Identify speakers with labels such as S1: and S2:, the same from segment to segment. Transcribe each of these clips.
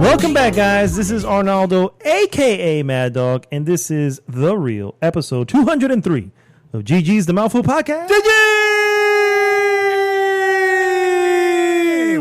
S1: Welcome back, guys. This is Arnaldo, a.k.a. Mad Dog, and this is The Real, episode 203 of GG's The Mouthful Podcast.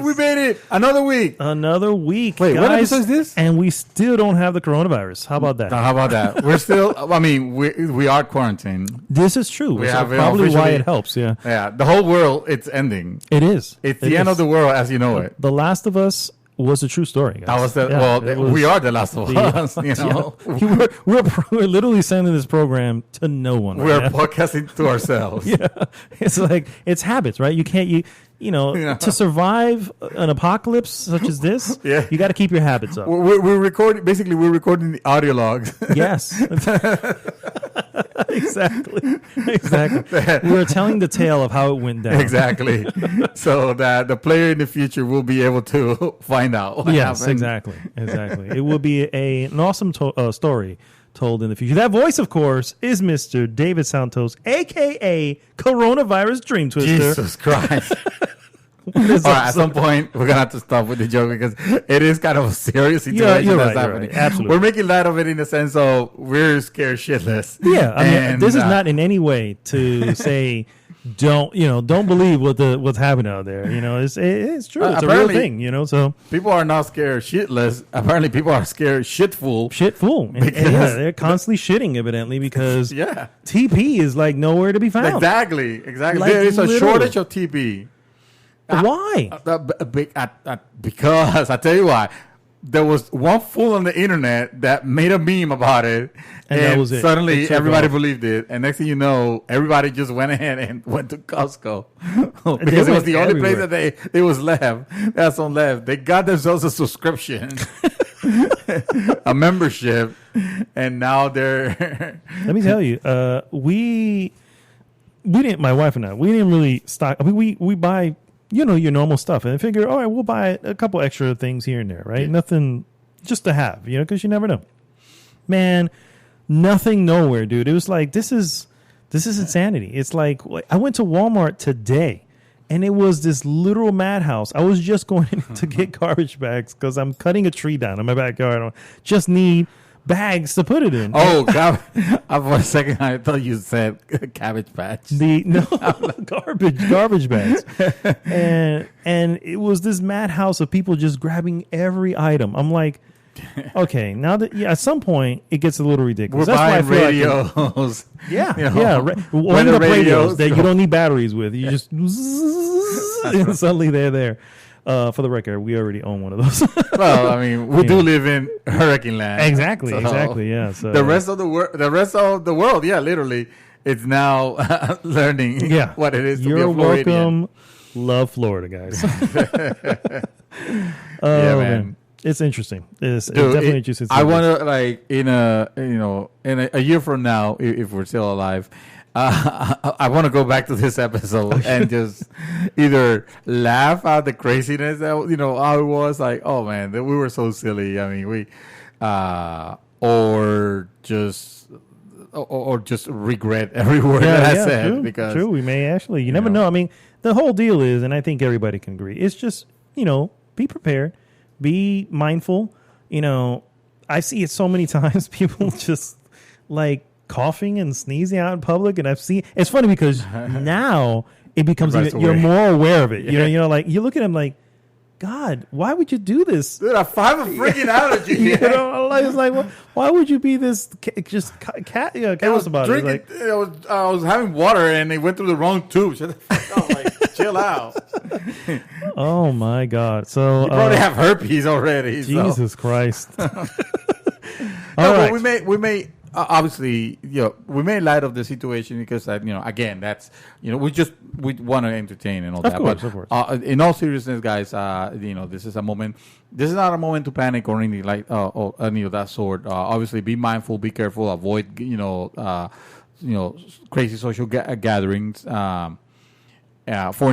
S2: We made it. Another week.
S1: Wait,
S2: guys, what episode is this?
S1: And we still don't have the coronavirus. How about that?
S2: We're still, we are quarantined.
S1: This is true.
S2: We have
S1: probably why it helps, yeah.
S2: Yeah, the whole world, it's ending.
S1: It is.
S2: It's the end of the world as you know it.
S1: The Last of Us was a true story, guys.
S2: That was we are the Last of Us, you know.
S1: Yeah. We're literally sending this program to no one.
S2: We're podcasting to ourselves.
S1: Yeah. It's like, it's habits, right? You can't, to survive an apocalypse such as this, you got to keep your habits up.
S2: We're recording the audio logs.
S1: Yes. Exactly. We're telling the tale of how it went down.
S2: Exactly. So that the player in the future will be able to find out what happened.
S1: Exactly. It will be an awesome story told in the future. That voice, of course, is Mr. David Santos, a.k.a. Coronavirus Dream Twister.
S2: Jesus Christ. All right, at some point, we're going to have to stop with the joke because it is kind of a serious situation that's happening.
S1: Right. Absolutely.
S2: We're making light of it in the sense of we're scared shitless.
S1: Yeah, I mean, this is not in any way to say don't believe what's happening out there. It's true. It's a real thing, so
S2: people are not scared shitless. Apparently people are scared shitful.
S1: And they're constantly shitting evidently because TP is like nowhere to be found.
S2: Exactly.
S1: Like,
S2: there is a shortage of TP.
S1: Why?
S2: Because I tell you why. There was one fool on the internet that made a meme about it, and that was it. Suddenly everybody believed it. And next thing you know, everybody just went ahead and went to Costco because it was the only place that they was left. That's on left. They got themselves a subscription, a membership, and now they're.
S1: Let me tell you, we didn't. My wife and I, we didn't really stock. I mean, we buy. Your normal stuff. And I figure, all right, we'll buy a couple extra things here and there, right? Yeah. Nothing just to have, because you never know. Man, nothing nowhere, dude. It was like, this is insanity. It's like, I went to Walmart today, and it was this literal madhouse. I was just going to get garbage bags because I'm cutting a tree down in my backyard. I just need bags to put it in.
S2: Oh, God. For a second, I thought you said cabbage patch.
S1: Garbage bags. And it was this madhouse of people just grabbing every item. I'm like, okay, now that at some point it gets a little ridiculous.
S2: We're
S1: That's
S2: buying
S1: why
S2: radios.
S1: Weather radios that you don't need batteries with. You just and suddenly they're there. For the record, we already own one of those.
S2: Well, I mean, we do live in hurricane land.
S1: Exactly. Yeah. So
S2: the rest of the world, literally, it's now learning what it is to be a Floridian.
S1: Welcome. Love Florida, guys.
S2: Man.
S1: It's interesting. It's definitely interesting.
S2: I want to in a year from now, if we're still alive. I want to go back to this episode and just either laugh at the craziness that how it was like, oh man, we were so silly. I mean, or just regret every word that I said because
S1: we may actually you never know. I mean, the whole deal is, and I think everybody can agree, it's just be prepared, be mindful. I see it so many times. People just like coughing and sneezing out in public, and I've seen it's funny because now it becomes you're more aware of it. Like you look at him like, God, why would you do this?
S2: Dude, I have a freaking allergy.
S1: It's like, why would you be this callous about
S2: it? I was having water and they went through the wrong tube. Shut the fuck up, like chill out.
S1: Oh my God! So
S2: you probably have herpes already.
S1: Jesus Christ!
S2: But we may. Obviously, we made light of the situation because again, that's we want to entertain and all that.
S1: Of course.
S2: In all seriousness, guys, this is a moment. This is not a moment to panic or anything like or any of that sort. Obviously, be mindful, be careful, avoid crazy social gatherings. For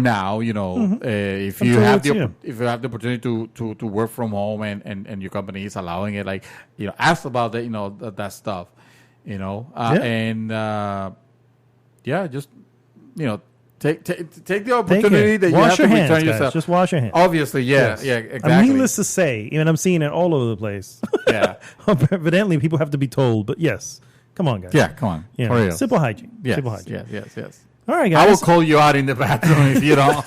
S2: now, if you have the opportunity to work from home and your company is allowing it, like ask about that that stuff. And just Take the opportunity that you have to return yourself.
S1: Just wash your hands.
S2: Obviously, exactly.
S1: Needless to say, I'm seeing it all over the place.
S2: Yeah.
S1: Evidently, people have to be told, but yes. Come on, guys.
S2: Yeah, come on.
S1: Yeah. For real. Simple hygiene.
S2: Yes,
S1: Simple hygiene.
S2: Yes.
S1: All right, guys.
S2: I will call you out in the bathroom if you don't.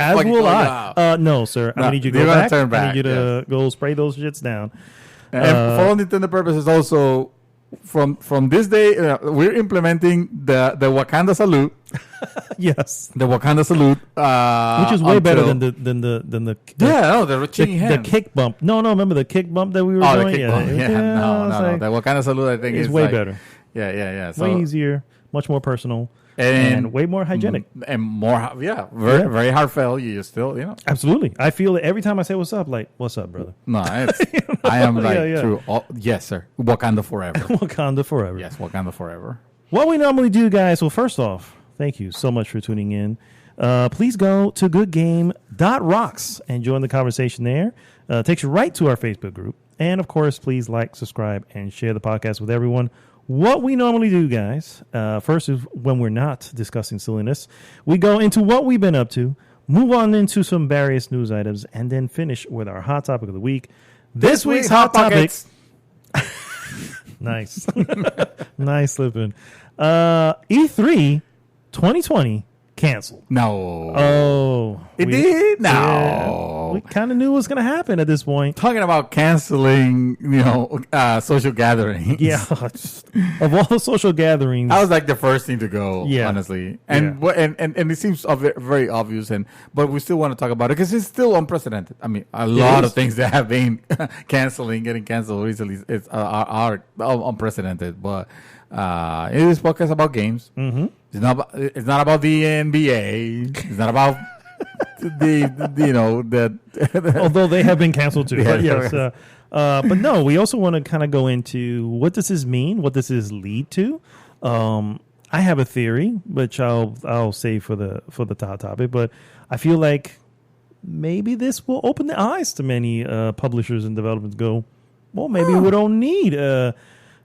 S1: As will I. No, sir. I need you to go back. I need you to go spray those shits down.
S2: And for all intended purposes, also from this day, we're implementing the Wakanda salute.
S1: Yes,
S2: the Wakanda salute,
S1: which is way better than the
S2: the
S1: the kick bump. No, remember the kick bump that we were doing?
S2: The kick bump. No. The Wakanda salute, I think,
S1: is way better.
S2: Yeah.
S1: So, way easier, much more personal. And way more hygienic.
S2: And more, very heartfelt. You still,
S1: Absolutely. I feel it every time I say what's up, like, what's up, brother?
S2: No, I am like, true. Yes, sir. Wakanda forever.
S1: Wakanda forever.
S2: Yes, Wakanda forever.
S1: What we normally do, guys, well, first off, thank you so much for tuning in. Please go to goodgame.rocks and join the conversation there. Takes you right to our Facebook group. And, of course, please like, subscribe, and share the podcast with everyone. What we normally do, guys, first is when we're not discussing silliness, we go into what we've been up to, move on into some various news items, and then finish with our hot topic of the week. This week's hot topic. Nice. Nice slipping. E3 2020 canceled.
S2: No.
S1: Oh.
S2: It did? No.
S1: Yeah, we kind of knew what was going to happen at this point.
S2: Talking about canceling, social gatherings.
S1: Yeah. Of all the social gatherings.
S2: That was like the first thing to go, honestly. And it seems very obvious, but we still want to talk about it because it's still unprecedented. I mean, a lot of things that have been getting canceled recently are unprecedented, but it is podcast about games.
S1: Mm-hmm.
S2: It's not about the NBA. It's not about
S1: although they have been canceled too. But yes, but no, we also want to kind of go into what does this mean? What does this lead to? I have a theory, which I'll save for the top topic, but I feel like maybe this will open the eyes to many publishers and developers. Go, well, maybe we don't need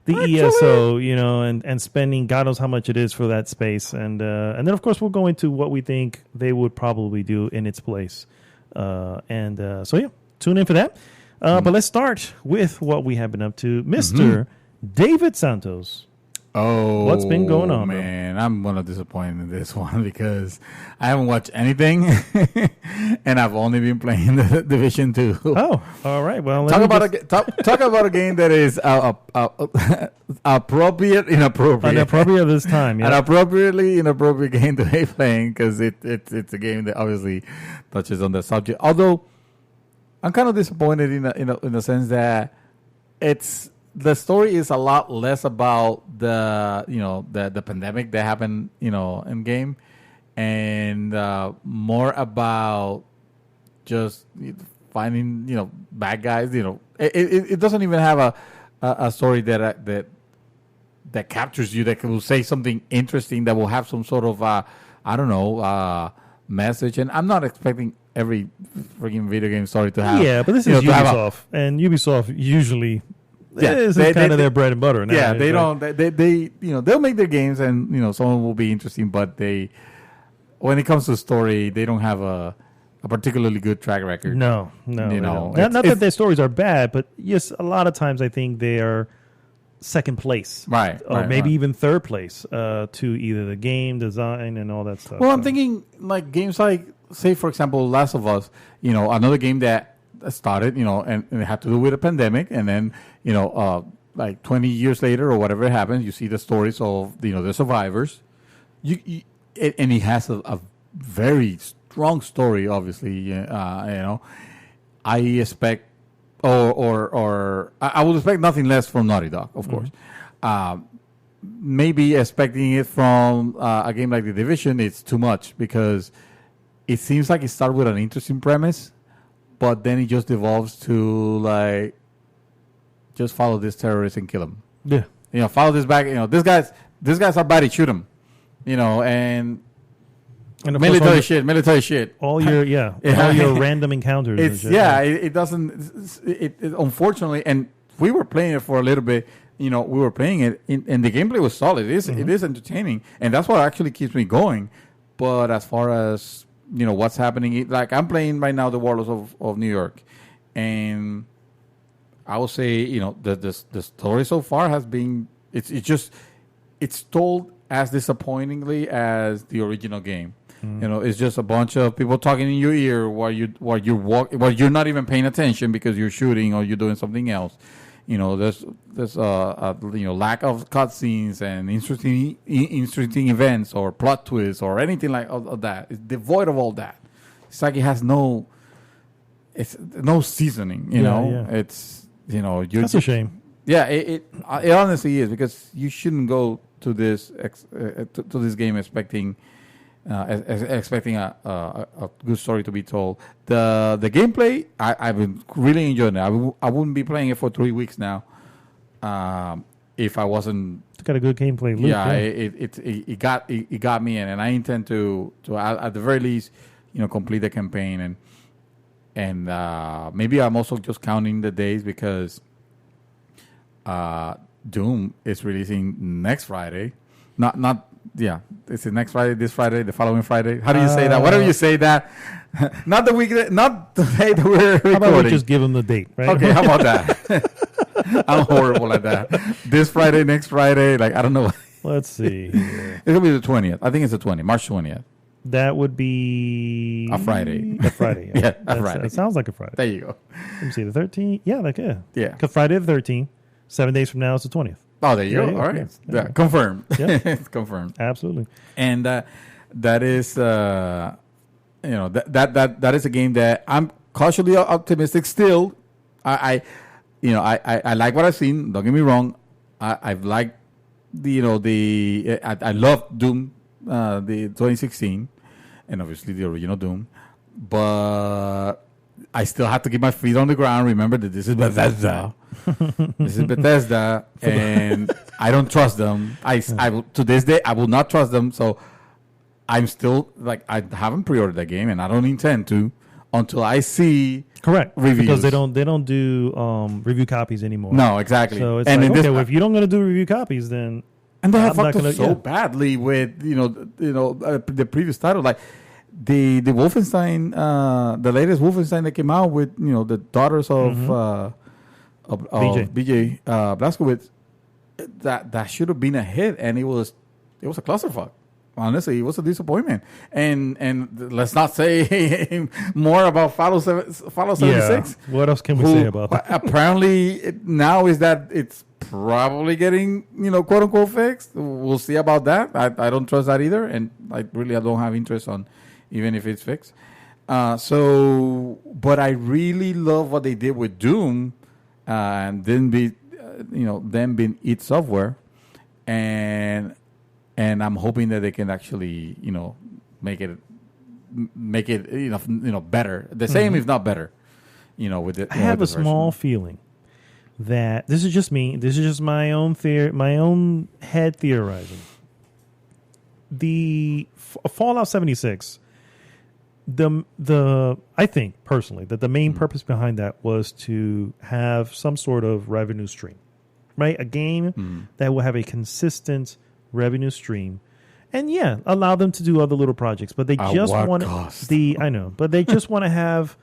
S1: the ESO, and spending God knows how much it is for that space, and then of course we'll go into what we think they would probably do in its place, so tune in for that. But let's start with what we have been up to, Mr. David Santos.
S2: Oh,
S1: what's been going on,
S2: man? Bro? I'm gonna disappoint in this one because I haven't watched anything, and I've only been playing the Division 2.
S1: Oh, all right. Well,
S2: talk about a game that is appropriate,
S1: inappropriate this time. Yeah.
S2: An appropriately inappropriate game to be playing because it's a game that obviously touches on the subject. Although I'm kind of disappointed in the sense that the story is a lot less about the pandemic that happened, in game, and more about just finding, bad guys. It doesn't even have a story that captures you, that will say something interesting, that will have some sort of message. And I'm not expecting every freaking video game story to have.
S1: Yeah, but this is Ubisoft, and Ubisoft usually. Yeah, this is kind of their bread and butter now.
S2: Yeah, they'll make their games, and someone will be interesting, but when it comes to story, they don't have a particularly good track record.
S1: No. Not that their stories are bad, but yes, a lot of times I think they are second place,
S2: right,
S1: or maybe even third place to either the game design and all that stuff.
S2: Well, I'm thinking like games like, say for example, Last of Us. Another game that started, and it had to do with a pandemic, and then like 20 years later or whatever happens, you see the stories of the survivors. And it has a very strong story, obviously. I expect, or I would expect nothing less from Naughty Dog, of course. Maybe expecting it from a game like The Division, it's too much because it seems like it started with an interesting premise, but then it just devolves to like, just follow this terrorist and kill him.
S1: Yeah.
S2: Follow this back. These guys are bad. Shoot him. And military shit.
S1: All your all your random encounters.
S2: It doesn't. It unfortunately, and we were playing it for a little bit. We were playing it, and the gameplay was solid. It is entertaining, and that's what actually keeps me going. But as far as what's happening, like I'm playing right now, the Warlords of New York, and I will say the story so far has been it's told as disappointingly as the original game. It's just a bunch of people talking in your ear while you're not even paying attention because you're shooting or you're doing something else. There's a lack of cutscenes and interesting events or plot twists or anything like of that. It's devoid of all that. It's like it has no seasoning. It's
S1: that's a shame.
S2: Yeah, it honestly is, because you shouldn't go to this to this game expecting a good story to be told. The gameplay, I've been really enjoying it. I wouldn't be playing it for 3 weeks now if I wasn't.
S1: It's got a good gameplay loop.
S2: Yeah, it got me in, and I intend to at the very least complete the campaign, and maybe I'm also just counting the days because Doom is releasing next Friday. Yeah, it's the next Friday, this Friday, the following Friday. How do you say that? Whatever you say that. Not the week, not the day that we're recording.
S1: How about we just give them the date, right?
S2: Okay, how about that? I'm horrible at that. This Friday, next Friday, like, I don't know.
S1: Let's see.
S2: It'll be the 20th. I think it's the 20th, March 20th.
S1: That would be...
S2: a Friday.
S1: A Friday.
S2: Yeah, a Friday.
S1: It sounds like a Friday.
S2: There you go.
S1: Let me see, the 13th? Yeah.
S2: Yeah.
S1: Because Friday the 13th, 7 days from now is the 20th.
S2: Oh, there you go. All right.
S1: Yes.
S2: Yeah. Confirmed.
S1: Yeah.
S2: It's confirmed.
S1: Absolutely.
S2: And that is, that is a game that I'm cautiously optimistic still. I like what I've seen. Don't get me wrong. I've liked I love Doom, the 2016, and obviously the original Doom, but I still have to get my feet on the ground. Remember that this is Bethesda. And I don't trust them. To this day, I will not trust them. So I'm still I haven't pre-ordered that game, and I don't intend to until I see
S1: correct
S2: reviews,
S1: because they don't do review copies anymore.
S2: No, exactly.
S1: So it's if you don't going to do review copies, then
S2: and they have fucked up so badly with the previous title, like the Wolfenstein, the latest Wolfenstein that came out with the daughters of BJ Blazkowicz. That should have been a hit, and it was a clusterfuck. Honestly, it was a disappointment. And let's not say more about Fallout 76.
S1: Yeah. What else can we say about that?
S2: Apparently, now is that it's probably getting, quote unquote fixed. We'll see about that. I don't trust that either. And I don't have interest on even if it's fixed. But I really love what they did with Doom, and then them being id Software. And I'm hoping that they can actually, make it better. The same, if not better. With it.
S1: I have a small feeling that this is just me. This is just my own my own head theorizing. The Fallout 76. I think personally that the main purpose behind that was to have some sort of revenue stream, right? A game that will have a consistent revenue stream, and allow them to do other little projects, but they just want but they just want to have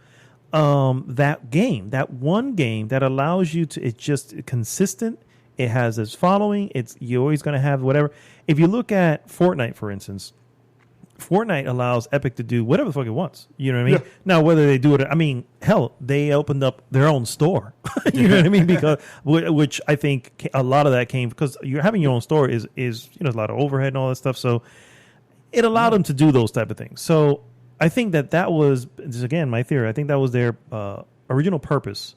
S1: that one game that allows you to, it's just consistent. It has its following. You're always going to have whatever. If you look at Fortnite, for instance, Fortnite allows Epic to do whatever the fuck it wants. You know what I mean? Yeah. Now, whether they do it, hell, they opened up their own store. You know what I mean? Because which I think a lot of that came because you're having your own store is a lot of overhead and all that stuff. So it allowed them to do those type of things. So I think that was, this is again my theory. I think that was their original purpose.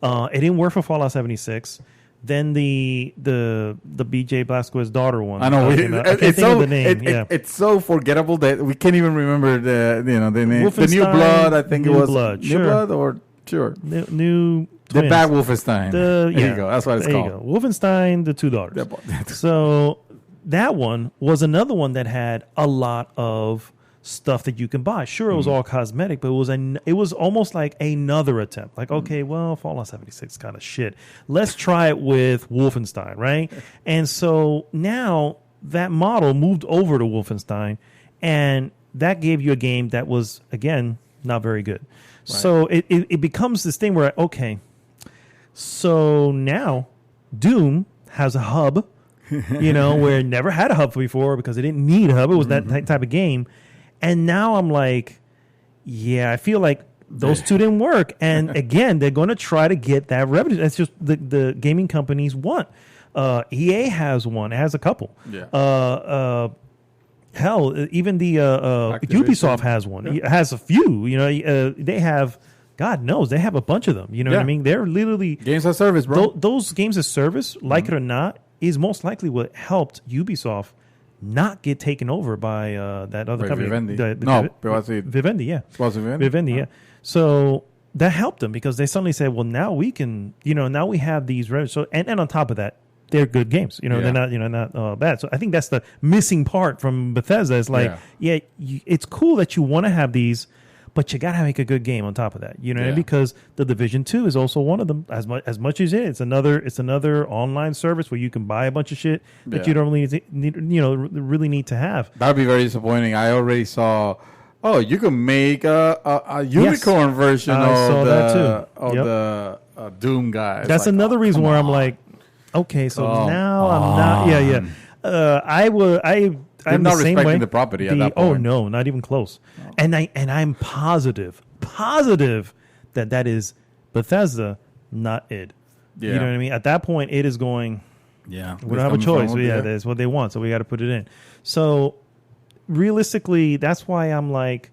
S1: It didn't work for Fallout 76. Then the BJ Blazkowicz's daughter one.
S2: I know. I can't think of the name. It's so forgettable that we can't even remember the name. The New Blood. I think it was
S1: Blood,
S2: New Blood or sure.
S1: New
S2: the Bad Wolfenstein. There you go. That's what it's called.
S1: Wolfenstein, the Two Daughters. So that one was another one that had a lot of stuff that you can buy. Sure, it was all cosmetic, but it was almost like another attempt. Like, okay, well, Fallout 76 is kind of shit. Let's try it with Wolfenstein, right? And so now that model moved over to Wolfenstein, and that gave you a game that was, again, not very good. Right. So it becomes this thing where, okay, so now Doom has a hub, where it never had a hub before because it didn't need a hub. It was that type of game. And now I'm like, yeah, I feel like those two didn't work. And again, they're going to try to get that revenue. That's just the gaming companies want. EA has one. It has a couple. Yeah. Hell, even the Ubisoft has one. It has a few. They have, God knows, they have a bunch of them. You know what I mean? They're literally
S2: games as service, bro.
S1: Those games as service, like it or not, is most likely what helped Ubisoft not get taken over by that other company.
S2: Vivendi.
S1: Vivendi, yeah.
S2: Was it Vivendi?
S1: Vivendi, yeah. So that helped them because they suddenly said, well, now we can, now we have these revenues. So, and on top of that, they're good games. They're not bad. So I think that's the missing part from Bethesda. Is like, it's cool that you want to have these, but you gotta make a good game on top of that. Because the Division 2 is also one of them. As much as it's another online service where you can buy a bunch of shit that you don't really need to have.
S2: That'd be very disappointing. I already saw. Oh, you can make a unicorn version of the Doom guys.
S1: That's another reason where I'm like, okay, so now I'm not. I'm
S2: not
S1: the same
S2: respecting
S1: way.
S2: The property at that point.
S1: Oh no, not even close. No. And I'm positive that is Bethesda, not id. Yeah. You know what I mean? At that point, it is going.
S2: Yeah,
S1: we don't have a choice. That's what they want, so we got to put it in. So realistically, that's why I'm like,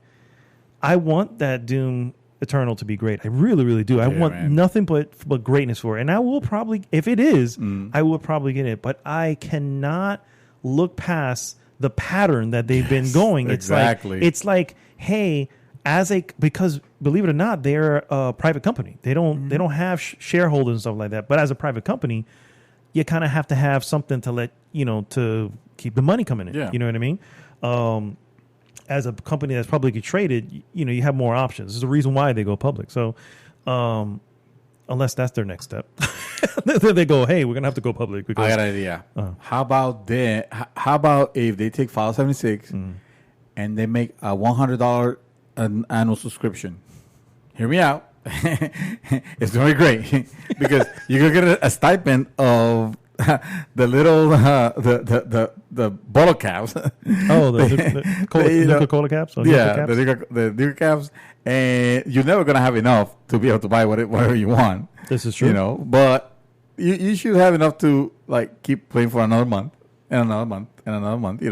S1: I want that Doom Eternal to be great. I really, really do. I want nothing but greatness for it. And I will probably, if it is, I will probably get it. But I cannot look past the pattern that they've been going. It's like, hey, because believe it or not, they're a private company. They don't have shareholders and stuff like that. But as a private company, you kind of have to have something to to keep the money coming in. Yeah. You know what I mean? As a company that's publicly traded, you have more options. There's a reason why they go public. So, unless that's their next step, they go, "Hey, we're gonna have to go public." Because,
S2: I got an idea. How about if they take Fallout 76 and they make a $100 annual subscription? Hear me out. It's going to be great because you're gonna get a stipend of the little the bottle caps.
S1: The Coca-Cola caps.
S2: The Nuka caps, and you're never gonna have enough to be able to buy whatever you want.
S1: This is true.
S2: But you should have enough to keep playing for another month and another month and another month.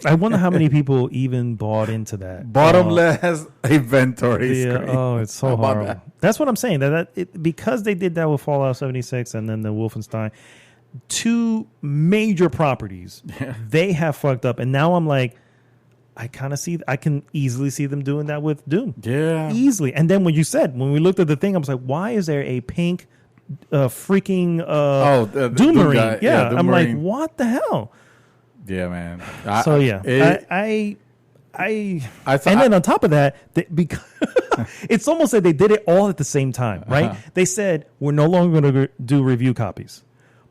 S1: I wonder how many people even bought into that.
S2: Bottomless inventory.
S1: Yeah, it's so horrible. That's what I'm saying. Because they did that with Fallout 76 and then the Wolfenstein, two major properties, they have fucked up. And now I'm like, I can easily see them doing that with Doom.
S2: Yeah.
S1: Easily. And then when we looked at the thing, I was like, why is there a pink freaking Doom Marine?
S2: Guy.
S1: Yeah.
S2: Doom
S1: I'm
S2: Marine.
S1: like, what the hell?
S2: Yeah, man.
S1: And then on top of that, because it's almost like they did it all at the same time, right? Uh-huh. They said, we're no longer going to do review copies.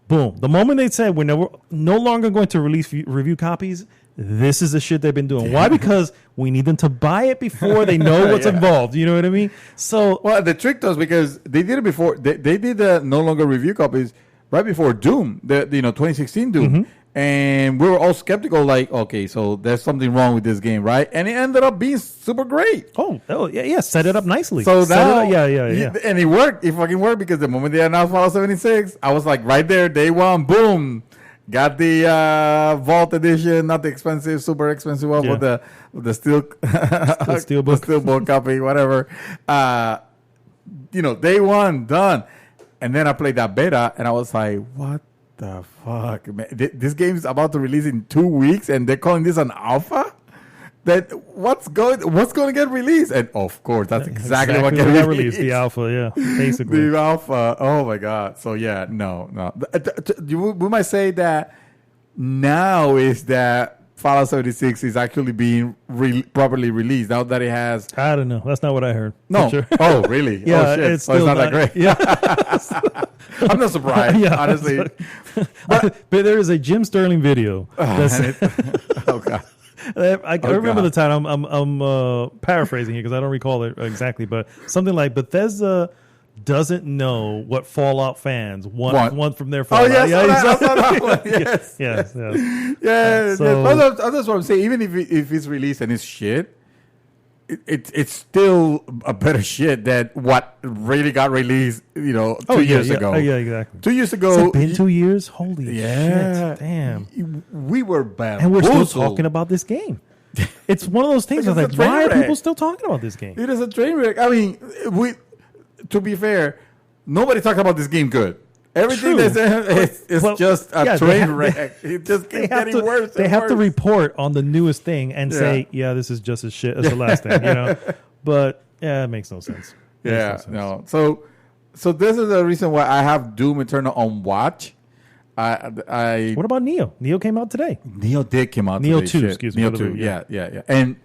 S1: Boom. The moment they said we're no longer going to release review copies, this is the shit they've been doing. Why? Because we need them to buy it before they know what's involved. You know what I mean? So,
S2: well, they tricked us because they did it before. They did the no longer review copies right before Doom, the 2016 Doom. Mm-hmm. And we were all skeptical, okay, so there's something wrong with this game, right? And it ended up being super great.
S1: Oh yeah, set it up nicely.
S2: So now, and it worked. It fucking worked because the moment they announced Fallout 76, I was like, right there, day one, boom, got the Vault Edition, not the super expensive one, but the steelbook copy, whatever. Day one, done. And then I played that beta, and I was like, what the fuck, man? This game is about to release in 2 weeks, and they're calling this an alpha. What's going to get released? And of course, that's exactly what got released.
S1: The alpha, basically
S2: the alpha. Oh my god! So no. We might say that now is that Fallout 76 is actually being properly released now that it has.
S1: I don't know. That's not what I heard.
S2: No.
S1: Sure.
S2: Oh, really?
S1: Yeah,
S2: oh, shit.
S1: it's still
S2: not that great.
S1: Yeah.
S2: I'm not surprised, honestly.
S1: But there is a Jim Sterling video.
S2: Oh god.
S1: I remember the title. I'm paraphrasing here because I don't recall it exactly, but something like Bethesda doesn't know what Fallout fans want from their Fallout.
S2: Oh, yes, I saw that one.
S1: Yes.
S2: Yeah. That's what I'm saying. Even if it's released and it's shit, it's still a better shit than what really got released, 2 years ago.
S1: Yeah, exactly.
S2: 2 years ago.
S1: Has it been 2 years? Holy shit. Damn.
S2: We were bad.
S1: And we're still talking about this game. It's one of those things that's like, why are people still talking about this game?
S2: It is a train wreck. I mean, to be fair, nobody talked about this game good. Everything they said is just a train wreck. It just keeps getting worse.
S1: They have to report on the newest thing and say, this is just as shit as the last thing, But it makes no sense.
S2: No. So this is the reason why I have Doom Eternal on watch.
S1: What about Neo? Neo came out today.
S2: Neo did come out
S1: Neo
S2: today.
S1: 2, excuse me.
S2: Neo 2, yeah. And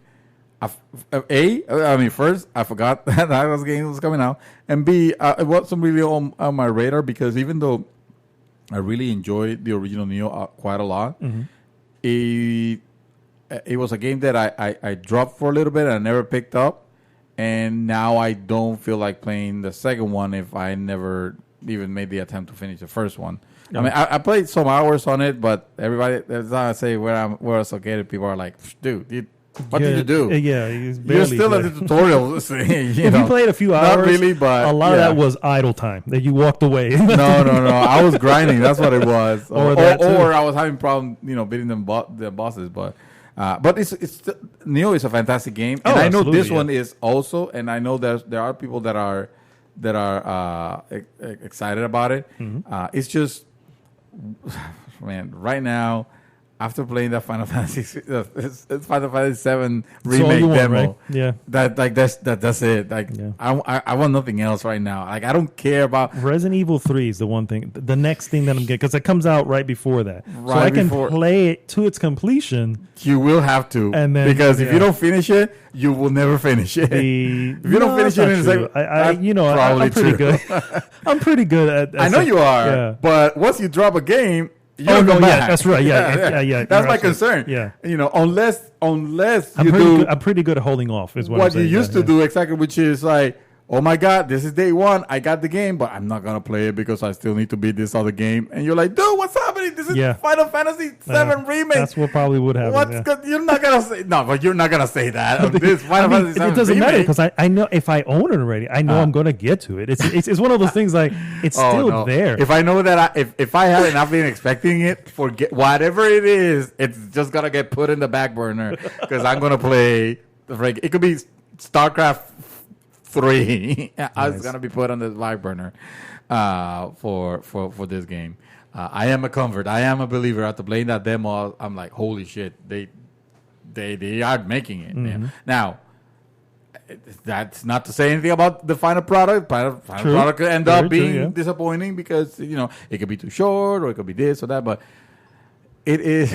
S2: first, I forgot that this game was coming out. And B, it wasn't really on my radar because even though I really enjoyed the original Neo quite a lot, it was a game that I dropped for a little bit and I never picked up. And now I don't feel like playing the second one if I never even made the attempt to finish the first one. I mean, I played some hours on it, but everybody, that's how I say where I was located, people are like, dude, what did you do?
S1: Yeah,
S2: you're still at the tutorial.
S1: If you played a few hours,
S2: not really, but
S1: a lot of that was idle time that you walked away.
S2: No. I was grinding. That's what it was. Or I was having problem, beating the bosses. But it's Neo is a fantastic game, and I know this one is also. And I know there are people that are excited about it. It's just, man, right now. After playing that Final Fantasy 7 remake demo,
S1: right? Yeah,
S2: that's it. I want nothing else right now. Like, I don't care about
S1: Resident Evil 3 is the one thing, the next thing that I'm getting because it comes out right before that, so I can play it to its completion.
S2: You will have to, and then, because if you don't finish it, you will never finish it. If you don't finish it, it's like
S1: I'm pretty good. I'm pretty good at.
S2: I know you are, but once you drop a game.
S1: Yeah, that's right. Yeah.
S2: That's my concern.
S1: Yeah,
S2: unless
S1: I'm pretty good at holding off. Is what
S2: you used to do exactly, which is like, oh my God, this is day one. I got the game, but I'm not gonna play it because I still need to beat this other game. And you're like, dude, what's happening? This is Final Fantasy 7 remake.
S1: That's what probably would happen.
S2: You're not gonna say but you're not gonna say that. This Final Fantasy 7
S1: it doesn't
S2: remake.
S1: matter because I know if I own it already, I know I'm gonna get to it. It's one of those things like it's still there.
S2: If I know that if I haven't not been expecting it, forget whatever it is, it's just gonna get put in the back burner because I'm gonna play. It could be StarCraft 3. I was gonna be put on the back burner for this game. I am a convert. I am a believer. After playing that demo, I'm like, holy shit, they are making it. Now, that's not to say anything about the final product. Final product could end up being disappointing because it could be too short or it could be this or that. But it is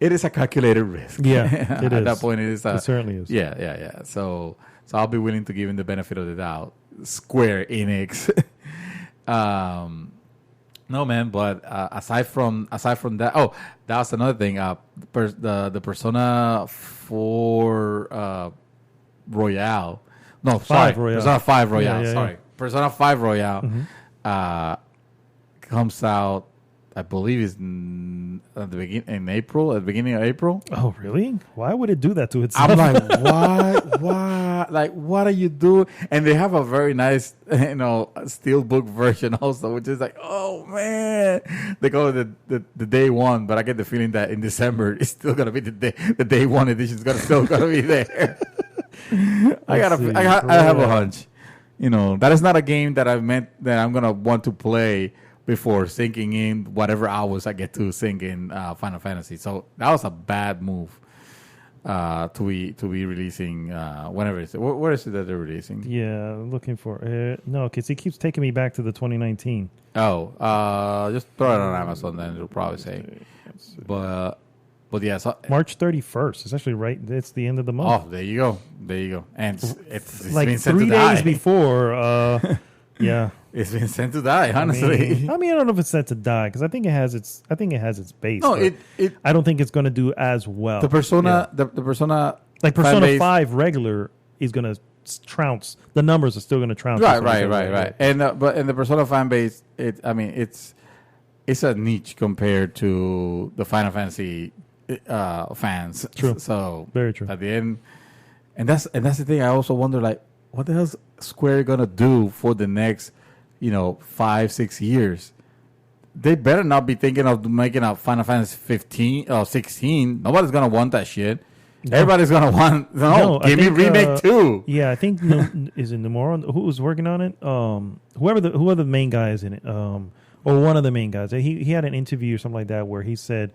S2: it is a calculated risk.
S1: Yeah, it is.
S2: At that point, it
S1: certainly is.
S2: Yeah. So I'll be willing to give him the benefit of the doubt. Square Enix. No, man. But aside from that, that was another thing. The Persona 4 Royale. No, sorry. Persona 5 Royale. Sorry, Persona 5 Royale comes out. I believe it's at the beginning of April.
S1: Oh, really? Why would it do that to itself?
S2: I'm like, why? Like, what are you doing? And they have a very nice, steelbook version also, which is like, oh man, they call it the day one, but I get the feeling that in December it's still gonna be the day one edition is still gonna be there. I have a hunch. That is not a game that I'm gonna want to play before sinking in whatever hours I get to sink in Final Fantasy. So that was a bad move to be releasing whenever it's where is it that they're releasing?
S1: Yeah, looking for it. No, because he keeps taking me back to the 2019.
S2: Just throw it on Amazon, then it'll probably say. But yeah, so
S1: March 31st. It's actually right. It's the end of the month.
S2: Oh, there you go. And it's
S1: like
S2: been
S1: 3 days before. Yeah.
S2: It's been sent to die. Honestly,
S1: I don't know if it's set to die because I think it has its base.
S2: No,
S1: I don't think it's going to do as well.
S2: The Persona, the Persona,
S1: like Persona 5 regular is going to trounce. The numbers are still going to trounce.
S2: Right. And but in the Persona fan base, it's a niche compared to the Final Fantasy fans.
S1: True.
S2: So
S1: very true.
S2: At the end, and that's the thing. I also wonder, like, what the hell's Square gonna do for the next 5-6 years? They better not be thinking of making a Final Fantasy 15 or 16. Nobody's gonna want that shit. No. Everybody's gonna want give me remake 2.
S1: Yeah, I think is it Nomura who's working on it? Whoever the main guy is in it, or one of the main guys. He had an interview or something like that where he said,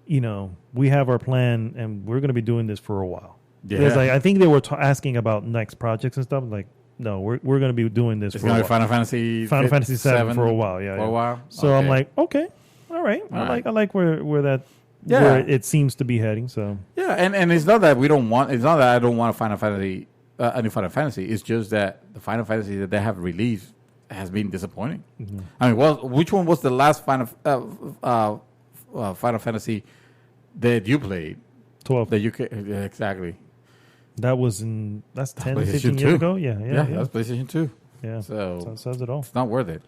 S1: we have our plan and we're gonna be doing this for a while. Yeah, I think they were asking about next projects and stuff. Like, no, we're going to be doing this. It's
S2: going to be Final Fantasy
S1: 7 for a while. Yeah,
S2: for a while.
S1: So okay. I'm like, okay, all right. I like where it seems to be heading. So
S2: yeah, and it's not that we don't want. It's not that I don't want a Final Fantasy, a new Final Fantasy. It's just that the Final Fantasy that they have released has been disappointing. Mm-hmm. I mean, which one was the last Final Fantasy that you played?
S1: 12.
S2: That you exactly.
S1: That's 10, 15 years ago? Yeah.
S2: That's PlayStation 2.
S1: Yeah. So that says it all.
S2: It's not worth it.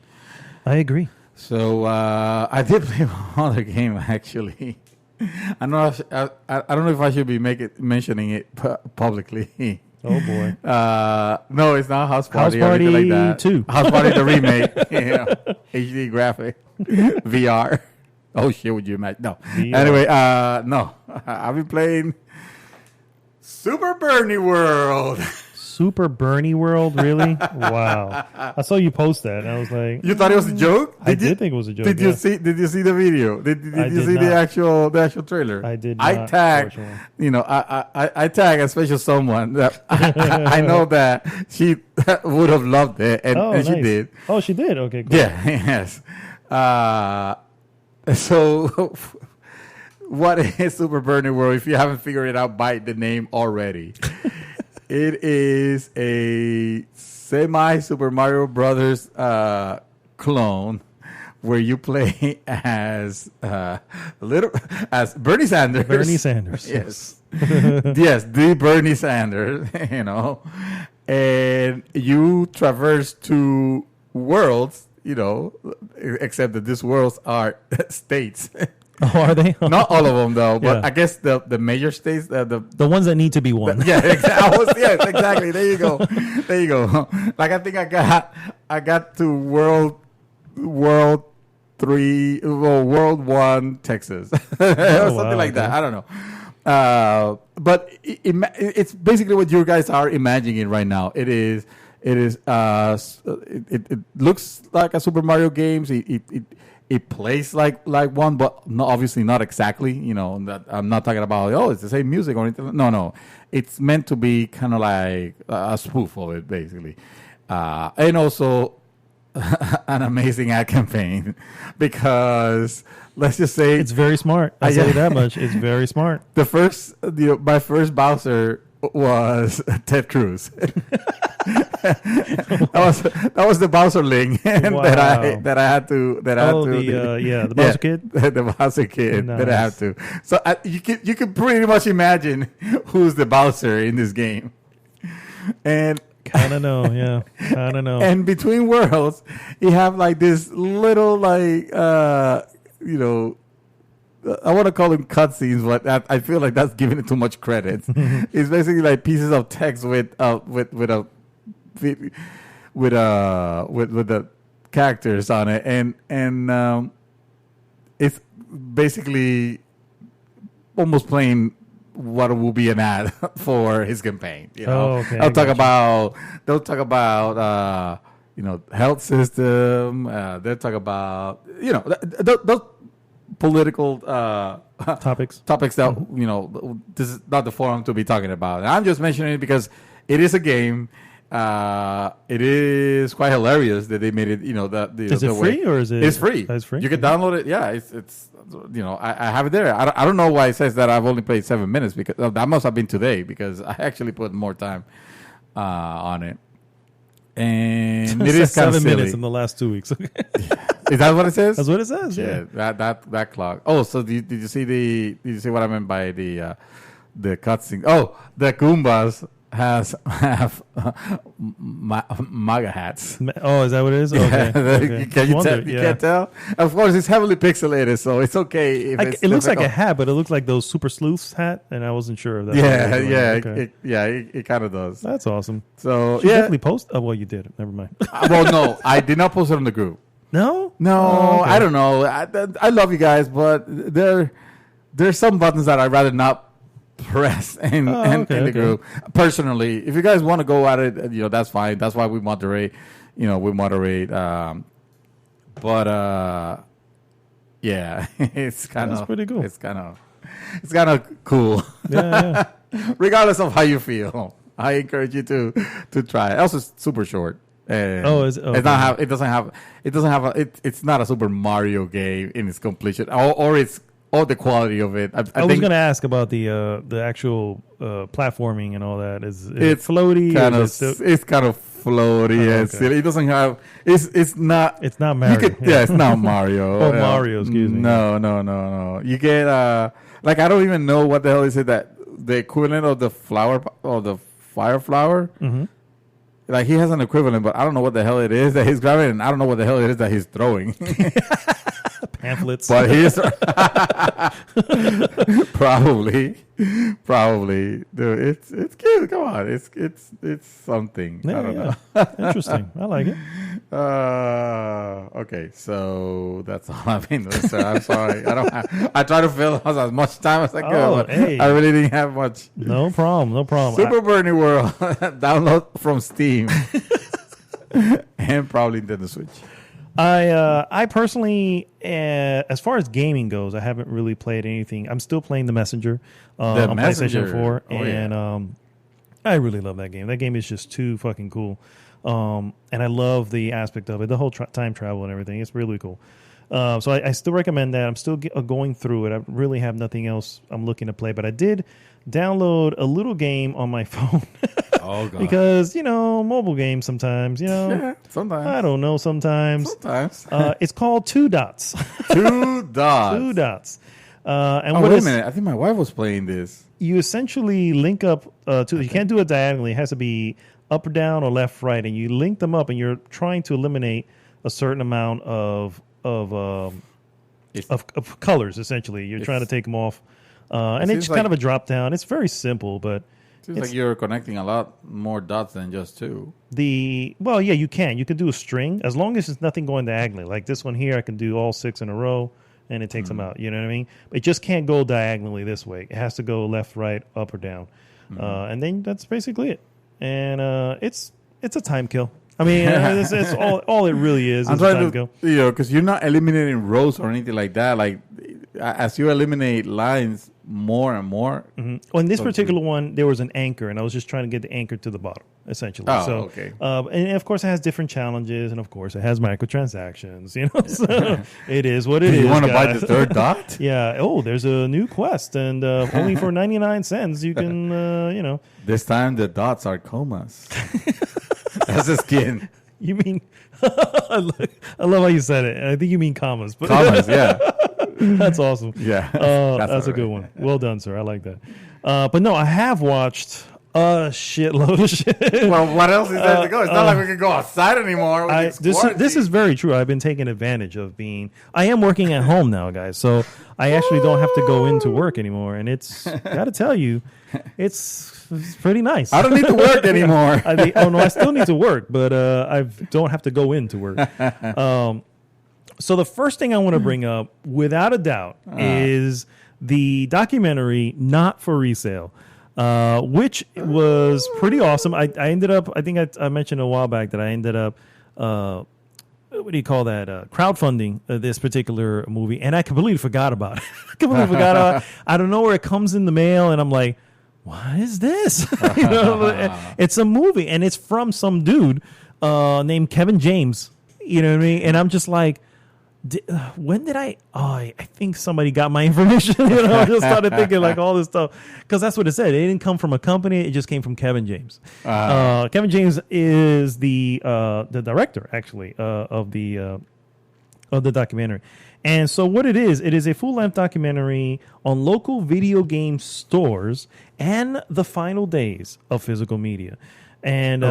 S1: I agree.
S2: So I did play one other game, actually. I don't know if I should be mentioning it publicly.
S1: Oh, boy.
S2: No, it's not House Party.
S1: House Party
S2: like that.
S1: 2.
S2: House Party, the remake. HD graphic. VR. Oh, shit, would you imagine? No. VR. Anyway, no. I've been playing Super Bernie World.
S1: Super Bernie World, really? Wow! I saw you post that, and I was like,
S2: "You thought it was a joke?"
S1: I did think it was a joke.
S2: Did you see the video? Did you see the actual trailer?
S1: I did. Not,
S2: I tagged, I tagged a special someone that I know that she would have loved it, and
S1: nice.
S2: She did.
S1: Oh, she did. Okay, cool.
S2: Yeah. Yes. So. What is Super Bernie World? If you haven't figured it out by the name already, it is a semi-Super Mario Brothers clone where you play as Bernie Sanders.
S1: Bernie Sanders.
S2: Yes. Yes, the Bernie Sanders, and you traverse 2 worlds, except that these worlds are states.
S1: Oh, are they?
S2: Not all of them, though. But I guess the major states, the
S1: ones that need to be won.
S2: Exactly. Yes, exactly. There you go. Like I think I got to World 1, Texas, or something like that. I don't know. But it's basically what you guys are imagining right now. It looks like a Super Mario game. It plays like one, but obviously not exactly. I'm not talking about, it's the same music or anything. No. It's meant to be kind of like a spoof of it, basically. And also an amazing ad campaign because let's just say...
S1: It's very smart. I'll tell you that much. It's very smart.
S2: My first Bowser was Ted Cruz. that was the Bowser link that I had to
S1: the Bowser kid,
S2: the Bowser kid that I have to. So you can pretty much imagine who's the Bowser in this game, and
S1: kind of know, yeah, I don't know.
S2: And between worlds, you have like this little I want to call them cutscenes, but I feel like that's giving it too much credit. It's basically like pieces of text with the characters on it, and it's basically almost playing what will be an ad for his campain.
S1: Okay,
S2: they'll talk about health system. They'll talk about those political
S1: topics
S2: that this is not the forum to be talking about. And I'm just mentioning it because it is a game. It is quite hilarious that they made it.
S1: Is it free or is it?
S2: It's free.
S1: It's free.
S2: You can download it. Yeah, it's I have it there. I don't know why it says that I've only played 7 minutes because that must have been today because I actually put more time on it. And it is kind of
S1: 7
S2: silly.
S1: minutes in the last 2 weeks.
S2: Is that what it says?
S1: That's what it says. Yeah.
S2: That clock. Oh, so did you see what I meant by the cutscene? Oh, the Goombas have MAGA hats.
S1: Oh, is that what it is? Okay. Okay.
S2: Can you tell? You can't tell. Of course, it's heavily pixelated, so it's okay.
S1: It looks like a hat, but it looks like those Super Sleuths hat, and I wasn't sure of that.
S2: It kind of does.
S1: That's awesome.
S2: So
S1: you definitely post. Oh, well, you did. Never mind.
S2: Well, no, I did not post it on the group.
S1: No.
S2: Oh, okay. I don't know. I love you guys, but there's some buttons that I'd rather not press in the group. Personally, if you guys want to go at it, that's fine. That's why we moderate. But yeah, it's kind of
S1: pretty cool.
S2: It's kind of cool.
S1: Yeah.
S2: Regardless of how you feel, I encourage you to try it. Also, it's super short. And it's not a Super Mario game in its completion, or the quality of it. I
S1: was going to ask about the actual platforming and all that. It's floaty.
S2: It's kind of floaty and silly. It doesn't have. It's not.
S1: It's not Mario.
S2: It's not Mario.
S1: Or Mario. Excuse me.
S2: No. You get I don't even know what the hell is it that the equivalent of the flower or the fire flower.
S1: Mm-hmm.
S2: Like he has an equivalent, but I don't know what the hell it is that he's grabbing, and I don't know what the hell it is that he's throwing.
S1: Pamphlets.
S2: But he's probably, dude. It's cute. Come on, it's something.
S1: Yeah,
S2: I don't know.
S1: Interesting. I like it.
S2: Okay, so that's all I've been doing, sir. I'm sorry. I try to fill as much time as I could, but I really didn't have much.
S1: No problem.
S2: Super Bernie World, download from Steam, and probably Nintendo Switch.
S1: I personally, as far as gaming goes, I haven't really played anything. I'm still playing The Messenger on PlayStation 4, I really love that game. That game is just too fucking cool. And I love the aspect of it, the whole time travel and everything. It's really cool. So I still recommend that. I'm still going through it. I really have nothing else I'm looking to play, but I did download a little game on my phone.
S2: Oh, God.
S1: Because, mobile games sometimes,
S2: Yeah, sometimes.
S1: I don't know, sometimes. It's called Two Dots.
S2: Two Dots.
S1: Two Dots.
S2: And wait a minute. I think my wife was playing this.
S1: You essentially link up you can't do it diagonally. It has to be up or down or left, right. And you link them up, and you're trying to eliminate a certain amount of colors, essentially. You're trying to take them off. And it's kind of a drop down. It's very simple, but
S2: seems like you're connecting a lot more dots than just two.
S1: You can. You can do a string as long as it's nothing going diagonally. Like this one here, I can do all 6 in a row, and it takes them out. You know what I mean? But it just can't go diagonally this way. It has to go left, right, up, or down. And then that's basically it. And it's a time kill. I mean, it's all it really is.
S2: I'm trying to, because you're not eliminating rows or anything like that. Like as you eliminate lines more and more.
S1: Mm-hmm. Well, in this particular one, there was an anchor, and I was just trying to get the anchor to the bottom, essentially.
S2: Okay.
S1: And of course, it has different challenges, and of course, it has microtransactions. So it is what it is.
S2: You want to buy the third dot?
S1: Yeah. Oh, there's a new quest, and only for 99 cents, you can,
S2: This time, the dots are comas. That's the skin.
S1: You mean? I love how you said it. I think you mean commas. But
S2: commas, yeah.
S1: That's awesome.
S2: Yeah.
S1: That's a good one. Well done, sir. I like that. But no, I have watched a shitload of shit.
S2: Well, what else is there to go? It's not like we can go outside anymore.
S1: This is very true. I've been taking advantage of I am working at home now, guys. So I actually don't have to go into work anymore. And it's, got to tell you, it's pretty nice.
S2: I don't need to work anymore.
S1: I still need to work, but I don't have to go into work. So the first thing I want to bring up, without a doubt, is the documentary Not for Resale, which was pretty awesome. I ended up, I think I mentioned a while back that I ended up, what do you call that? Crowdfunding this particular movie, and I completely forgot about it. I don't know where it comes in the mail, and I'm like, what is this? It's a movie, and it's from some dude named Kevin James. You know what I mean? And I'm just like, When did I? Oh, I think somebody got my information. I just started thinking like all this stuff because that's what it said. It didn't come from a company. It just came from Kevin James. Kevin James is the director actually of the documentary. And so what it is a full-length documentary on local video game stores and the final days of physical media. And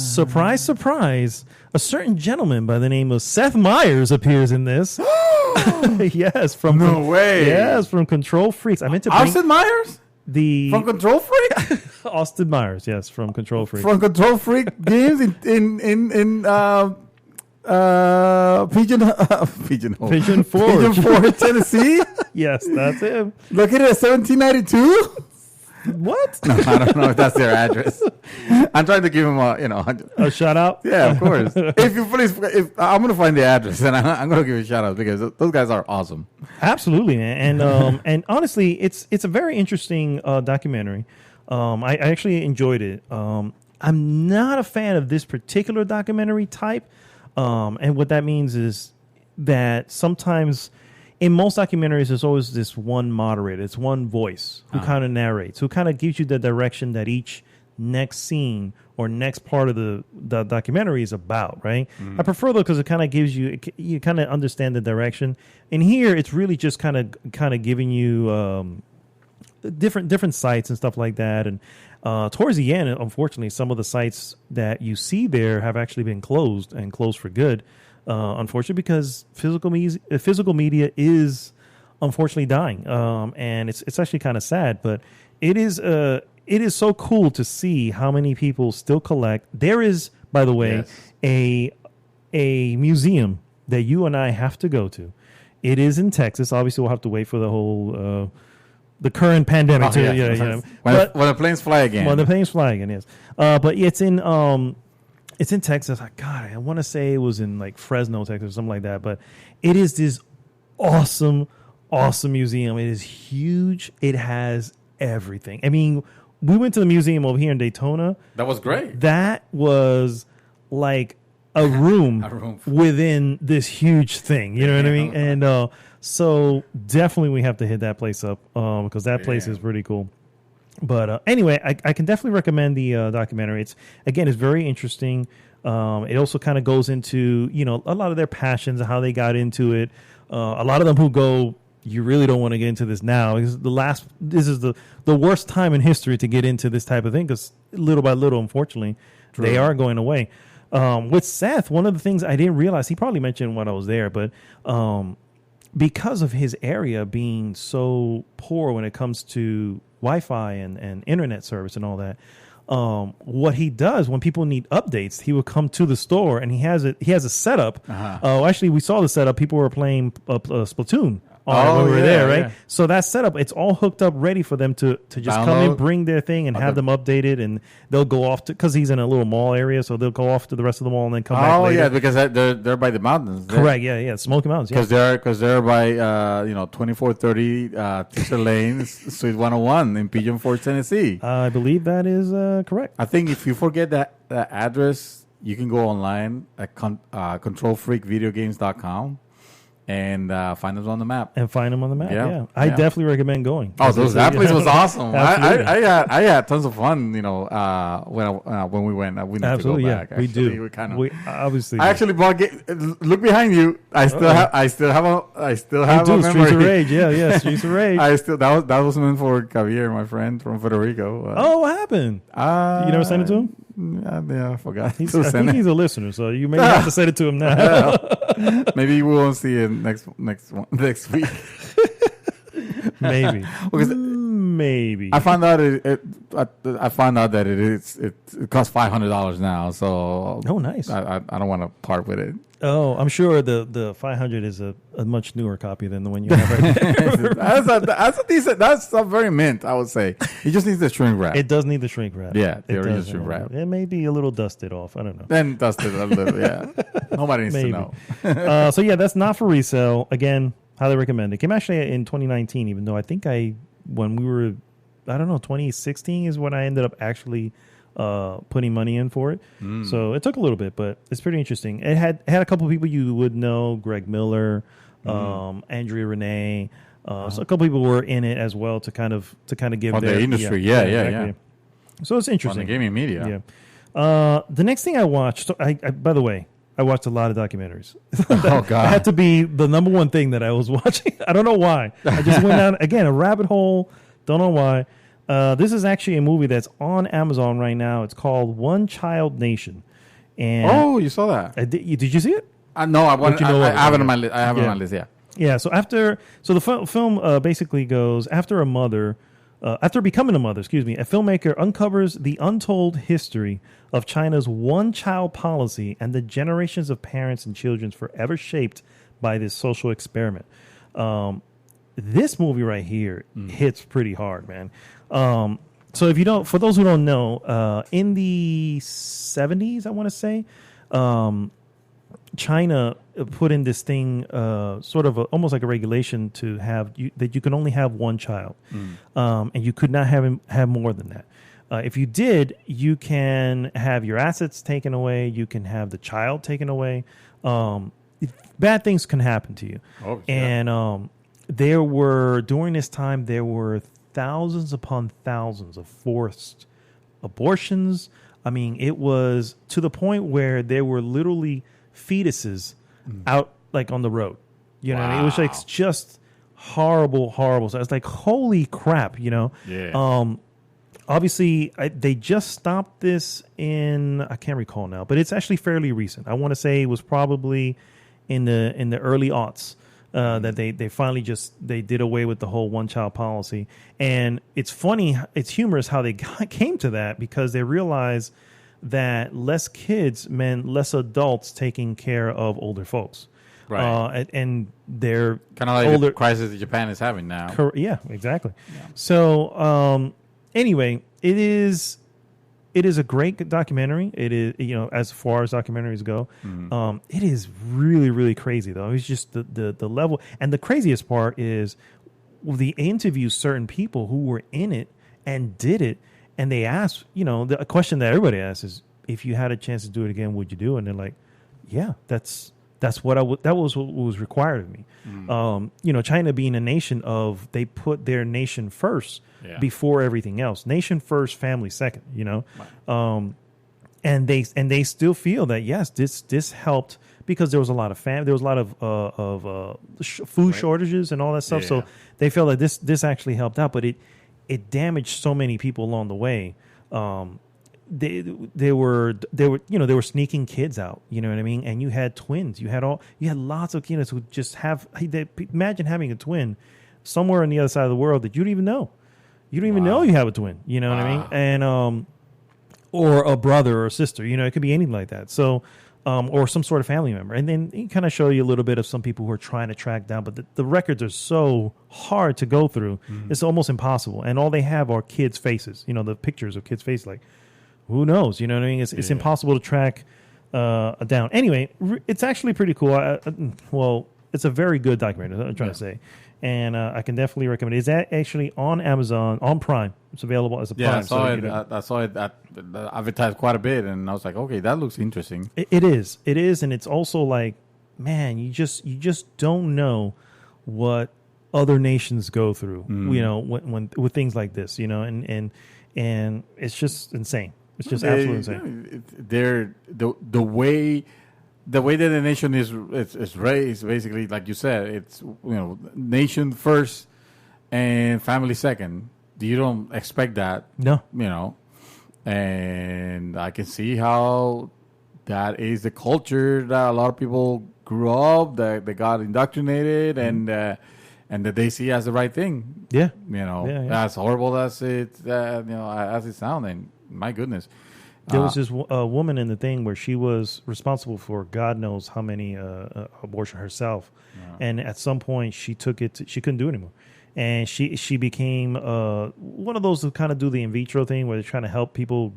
S1: surprise, surprise, a certain gentleman by the name of Seth Meyers appears in this. Yes, from
S2: no way.
S1: Yes, from Control Freaks. I meant to bring
S2: Austin Myers?
S1: From
S2: Control Freak?
S1: Austin Myers, yes, from Control Freak.
S2: From Control Freak games in Pigeon Forge, Tennessee.
S1: Yes, that's him.
S2: Located at 1792.
S1: What?
S2: No, I don't know if that's their address. I'm trying to give him
S1: a shout out.
S2: Yeah, of course. If you please, I'm gonna find the address and I'm gonna give you a shout out because those guys are awesome.
S1: Absolutely, man. And and honestly, it's a very interesting documentary. I actually enjoyed it. I'm not a fan of this particular documentary type, and what that means is that sometimes. In most documentaries, there's always this one moderator. It's one voice who kind of narrates, who kind of gives you the direction that each next scene or next part of the documentary is about, right? I prefer though because it kind of gives you kind of understand the direction. And here, it's really just kind of giving you different sites and stuff like that. And towards the end, unfortunately, some of the sites that you see there have actually been closed and closed for good. Unfortunately, because physical media is unfortunately dying, and it's actually kind of sad. But it is so cool to see how many people still collect. There is, by the way, a museum that you and I have to go to. It is in Texas. Obviously, we'll have to wait for the whole the current pandemic
S2: when the planes fly again.
S1: When the planes fly again, yes. But it's in. It's in Texas. God, I want to say it was in like Fresno, Texas, or something like that. But it is this awesome museum. It is huge. It has everything. I mean, we went to the museum over here in Daytona.
S2: That was great.
S1: That was like a room within this huge thing. You know what I mean? And so definitely we have to hit that place up because that place is pretty cool. But anyway, I can definitely recommend the documentary. It's very interesting. It also kind of goes into, a lot of their passions and how they got into it. A lot of them who go, you really don't want to get into this now. This is the worst time in history to get into this type of thing because little by little, unfortunately, they are going away. With Seth, one of the things I didn't realize, he probably mentioned when I was there, but because of his area being so poor when it comes to Wi-Fi and internet service and all that, what he does when people need updates, he will come to the store and he has a setup. Actually, we saw the setup. People were playing Splatoon when we were there, right? Yeah. So that setup, it's all hooked up, ready for them to just come in, bring their thing, and have them updated, and they'll go off to because he's in a little mall area, so they'll go off to the rest of the mall and then come back later.
S2: Oh yeah, because they're by the mountains.
S1: Correct. Yeah, Smoky Mountains.
S2: Because they're by 2430 Teacher Lane, Suite 101 in Pigeon Forge, Tennessee.
S1: I believe that is correct.
S2: I think if you forget that address, you can go online at controlfreakvideogames.com. And find them on the map.
S1: Yeah. I definitely recommend going.
S2: Oh, that place was awesome. I had tons of fun. When we went, we need to go back.
S1: We do. We obviously.
S2: I actually bought. Look behind you. I still have a memory.
S1: Streets of Rage. Yeah. Streets of Rage.
S2: That was meant for Javier, my friend from Puerto Rico.
S1: What happened? You never sent it to him?
S2: Yeah, I forgot.
S1: I think he's a listener, so you may have to send it to him now.
S2: Maybe we won't see it next week.
S1: Maybe. Maybe.
S2: I found out that it costs $500 now. So
S1: nice.
S2: I don't want to part with it.
S1: Oh, I'm sure the 500 is a much newer copy than the one you have right there.
S2: That's a decent. That's a very mint, I would say. It just needs the shrink wrap.
S1: It does need the shrink wrap.
S2: Yeah, the original shrink wrap.
S1: It may be a little dusted off. I don't know.
S2: Then dusted a little. Yeah. Nobody needs to know.
S1: So yeah, that's not for resale. Again, highly recommend it. Came actually in 2019, even though I think when we were, I don't know, 2016 is when I ended up actually putting money in for it. So it took a little bit, but it's pretty interesting. It had a couple of people you would know, Greg Miller, Andrea Renee. So a couple people were in it as well to kind of give
S2: on the industry. Yeah.
S1: So it's interesting.
S2: On the gaming media.
S1: Yeah. The next thing I watched, by the way, I watched a lot of documentaries.
S2: Oh, God.
S1: That had to be the number one thing that I was watching. I don't know why. I just went down, again, a rabbit hole. Don't know why. This is actually a movie that's on Amazon right now. It's called One Child Nation. And
S2: you saw that?
S1: Did you see it?
S2: No, I have it on my list. I have it on my list, yeah.
S1: Yeah, so the film basically goes, after becoming a mother, a filmmaker uncovers the untold history of China's one-child policy and the generations of parents and children forever shaped by this social experiment. This movie right here hits pretty hard, man. So for those who don't know, in the 70s, I want to say, China put in this thing, sort of almost like a regulation to have that you can only have one child, and you could not have more than that. If you did, you can have your assets taken away. You can have the child taken away. Bad things can happen to you. Oh, yeah. And during this time, there were thousands upon thousands of forced abortions. I mean, it was to the point where there were literally fetuses out like on the road. You know, wow. It was like just horrible. So it's like, holy crap, you know?
S2: Yeah.
S1: Obviously, they just stopped this I can't recall now, but it's actually fairly recent. I want to say it was probably in the early aughts that they finally they did away with the whole one-child policy. And it's funny, it's humorous how they came to that, because they realized that less kids meant less adults taking care of older folks.
S2: Right.
S1: And they're
S2: kind of like the crisis that Japan is having now.
S1: Yeah, exactly. Yeah. So, anyway, it is a great documentary. It is, as far as documentaries go. It is really, really crazy, though. It's just the level. And the craziest part is the interviews certain people who were in it and did it. And they asked, the question that everybody asks is, if you had a chance to do it again, would you do it? And they're like, yeah, that's what that was what was required of me. China being a nation they put their nation first before everything else. Nation first, family second, Wow. And they still feel that, yes, this helped, because there was a lot of food shortages and all that stuff. Yeah. So they felt like this actually helped out, but it damaged so many people along the way. They were sneaking kids out, you know what I mean? And you had twins. You had lots of kids who just imagine having a twin somewhere on the other side of the world that you don't even know. You don't even know you have a twin, you know what I mean? And or a brother or a sister, it could be anything like that. So or some sort of family member. And then he kind of show you a little bit of some people who are trying to track down, but the records are so hard to go through. It's almost impossible. And all they have are kids' faces, the pictures of kids' faces. Like, who knows? You know what I mean? It's impossible to track down. Anyway, it's actually pretty cool. It's a very good documentary, that's what I'm trying to say. And I can definitely recommend it. It's actually on Amazon, on Prime. It's available as a Prime.
S2: Yeah, I saw it advertised quite a bit, and I was like, okay, that looks interesting.
S1: It is, and it's also like, man, you just don't know what other nations go through, when with things like this, and it's just insane. It's just absolutely insane.
S2: They're the way that the nation is raised, basically, like you said, it's nation first and family second. You don't expect that,
S1: no.
S2: And I can see how that is the culture that a lot of people grew up, that they got indoctrinated, and that they see as the right thing.
S1: Yeah,
S2: as horrible as it sounds. And my goodness.
S1: There was this woman in the thing where she was responsible for God knows how many abortions herself. Yeah. And at some point she took it, she couldn't do it anymore. And she became one of those who kind of do the in vitro thing where they're trying to help people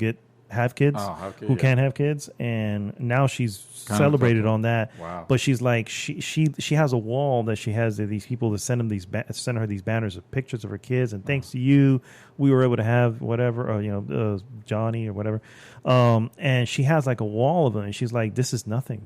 S1: have kids, who can't have kids, and now she's celebrated on that.
S2: Wow.
S1: But she's like she has a wall that she has these people that send her these banners of pictures of her kids, and thanks to you, we were able to have whatever, or, Johnny or whatever, and she has like a wall of them, and she's like, this is nothing.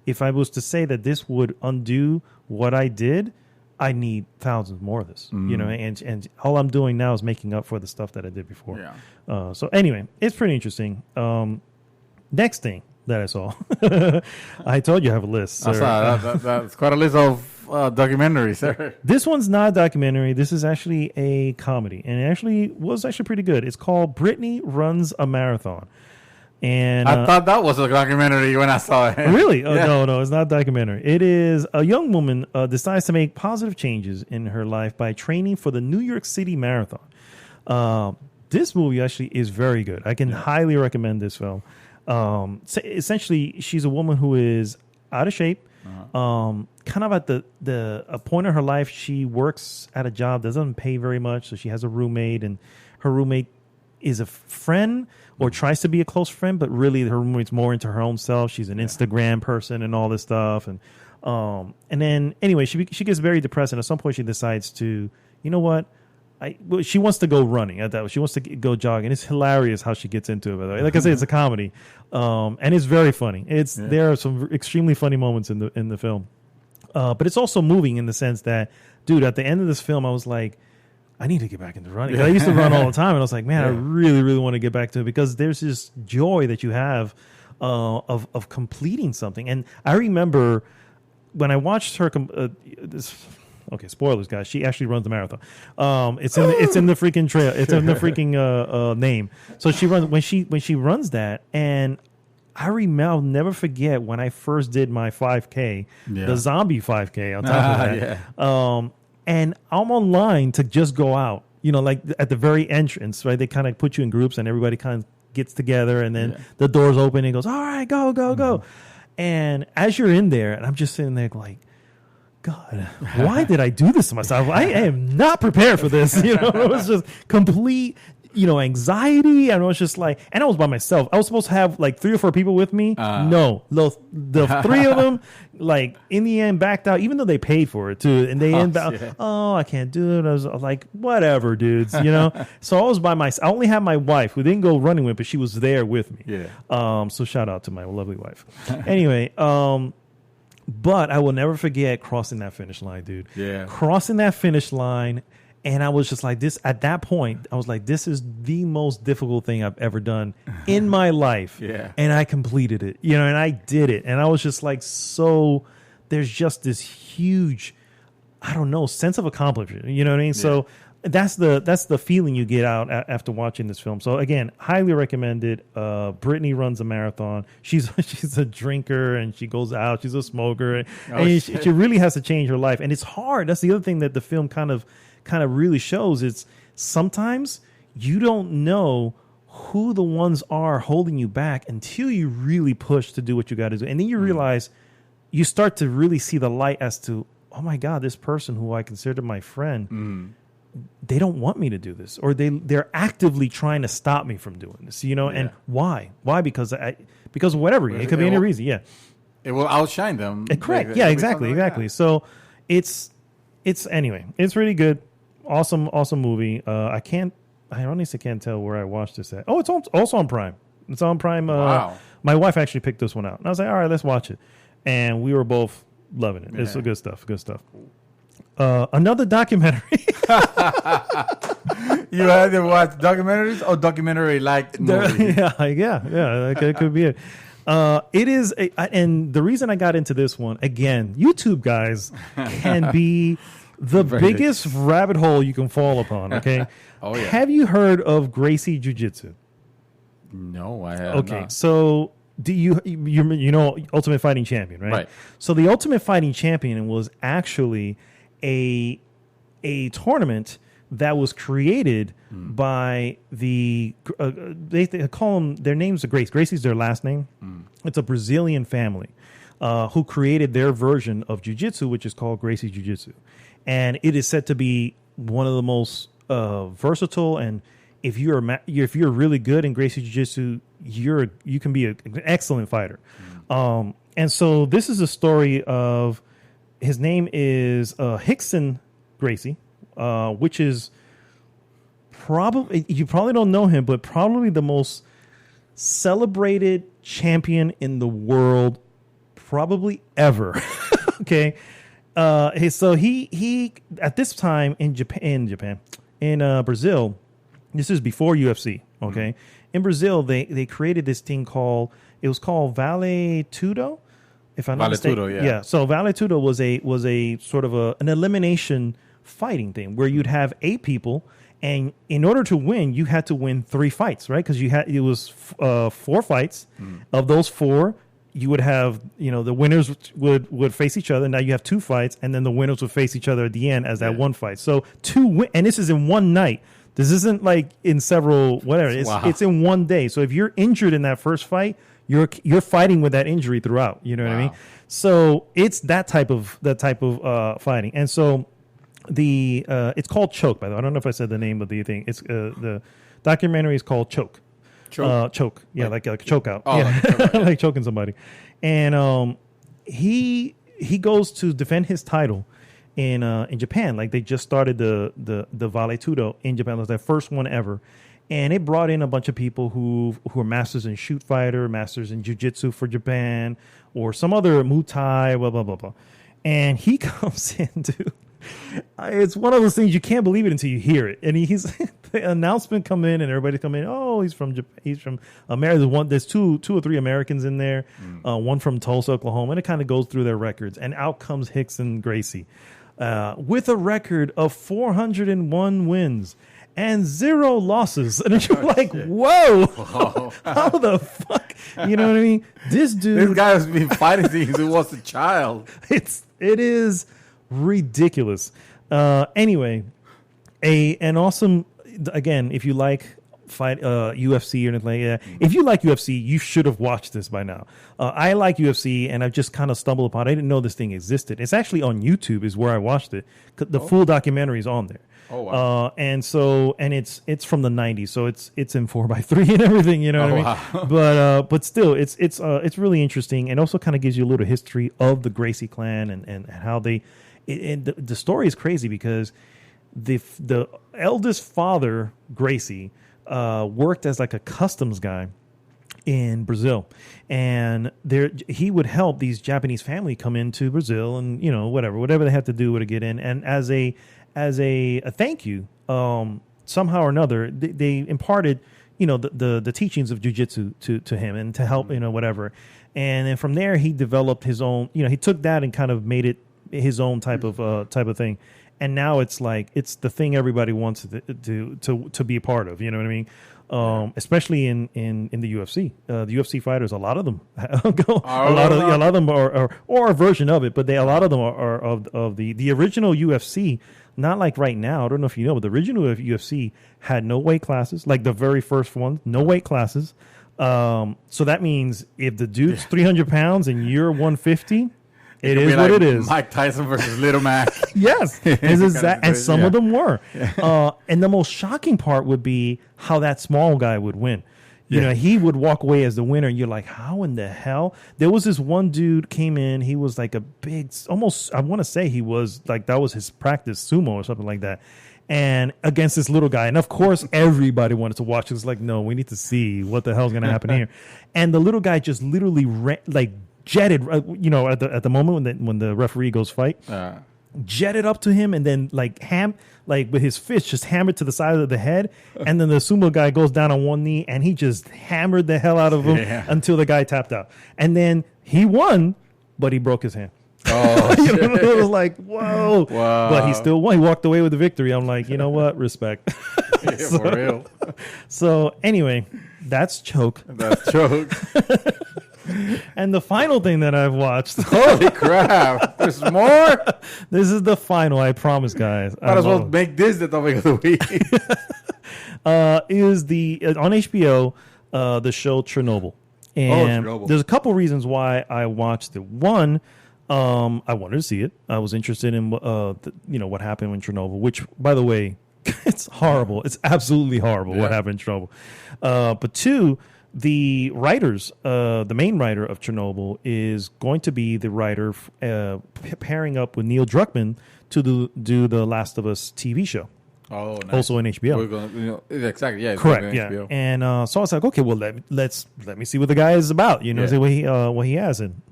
S1: If I was to say that this would undo what I did, I need thousands more of this, and all I'm doing now is making up for the stuff that I did before.
S2: Yeah.
S1: So anyway, it's pretty interesting. Next thing that I saw, I told you I have a list.
S2: I saw that's quite a list of documentaries, sir.
S1: This one's not a documentary. This is actually a comedy, and it was pretty good. It's called Brittany Runs a Marathon. And
S2: I thought that was a documentary when I saw it.
S1: Really? Oh, no, it's not a documentary. It is a young woman decides to make positive changes in her life by training for the New York City Marathon. This movie actually is very good. I can highly recommend this film. So essentially, she's a woman who is out of shape. Kind of at a point in her life, she works at a job that doesn't pay very much, so she has a roommate, and her roommate is a friend or tries to be a close friend, but really her roommate's more into her own self. She's an Instagram person and all this stuff, and then anyway, she gets very depressed, and at some point she decides to, you know what, she wants to go running. She wants to go jogging. It's hilarious how she gets into it. By the way, like I said, it's a comedy, and it's very funny. There are some extremely funny moments in the film, but it's also moving in the sense that, dude, at the end of this film, I was like, I need to get back into running. I used to run all the time, and I was like, man, I really, really want to get back to it, because there's this joy that you have of completing something. And I remember when I watched her. Okay, spoilers, guys. She actually runs the marathon. It's in the freaking trail. It's in the freaking name. So she runs when she runs that, and I'll never forget when I first did my 5K, the zombie 5K. On top of that, and I'm online to just go out. Like at the very entrance, right? They kind of put you in groups, and everybody kind of gets together, and then the doors open, and goes, "All right, go, go, go." And as you're in there, and I'm just sitting there like, God, why did I do this to myself? I am not prepared for this. It was just complete, anxiety. And I was just like, and I was by myself. I was supposed to have like 3 or 4 people with me. No, the 3 of them, like in the end, backed out, even though they paid for it too. And they I can't do it. I was like, whatever, dudes. So I was by myself. I only had my wife, who didn't go running with, but she was there with me.
S2: Yeah.
S1: So shout out to my lovely wife. Anyway. But I will never forget crossing that finish line, dude.
S2: Yeah.
S1: Crossing that finish line. And I was just like this. At that point, I was like, this is the most difficult thing I've ever done in my life.
S2: Yeah.
S1: And I completed it, and I did it. And I was just like, so there's just this huge, I don't know, sense of accomplishment. You know what I mean? Yeah. So that's the feeling you get out after watching this film. So again, highly recommended. Brittany runs a marathon. She's a drinker, and she goes out. She's a smoker, and she really has to change her life. And it's hard. That's the other thing that the film kind of really shows. It's sometimes you don't know who the ones are holding you back until you really push to do what you got to do, and then you realize, you start to really see the light as to, oh my God, this person who I consider my friend. They don't want me to do this, or they're actively trying to stop me from doing this, and why? Because whatever. It could be any reason. Yeah.
S2: It will outshine them.
S1: Correct. Yeah, exactly. Like so it's anyway, it's really good. Awesome movie. I honestly can't tell where I watched this at. Oh, it's also on Prime. It's on Prime.
S2: Wow.
S1: My wife actually picked this one out, and I was like, all right, let's watch it. And we were both loving it. It's good stuff. Good stuff. Another documentary.
S2: You either watch documentaries or documentary-like movies?
S1: Yeah. That could be it. It is, and the reason I got into this one, again, YouTube guys can be the biggest rabbit hole you can fall upon. Okay.
S2: Oh yeah.
S1: Have you heard of Gracie Jiu-Jitsu?
S2: No, I have.
S1: Okay,
S2: not.
S1: so do you Ultimate Fighting Champion, right?
S2: Right.
S1: So the Ultimate Fighting Champion was actually a tournament that was created by they call them, their names are Grace. Gracie's their last name. It's a Brazilian family who created their version of jiu-jitsu, which is called Gracie Jiu-Jitsu. And it is said to be one of the most versatile and if you're really good in Gracie Jiu-Jitsu, you can be an excellent fighter. And so this is a story of, his name is Rickson Gracie, which is probably, you probably don't know him, but probably the most celebrated champion in the world, probably ever. Okay. So he at this time in Brazil, this is before UFC. Okay. In Brazil, they created this thing called Vale Tudo. If I'm not mistaken. Yeah. So Vale Tudo was a sort of an elimination fighting thing where you'd have 8 people, and in order to win, you had to win 3 fights, right? Because it was 4 fights. Of those 4, you would have, the winners would face each other. Now you have 2 fights, and then the winners would face each other at the end as that one fight. So and this is in one night. This isn't like in several whatever. It's in one day. So if you're injured in that first fight, you're fighting with that injury throughout. You know what I mean? So it's that type of fighting, and so. It's called Choke, by the way. I don't know if I said the name of the thing. It's the documentary is called Choke. Choke. Yeah, like a choke out. Oh, yeah. Like choking somebody. And he goes to defend his title in Japan. Like they just started the Vale Tudo in Japan. It was their first one ever. And it brought in a bunch of people who are masters in shoot fighter, masters in jiu-jitsu for Japan, or some other Muay Thai, blah, blah, blah, blah. And he comes in, dude. It's one of those things you can't believe it until you hear it. And he's the announcement come in and everybody come in. Oh, he's from America. There's two or three Americans in there. One from Tulsa, Oklahoma, and it kind of goes through their records. And out comes Rickson Gracie with a record of 401 wins and 0 losses. And you're like, whoa, how the fuck? You know what I mean? This
S2: guy has been fighting since he was a child.
S1: It is ridiculous. Anyway, an awesome, again, if you like UFC or anything like that, if you like UFC, you should have watched this by now. I like UFC, and I've just kind of stumbled upon it. I didn't know this thing existed. It's actually on YouTube is where I watched it. The full documentary is on there. Oh, wow. And it's from the 90s, so it's in 4:3 and everything, you know what I mean? Wow. But still, it's really interesting, and also kind of gives you a little history of the Gracie clan and how they. The story is crazy because the eldest father, Gracie, worked as like a customs guy in Brazil, and he would help these Japanese family come into Brazil, and whatever they had to do to get in, and as a thank you, somehow or another, they imparted the teachings of jiu-jitsu to him and to help whatever, and then from there he developed his own. He took that and kind of made it his own type of thing, and now it's like it's the thing everybody wants to be a part of. You know what I mean? Especially in the UFC, the UFC fighters, a lot of them go. A lot of them are a version of it, but a lot of them are of the original UFC. Not like right now. I don't know if you know, but the original UFC had no weight classes. Like the very first one, no weight classes. So that means if the dude's 300 pounds and you're 150. It is what it is.
S2: Mike Tyson versus Little Mac.
S1: Yes. And some of them were. And the most shocking part would be how that small guy would win. He would walk away as the winner. And you're like, how in the hell? There was this one dude came in. He was like a big, almost, I want to say he was like, that was his practice, sumo or something like that. And against this little guy. And of course, everybody wanted to watch. It was like, no, we need to see what the hell's going to happen here. And the little guy just literally jetted, at the moment when the referee goes fight, jetted up to him and then with his fist just hammered to the side of the head, and then the sumo guy goes down on one knee and he just hammered the hell out of him until the guy tapped out, and then he won, but he broke his hand. Oh, it was like whoa, but he still won. He walked away with the victory. I'm like, you know what, respect.
S2: For real.
S1: So anyway, that's Choke. And the final thing that I've watched.
S2: Holy crap. There's more?
S1: This is the final, I promise, guys.
S2: Might as well make this the topic of the week.
S1: Is on HBO, the show Chernobyl. And Chernobyl. There's a couple reasons why I watched it. One, I wanted to see it. I was interested in what happened in Chernobyl, which, by the way, It's horrible. It's absolutely horrible what happened in Chernobyl. But two, the writers, the main writer of Chernobyl is going to be the writer pairing up with Neil Druckmann to do the Last of Us TV show.
S2: Oh, nice.
S1: Also in HBO.
S2: We're going, exactly, yeah.
S1: Correct, yeah. HBO. And so I was like, okay, well, let me see what the guy is about. See what he has. And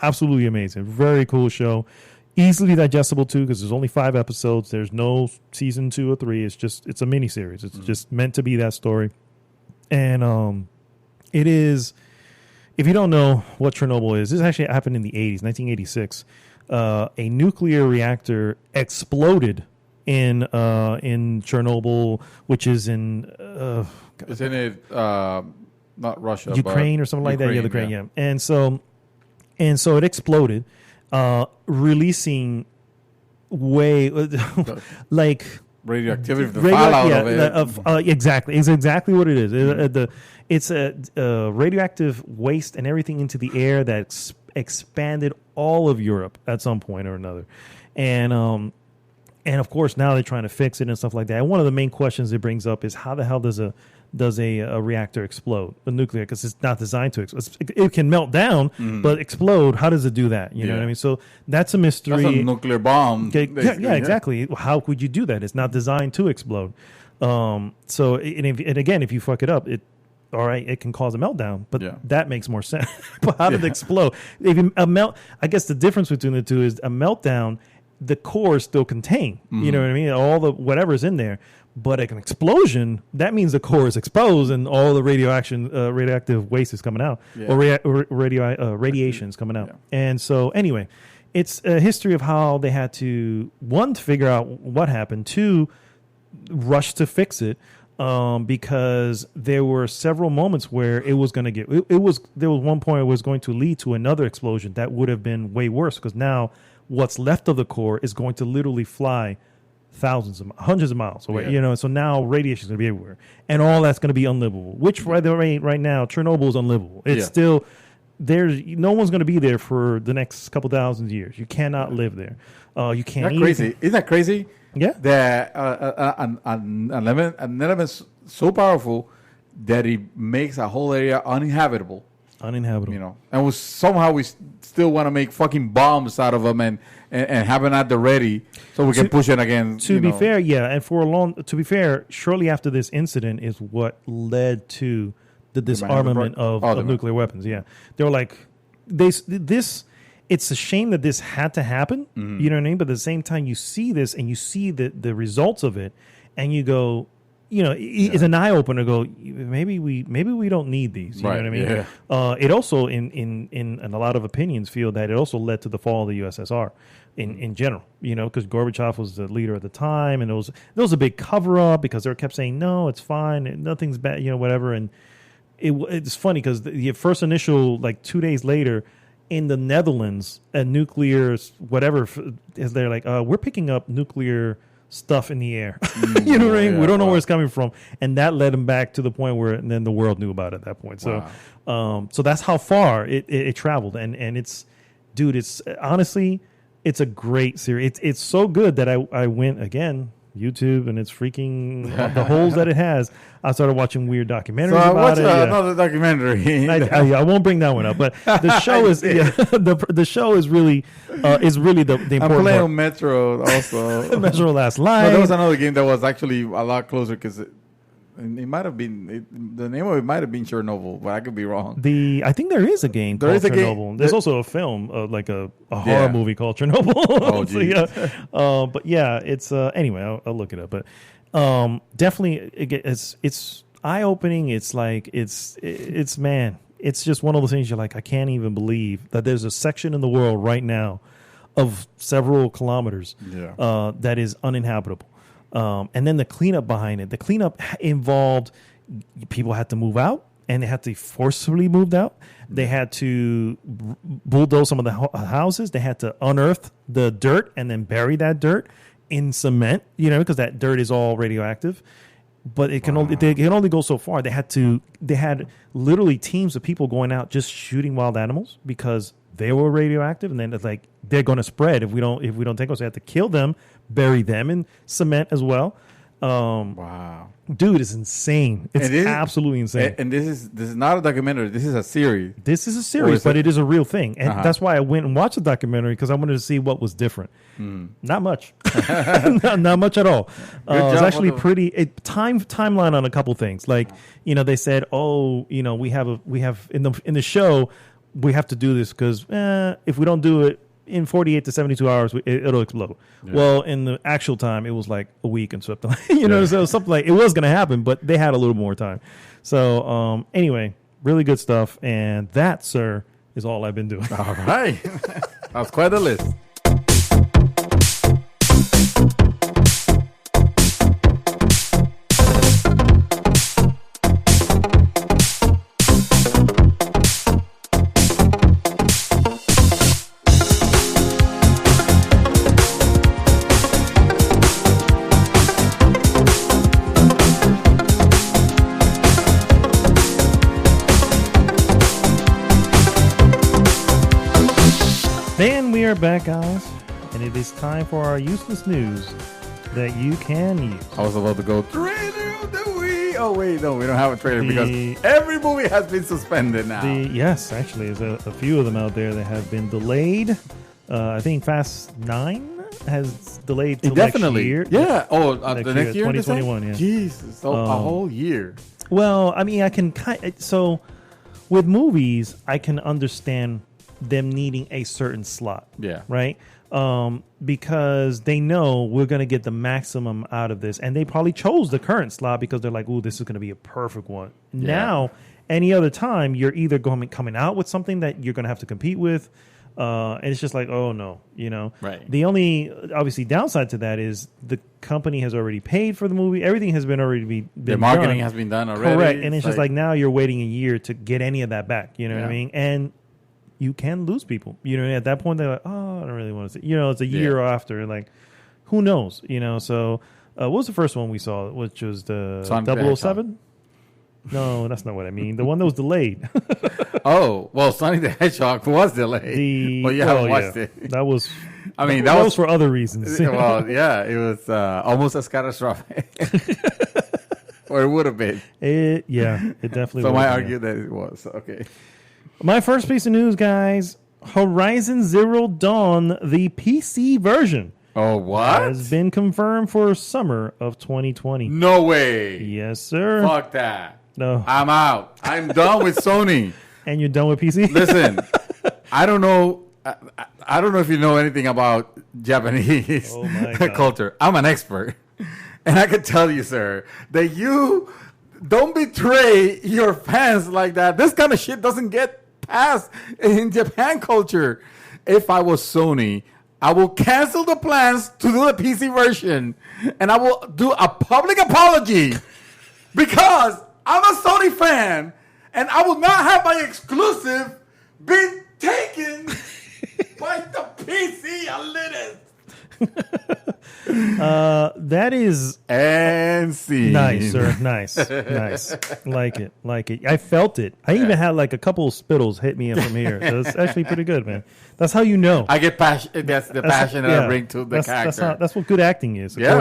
S1: absolutely amazing. Very cool show. Easily digestible too, because there's only 5 episodes. There's no season 2 or 3. It's a mini series. It's just meant to be that story. And it is. If you don't know what Chernobyl is, this actually happened in the 80s, 1986. A nuclear reactor exploded in Chernobyl, which is in.
S2: Isn't it not Russia,
S1: Ukraine or something like that? Yeah, Ukraine. Yeah. And so it exploded. Releasing way like
S2: radioactivity, the fallout of it.
S1: Exactly, it's exactly what it is. It's a radioactive waste and everything into the air that expanded all of Europe at some point or another, and of course now they're trying to fix it and stuff like that. And one of the main questions it brings up is how the hell does a reactor explode, a nuclear, because it's not designed to explode. It can melt down, but explode, how does it do that? You know what I mean? So that's a mystery.
S2: That's a nuclear bomb.
S1: Okay, yeah, exactly. How would you do that? It's not designed to explode. So, and again, if you fuck it up, it can cause a meltdown, but that makes more sense. But how did it explode? I guess the difference between the two is a meltdown, the core is still contained. You know what I mean? All the whatever's in there. But an explosion, that means the core is exposed and all the radioactive waste is coming out, or radiation is coming out. Yeah. And so, anyway, it's a history of how they had to, one, to figure out what happened, two, rush to fix it, because there were several moments where it was going to there was one point where it was going to lead to another explosion that would have been way worse, because now what's left of the core is going to literally fly hundreds of miles away, so now radiation is going to be everywhere, and all that's going to be unlivable, which right now Chernobyl is unlivable. It's still no one's going to be there for the next couple thousand years. You cannot live there. You can't.
S2: Isn't that crazy?
S1: Yeah.
S2: That an element so powerful that it makes a whole area uninhabitable. And somehow we still want to make fucking bombs out of them and have it at the ready so we can push it again.
S1: To be fair, and shortly after this incident is what led to the disarmament of nuclear weapons. Yeah, they were like, this. It's a shame that this had to happen. Mm-hmm. You know what I mean? But at the same time, you see this and you see the results of it, and you go, it's an eye opener. Go, maybe we don't need these. You know what I mean? Yeah. It also, in a lot of opinions, feel that it also led to the fall of the USSR in general. Because Gorbachev was the leader at the time, and there was a big cover up because they kept saying no, it's fine, nothing's bad, whatever. And it's funny because the first initial 2 days later. In the Netherlands, a nuclear whatever is there we're picking up nuclear stuff in the air. You know what I mean? We don't know where it's coming from, and that led them back to the point where then the world knew about it at that point. So, so that's how far it traveled, and it's, dude, it's honestly, it's a great series. It's so good that I went again. YouTube and it's freaking the holes that it has. I started watching weird documentaries about it.
S2: Another documentary.
S1: I won't bring that one up, but the show is the show is really the important.
S2: I'm playing on Metro also.
S1: Metro Last Line.
S2: No, there was another game that was actually a lot closer because it might have been the name of it might have been Chernobyl, but I could be wrong.
S1: I think there is a game called Chernobyl. There's also a film, like a horror movie called Chernobyl. Oh, so, but yeah, it's anyway. I'll look it up, but definitely it's eye opening. It's like it's man. It's just one of those things you're like, I can't even believe that there's a section in the world right now of several kilometers that is uninhabitable. And then the cleanup behind it. The cleanup involved people had to move out, and they had to forcibly moved out. They had to bulldoze some of the houses. They had to unearth the dirt and then bury that dirt in cement, because that dirt is all radioactive. But it can only go so far. They had literally teams of people going out just shooting wild animals because they were radioactive, and then it's like they're going to spread if we don't take them. So they have to kill them, bury them in cement as well.
S2: Wow.
S1: Dude, it's insane. It's absolutely insane.
S2: And this is not a documentary. This is a series.
S1: This is a series, but it is a real thing. And that's why I went and watched the documentary, because I wanted to see what was different. Not much. not much at all. It's actually pretty timeline on a couple things. Like, they said, we have in the show, we have to do this because if we don't do it in 48 to 72 hours, it'll explode. Yeah. Well, in the actual time, it was like a week and something. So something like it was going to happen, but they had a little more time. So anyway, really good stuff. And that, sir, is all I've been doing.
S2: All right. That was quite a list.
S1: Then we are back, guys, and it is time for our useless news that you can use.
S2: I was about to go, trailer of the week. Oh, wait, no, we don't have a trailer because every movie has been suspended now.
S1: Yes, actually, there's a few of them out there that have been delayed. I think Fast 9 has delayed till next year.
S2: Yeah. The next year?
S1: 2021, yeah.
S2: Jesus, a whole year.
S1: Well, I mean, I can so with movies, I can understand them needing a certain slot.
S2: Yeah.
S1: Right? Because they know we're going to get the maximum out of this. And they probably chose the current slot because they're like, ooh, this is going to be a perfect one. Yeah. Now, any other time, you're either coming out with something that you're going to have to compete with. And it's just like, oh, no, Right. The only, obviously, downside to that is the company has already paid for the movie. Everything has been done.
S2: The marketing has been done already.
S1: Correct. And it's just like now you're waiting a year to get any of that back. You know what I mean? And you can lose people. At that point, they're like, oh, I don't really want to see. It's a year after. Like, who knows? So what was the first one we saw, which was the 007? No, that's not what I mean. The one that was delayed.
S2: Oh, well, Sonic the Hedgehog was delayed. But you haven't watched it.
S1: That was...
S2: that
S1: was for other reasons.
S2: Well, yeah, it was almost as catastrophic. Or it would have been.
S1: It definitely
S2: was. So I argue that it was. Okay.
S1: My first piece of news, guys. Horizon Zero Dawn, the PC version.
S2: Oh, what?
S1: Has been confirmed for summer of 2020.
S2: No way.
S1: Yes, sir.
S2: Fuck that.
S1: No.
S2: I'm out. I'm done with Sony.
S1: And you're done with PC?
S2: Listen, I don't know. I don't know if you know anything about Japanese culture. I'm an expert. And I can tell you, sir, that you don't betray your fans like that. This kind of shit doesn't get passed in Japan culture. If I was Sony, I will cancel the plans to do the PC version, and I will do a public apology because I'm a Sony fan, and I will not have my exclusive be taken by the PC elitist.
S1: That is
S2: and scene.
S1: Nice, sir. Nice. Like it. I felt it. I even had like a couple of spittles hit me in from here. So it's actually pretty good, man. That's how you know.
S2: I get passion. That's the passion that I bring to the character.
S1: That's what good acting is.
S2: Yeah,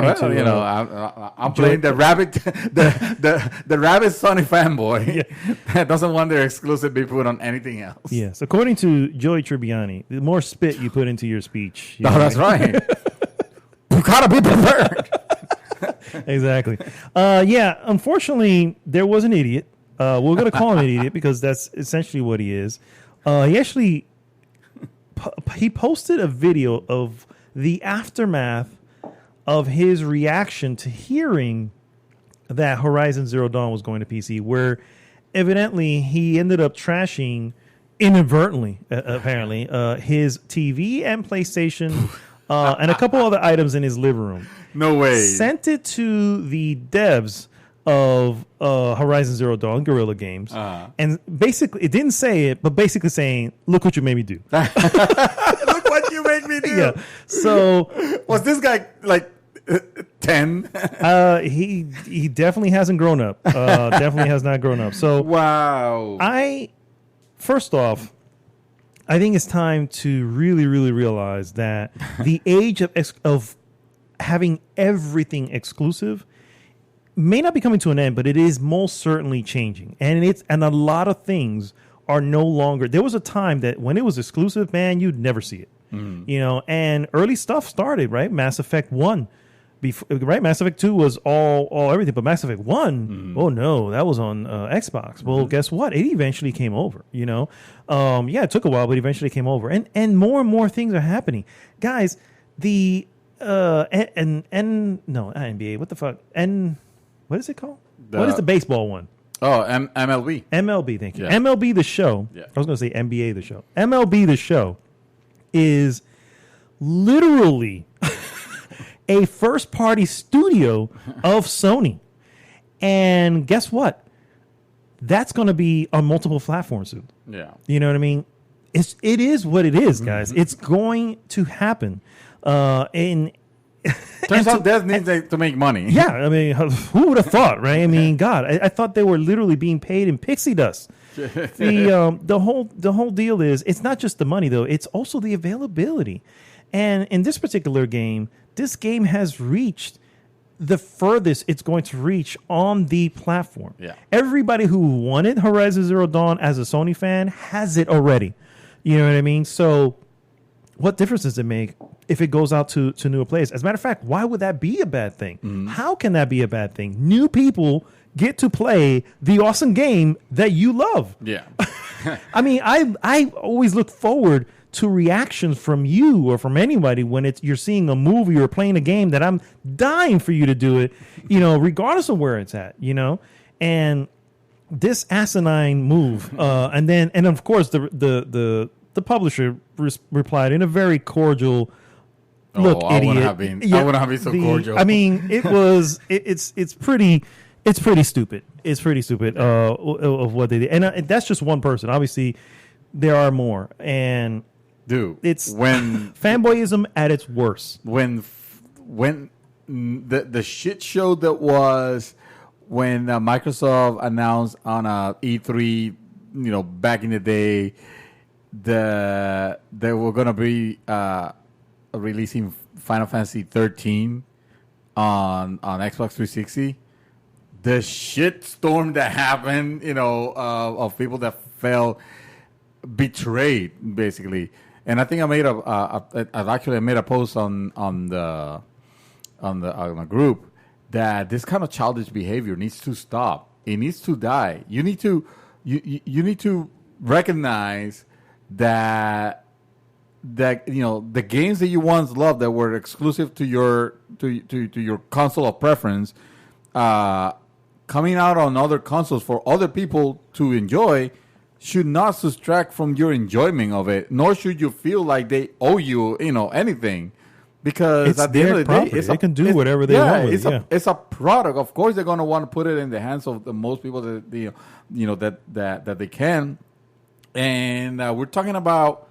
S2: I'm playing the rabbit, the rabbit Sony fanboy that doesn't want their exclusive be put on anything else.
S1: Yes, according to Joey Tribbiani, the more spit you put into your speech.
S2: That's right. You gotta be prepared.
S1: Exactly. Unfortunately, there was an idiot. We're going to call him an idiot because that's essentially what he is. He actually he posted a video of the aftermath of his reaction to hearing that Horizon Zero Dawn was going to PC, where evidently he ended up trashing inadvertently, apparently, his TV and PlayStation and a couple other items in his living room.
S2: No way.
S1: Sent it to the devs of Horizon Zero Dawn, Guerrilla Games. And basically, it didn't say it, but basically saying, look what you made me do.
S2: Look what you made me do.
S1: Yeah. So
S2: was this guy like 10?
S1: He definitely hasn't grown up. Definitely has not grown up. So
S2: wow.
S1: First off, I think it's time to really, really realize that the age of having everything exclusive may not be coming to an end, but it is most certainly changing. And a lot of things are no longer. There was a time that when it was exclusive, man, you'd never see it. You know, and early stuff started, right? Mass Effect 1. Right, Mass Effect 2 was all everything, but Mass Effect 1, oh no, that was on Xbox. Well, guess what? It eventually came over, you know? Yeah, it took a while, but eventually came over. And more things are happening. Guys, the no, not NBA, what the fuck? What is it called? What is the baseball one?
S2: Oh, MLB.
S1: MLB, thank you. Yeah. MLB The Show. Yeah. I was going to say NBA The Show. MLB The Show is literally a first-party studio of Sony. And guess what? That's going to be on multiple platforms soon. Yeah. You know what I mean? It is what it is, guys. It's going to happen. Turns
S2: out that needs to make money.
S1: Yeah, I mean, who would have thought, right? I mean, God, I thought they were literally being paid in pixie dust. The whole deal is it's not just the money though; it's also the availability. And in this particular game, this game has reached the furthest it's going to reach on the platform. Yeah. Everybody who wanted Horizon Zero Dawn as a Sony fan has it already. You know what I mean? So, what difference does it make if it goes out to newer players? As a matter of fact, why would that be a bad thing? How can that be a bad thing? New people get to play the awesome game that you love. Yeah. I mean, I always look forward to reactions from you or from anybody when you're seeing a movie or playing a game that I'm dying for you to do it, you know, regardless of where it's at, you know? And this asinine move, and of course the publisher replied in a very cordial, look, idiot. I
S2: wouldn't have been so cordial.
S1: I mean, it's pretty stupid. It's pretty stupid of what they did, and that's just one person. Obviously, there are more, and
S2: dude,
S1: it's when fanboyism at its worst.
S2: When the shit show that was when Microsoft announced on E3, you know, back in the day, they were gonna be releasing Final Fantasy 13 on Xbox 360. The shit storm that happened, you know, of people that felt betrayed, basically. And I think I made I made a post on the group that this kind of childish behavior needs to stop. It needs to die. You need to recognize that you know the games that you once loved that were exclusive to your console of preference, coming out on other consoles for other people to enjoy, should not subtract from your enjoyment of it. Nor should you feel like they owe you, you know, anything, because
S1: it's at the end of the day, they can do whatever they want with it.
S2: It's a product. Of course, they're going to want to put it in the hands of the most people that that they can. And we're talking about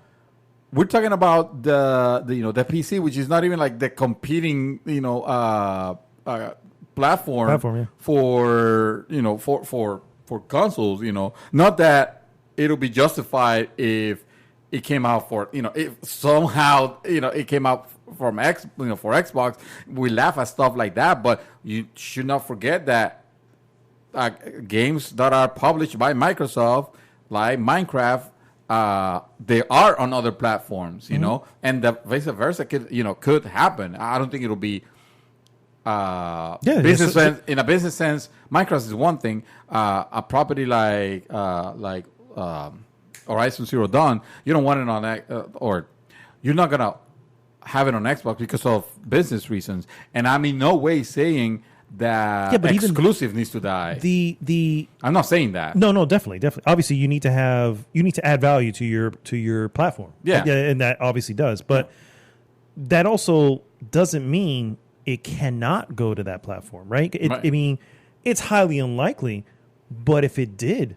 S2: the you know the PC, which is not even like the competing platform for you know for consoles. You know, not that it'll be justified if it came out for if somehow it came out from for Xbox. We laugh at stuff like that, but you should not forget that games that are published by Microsoft, like Minecraft, they are on other platforms, you know, and the vice versa could happen. I don't think it'll be in a business sense. Minecraft is one thing. A property like Horizon Zero Dawn, you don't want it on or you're not gonna have it on Xbox because of business reasons. And I'm in no way saying that exclusive needs to die. I'm not saying that.
S1: No, definitely. Obviously, you need to add value to your platform.
S2: Yeah,
S1: and that obviously does. But that also doesn't mean it cannot go to that platform, right? I mean, it's highly unlikely. But if it did,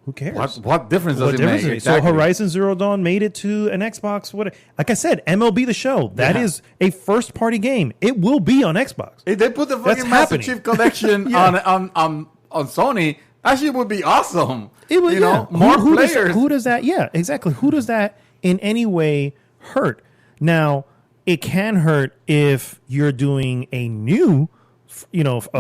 S1: who cares?
S2: What difference does it make? Exactly.
S1: So Horizon Zero Dawn made it to an Xbox. Like I said, MLB The Show. That is a first-party game. It will be on Xbox.
S2: If they put the fucking Master Chief Collection on Sony, that shit would be awesome.
S1: It would,
S2: more players.
S1: Who does that? Yeah, exactly. Who does that in any way hurt? Now, it can hurt if you're doing a new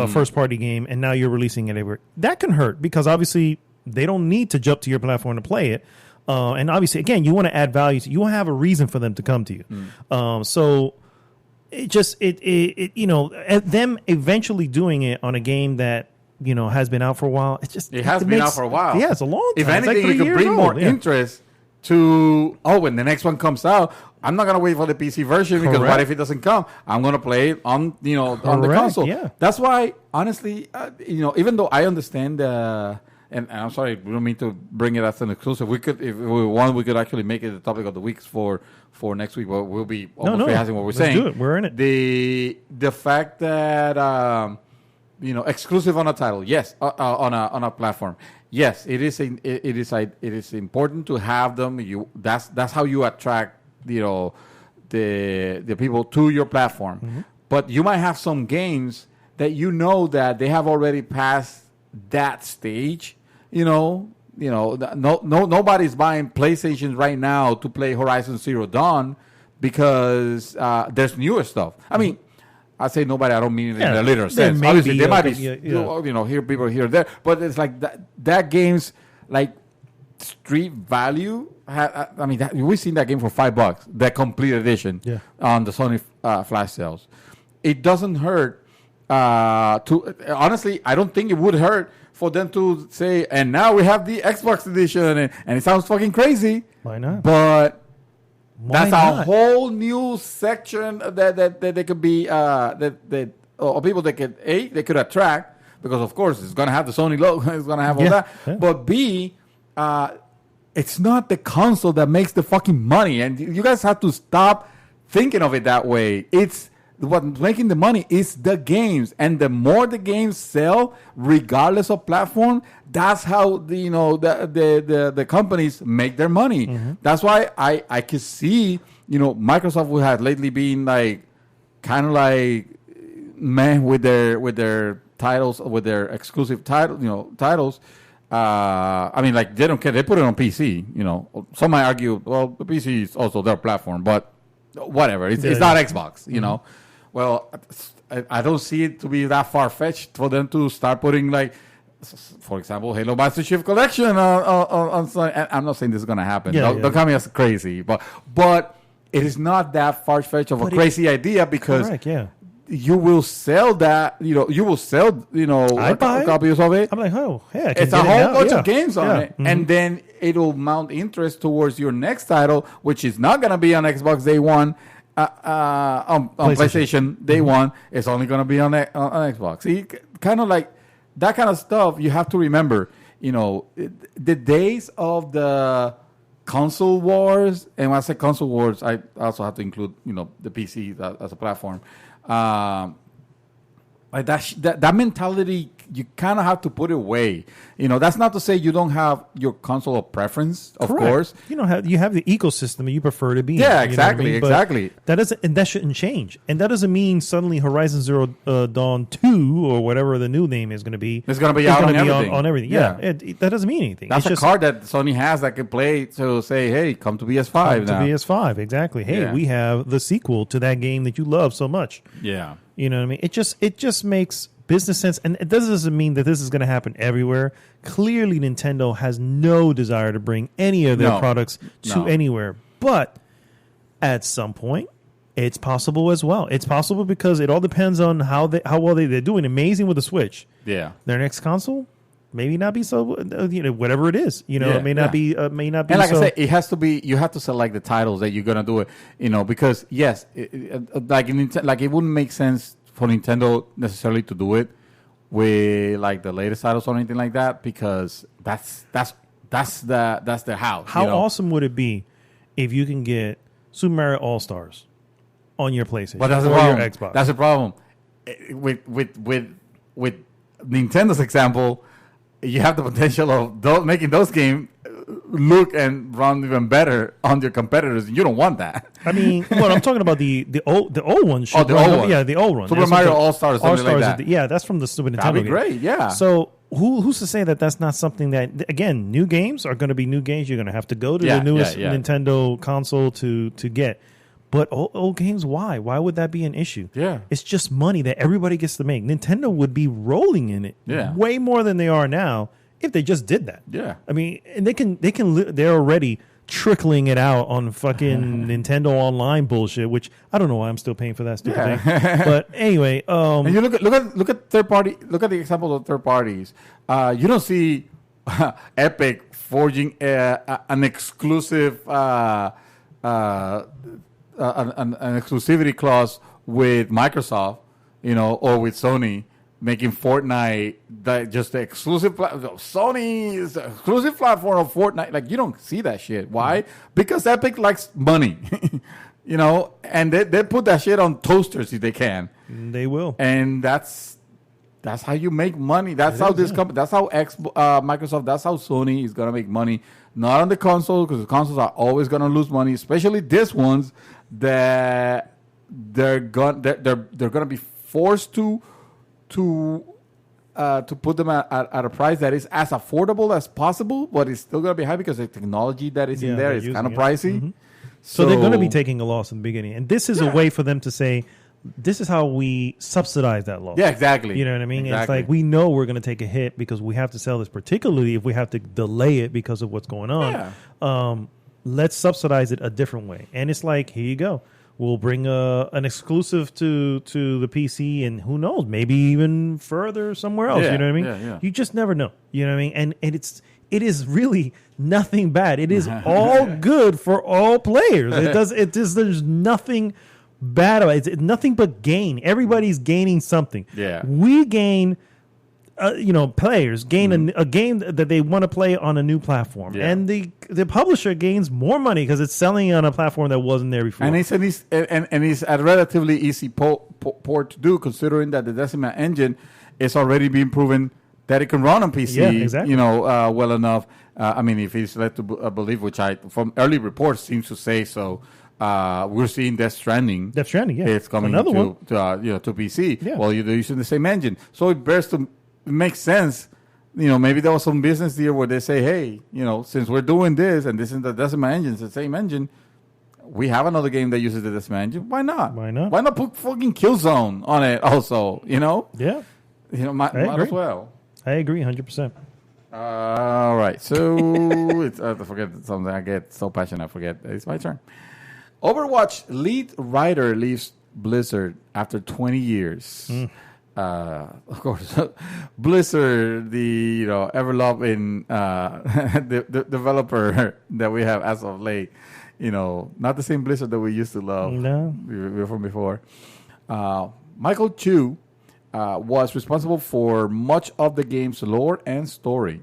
S1: first party game, and now you're releasing it everywhere. That can hurt because obviously they don't need to jump to your platform to play it. And obviously, again, you want to add value. You want to have a reason for them to come to you. So them eventually doing it on a game that has been out for a while.
S2: It has been out for a while.
S1: Yeah, it's a long time.
S2: If anything, it could bring more interest to when the next one comes out. I'm not gonna wait for the PC version because what if it doesn't come? I'm gonna play it on on the console.
S1: Yeah.
S2: That's why, honestly, even though I understand and I'm sorry, we don't mean to bring it as an exclusive. We could, if we want, we could actually make it the topic of the weeks for next week. But we'll be almost rehearsing what we're saying.
S1: Do it. We're in it.
S2: The fact that exclusive on a title, yes, on a platform, yes, it is important to have them. That's how you attract the people to your platform. Mm-hmm. But you might have some games that that they have already passed that stage. Nobody's buying PlayStations right now to play Horizon Zero Dawn because there's newer stuff. I mean, I say nobody. I don't mean it in a literal sense. Obviously, there might be here people here there, but it's like that game's like street value. We've seen that game for $5, that complete edition on the Sony flash sales. It doesn't hurt. Honestly, I don't think it would hurt for them to say, and now we have the Xbox edition, and it sounds fucking crazy.
S1: Why not?
S2: But that's a whole new section that they could be or people that they could attract, because of course it's gonna have the Sony logo, it's gonna have all that. Yeah. But B, it's not the console that makes the fucking money, and you guys have to stop thinking of it that way. It's what's making the money is the games, and the more the games sell, regardless of platform, that's how the companies make their money. Mm-hmm. That's why I could see Microsoft would have lately been like kind of like meh with their titles, with their exclusive titles. Like they don't care. They put it on PC. Some might argue, well, the PC is also their platform, but whatever. It's not Xbox. Mm-hmm. Well, I don't see it to be that far-fetched for them to start putting, like, for example, Halo Master Chief Collection on Sony. I'm not saying this is going to happen. Don't come me as crazy. But it is not that far-fetched of a crazy idea, because you will sell that, you will sell, copies of it.
S1: I'm like,
S2: it's a whole bunch of games on it. Mm-hmm. And then it'll mount interest towards your next title, which is not going to be on Xbox Day One. On PlayStation Day One, it's only going to be on Xbox. See, kind of like that kind of stuff. You have to remember, the days of the console wars, and when I say console wars, I also have to include, the PC as a platform. Like that mentality, you kind of have to put it away. That's not to say you don't have your console of preference, of course. You
S1: have the ecosystem that you prefer to be in.
S2: Yeah, exactly, exactly.
S1: That shouldn't change. And that doesn't mean suddenly Horizon Zero Dawn 2 or whatever the new name is going to be.
S2: It's going to be out on everything.
S1: On everything. Yeah. That doesn't mean anything.
S2: That's a card that Sony has that can play to say, hey, come to PS5 now.
S1: To PS5, exactly. Hey, we have the sequel to that game that you love so much.
S2: Yeah.
S1: You know what I mean? It just makes business sense, and it doesn't mean that this is going to happen everywhere. Clearly, Nintendo has no desire to bring any of their products to anywhere, but at some point, it's possible as well. It's possible because it all depends on how well they're doing. Amazing with the Switch.
S2: Yeah,
S1: their next console maybe not be so. Whatever it is, it may not be. May not be.
S2: And like I said, it has to be. You have to select the titles that you're gonna do it. Because yes, like it wouldn't make sense for Nintendo necessarily to do it with like the latest titles or anything like that, because that's the house.
S1: How awesome would it be if you can get Super Mario All-Stars on your PlayStation
S2: or your Xbox? That's the problem. With Nintendo's example, you have the potential of making those games look and run even better on your competitors. You don't want that.
S1: I mean, I'm talking about the old one.
S2: The old one.
S1: Yeah, the old one.
S2: Super Mario All-Stars, something like that.
S1: That's from the Super Nintendo.
S2: That'd be great, yeah.
S1: So who's to say that that's not something that, again, new games are going to be new games. You're going to have to go to the newest Nintendo console to get. But old games, why? Why would that be an issue?
S2: Yeah.
S1: It's just money that everybody gets to make. Nintendo would be rolling in it way more than they are now if they just did that.
S2: Yeah.
S1: I mean, and they're already trickling it out on fucking Nintendo Online bullshit, which I don't know why I'm still paying for that stupid thing. But anyway,
S2: and you look at third party. Look at the example of third parties. You don't see Epic forging an exclusive an exclusivity clause with Microsoft, or with Sony, making Fortnite just the exclusive Sony's exclusive platform of Fortnite. Like, you don't see that shit. Why? Because Epic likes money, and they put that shit on toasters if they can.
S1: They will,
S2: and that's how you make money. That's how company. That's how Microsoft. That's how Sony is gonna make money. Not on the console, because the consoles are always gonna lose money, especially these ones that they're gonna be forced to put them at a price that is as affordable as possible, but it's still gonna be high because the technology that is in there is kind of pricey.
S1: Mm-hmm. So they're gonna be taking a loss in the beginning, and this is a way for them to say, this is how we subsidize that loss.
S2: Yeah, exactly.
S1: You know what I mean?
S2: Exactly.
S1: It's like, we know we're going to take a hit because we have to sell this, particularly if we have to delay it because of what's going on. Yeah. Let's subsidize it a different way. And it's like, here you go. We'll bring an exclusive to the PC, and who knows, maybe even further somewhere else. You know what I mean?
S2: Yeah.
S1: You just never know. You know what I mean? And it is really nothing bad. It is all good for all players. There's nothing bad about it. It's nothing but gain. Everybody's gaining something.
S2: Yeah.
S1: We gain, players gain a game that they want to play on a new platform. Yeah. And the publisher gains more money because it's selling on a platform that wasn't there before.
S2: And it's a relatively easy port to do, considering that the Decima engine is already being proven that it can run on PC, well enough. If it's led to believe, which from early reports seems to say so. We're seeing Death Stranding.
S1: Yeah.
S2: It's coming to PC. Yeah. Well, they're using the same engine. So it makes sense. Maybe there was some business deal where they say, hey, since we're doing this and this is the Decima engine, it's the same engine, we have another game that uses the Decima engine. Why not? Why not put fucking Killzone on it also,
S1: Yeah.
S2: Might as well.
S1: I agree 100%.
S2: All right. So, I forget something. I get so passionate, I forget. It's my turn. Overwatch lead writer leaves Blizzard after 20 years. Of course, Blizzard, the ever-loving the developer that we have as of late, not the same Blizzard that we used to love.
S1: No,
S2: we were from before. Michael Chu was responsible for much of the game's lore and story.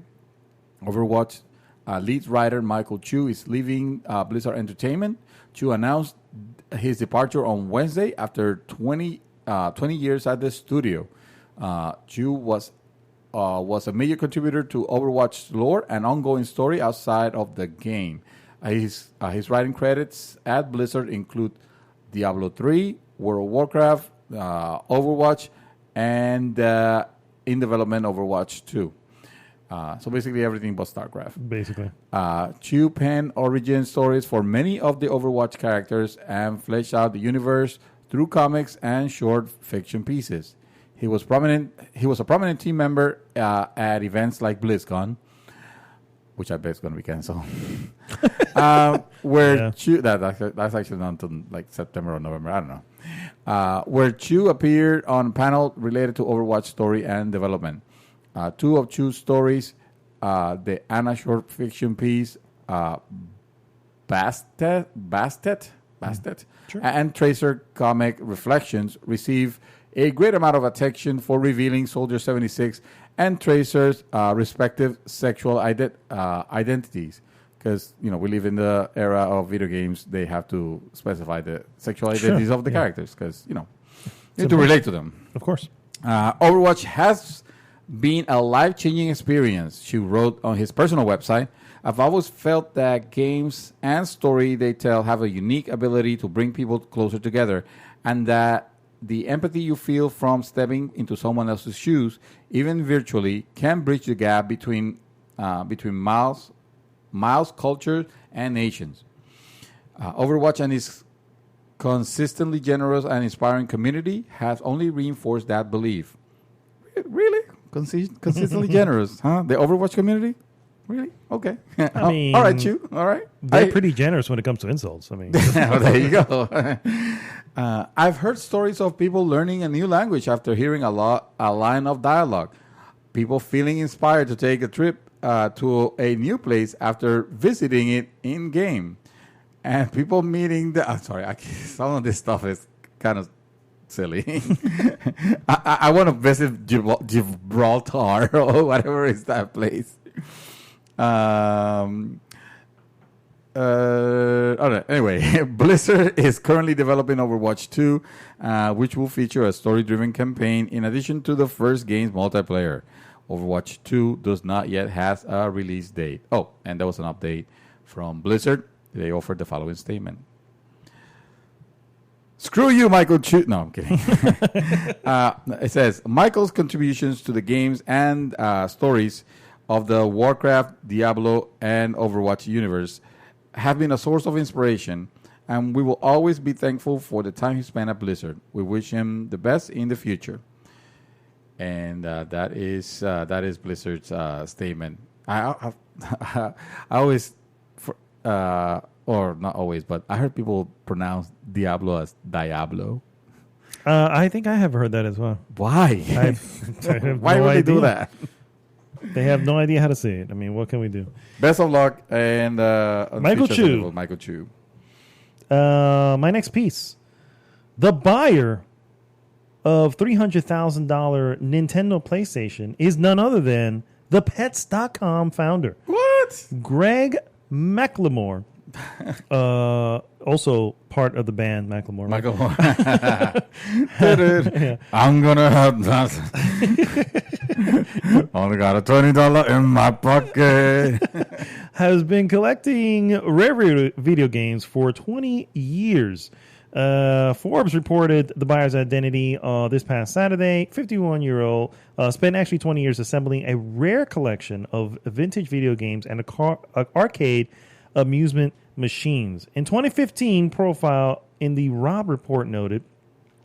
S2: Overwatch lead writer Michael Chu is leaving Blizzard Entertainment. Chu announced his departure on Wednesday after 20 years at the studio. Chu was a major contributor to Overwatch's lore and ongoing story outside of the game. His writing credits at Blizzard include Diablo 3, World of Warcraft, Overwatch, and in development Overwatch 2. So basically everything but StarCraft.
S1: Basically.
S2: Chu penned origin stories for many of the Overwatch characters and fleshed out the universe through comics and short fiction pieces. He was a prominent team member at events like BlizzCon, which I bet is going to be canceled. Chu, that's actually not until like September or November, I don't know. Where Chu appeared on a panel related to Overwatch story and development. Two of Chu's stories, the Anna short fiction piece, Bastet, sure, and Tracer comic Reflections, received a great amount of attention for revealing Soldier 76 and Tracer's respective sexual identities. Because, we live in the era of video games, they have to specify the sexual identities of the characters because, you need to relate to them.
S1: Of course.
S2: Overwatch has been a life-changing experience, she wrote on his personal website. I've always felt that games and story they tell have a unique ability to bring people closer together, and that the empathy you feel from stepping into someone else's shoes, even virtually, can bridge the gap between miles, cultures, and nations. Overwatch and its consistently generous and inspiring community has only reinforced that belief. Really? Consistently generous, huh? The Overwatch community? Really? Okay.
S1: I mean,
S2: all right, Chew. All right.
S1: They're pretty generous when it comes to insults. I mean,
S2: well, there you go. I've heard stories of people learning a new language after hearing a line of dialogue. People feeling inspired to take a trip to a new place after visiting it in game, and people meeting some of this stuff is kind of silly. I want to visit Gibraltar or whatever is that place. All right. Anyway, Blizzard is currently developing Overwatch 2, which will feature a story-driven campaign in addition to the first game's multiplayer. Overwatch 2 does not yet have a release date. Oh, and there was an update from Blizzard. They offered the following statement. Screw you, Michael Chu. No, I'm kidding. It says, Michael's contributions to the games and stories of the Warcraft, Diablo, and Overwatch universe have been a source of inspiration, and we will always be thankful for the time he spent at Blizzard. We wish him the best in the future. And that is Blizzard's statement. I always, or not always, but I heard people pronounce Diablo as Diablo.
S1: I think I have heard that as well.
S2: Why? Why would they do that?
S1: They have no idea how to say it. I mean, what can we do?
S2: Best of luck and
S1: Michael Chu.
S2: Michael Chu.
S1: My next piece. The buyer of $300,000 Nintendo PlayStation is none other than the Pets.com founder.
S2: What?
S1: Greg McLemore. Also part of the band Macklemore.
S2: Yeah. I'm gonna have that. Only got a $20 in my pocket.
S1: Has been collecting rare video games for 20 years. Forbes reported the buyer's identity this past Saturday. 51-year-old spent actually 20 years assembling a rare collection of vintage video games and arcade amusement machines. In 2015, profile in the Rob Report noted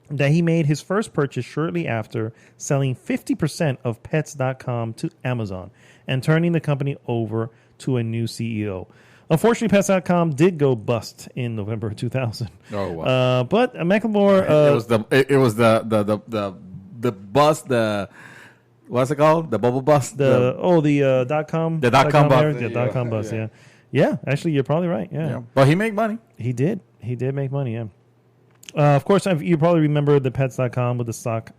S1: that he made his first purchase shortly after selling 50% of Pets.com to Amazon and turning the company over to a new CEO. Unfortunately, Pets.com did go bust in November of 2000.
S2: Oh wow!
S1: But Macklemore,
S2: it was the bust. The what's it called? The bubble bust.
S1: The .com.
S2: The .com bust.
S1: The .com bust. Yeah. Yeah, actually, you're probably right. Yeah.
S2: But he made money.
S1: He did. He did make money, yeah. Of course, you probably remember the Pets.com with the sock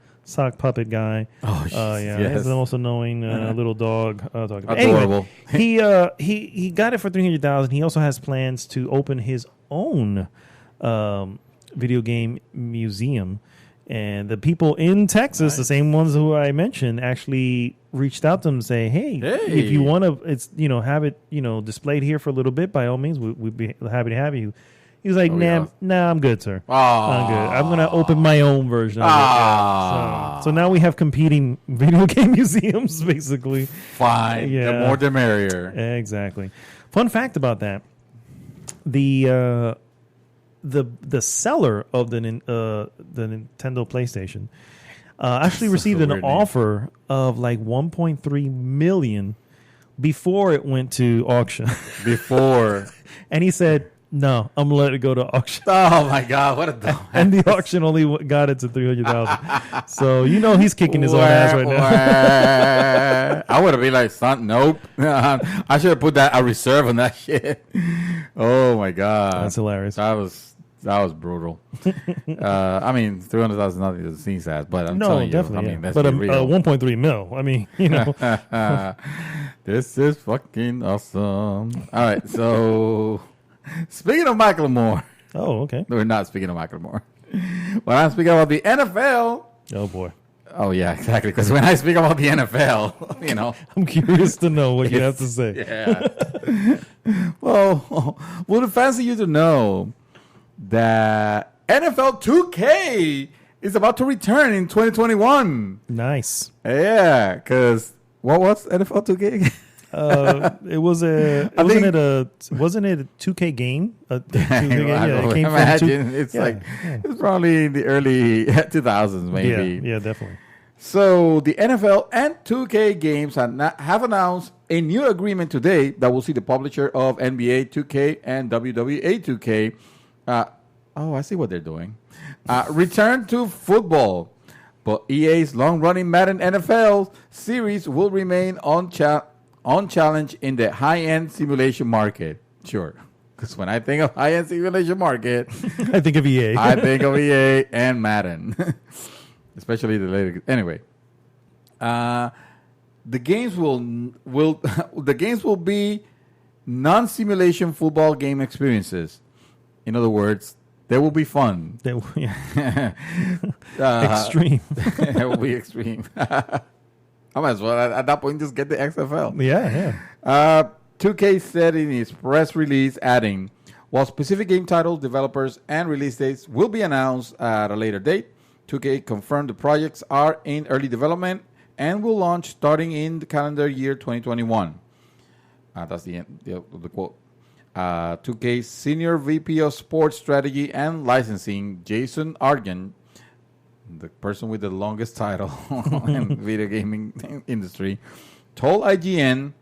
S1: puppet guy. Oh, yeah. Yes. He's the most annoying little dog.
S2: Adorable.
S1: Anyway, he got it for $300,000. He also has plans to open his own video game museum. And the people in Texas, the same ones who I mentioned, actually reached out to him and say, hey, if you want to, have it, displayed here for a little bit, by all means, we'd be happy to have you. He was like, nah, I'm good, sir. I'm good. I'm going to open my own version of it. So now we have competing video game museums, basically.
S2: Fine.
S1: Yeah.
S2: The more the merrier.
S1: Exactly. Fun fact about that. The seller of the Nintendo PlayStation actually received an offer of like $1.3 million before it went to auction. And he said, no, I'm gonna let it go to auction.
S2: Oh my God, what a dumb.
S1: And the auction only got it to $300,000. So he's kicking his own ass right now.
S2: I would have been like, son, nope. I should have put a reserve on that shit. Oh my God,
S1: that's hilarious.
S2: That was brutal. I mean, $300,000 nothing to sneeze at, but I'm telling you,
S1: definitely.
S2: I mean, that's
S1: but
S2: real.
S1: 1.3 mil. I mean,
S2: This is fucking awesome. All right, so speaking of Macklemore.
S1: Oh, okay.
S2: We're not speaking of Macklemore. When I'm speaking about the NFL.
S1: Oh boy.
S2: Oh yeah, exactly. Because when I speak about the NFL,
S1: I'm curious to know what you have to say.
S2: Yeah. Well, would fancy you to know that NFL 2K is about to return in 2021.
S1: Nice.
S2: Yeah, because what's NFL 2K?
S1: It was wasn't it a 2K game?
S2: It's probably in the early 2000s, maybe.
S1: Yeah, definitely.
S2: So the NFL and 2K games have announced a new agreement today that will see the publisher of NBA 2K and WWE 2K. I see what they're doing. Return to football. But EA's long-running Madden NFL series will remain on challenge in the high-end simulation market. Sure. Because when I think of high-end simulation market,
S1: I think of EA.
S2: I think of EA and Madden. Especially the later. Anyway. The games will be non-simulation football game experiences. In other words, they will be fun.
S1: Extreme.
S2: They will be extreme. I might as well at that point just get the XFL.
S1: Yeah.
S2: 2K said in its press release, adding, while specific game titles, developers, and release dates will be announced at a later date, 2K confirmed the projects are in early development and will launch starting in the calendar year 2021. That's the end of the quote. 2K's Senior VP of Sports Strategy and Licensing, Jason Argan, the person with the longest title in video gaming industry, told IGN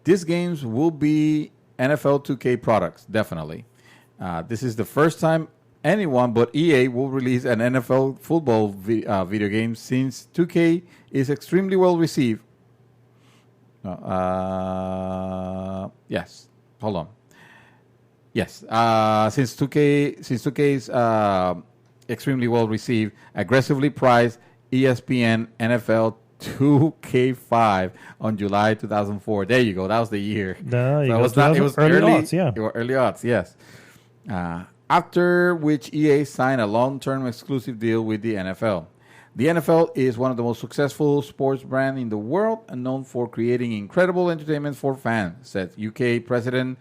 S2: these games will be NFL 2K products, definitely. This is the first time anyone but EA will release an NFL football video game since 2K is extremely well received. Yes. Hold on. Yes. Since 2K's extremely well received, aggressively priced ESPN NFL 2K5 on July 2004. There you go. That was the year.
S1: It was early odds, yeah.
S2: It was early odds, yes. After which EA signed a long-term exclusive deal with the NFL. The NFL is one of the most successful sports brands in the world and known for creating incredible entertainment for fans, said UK President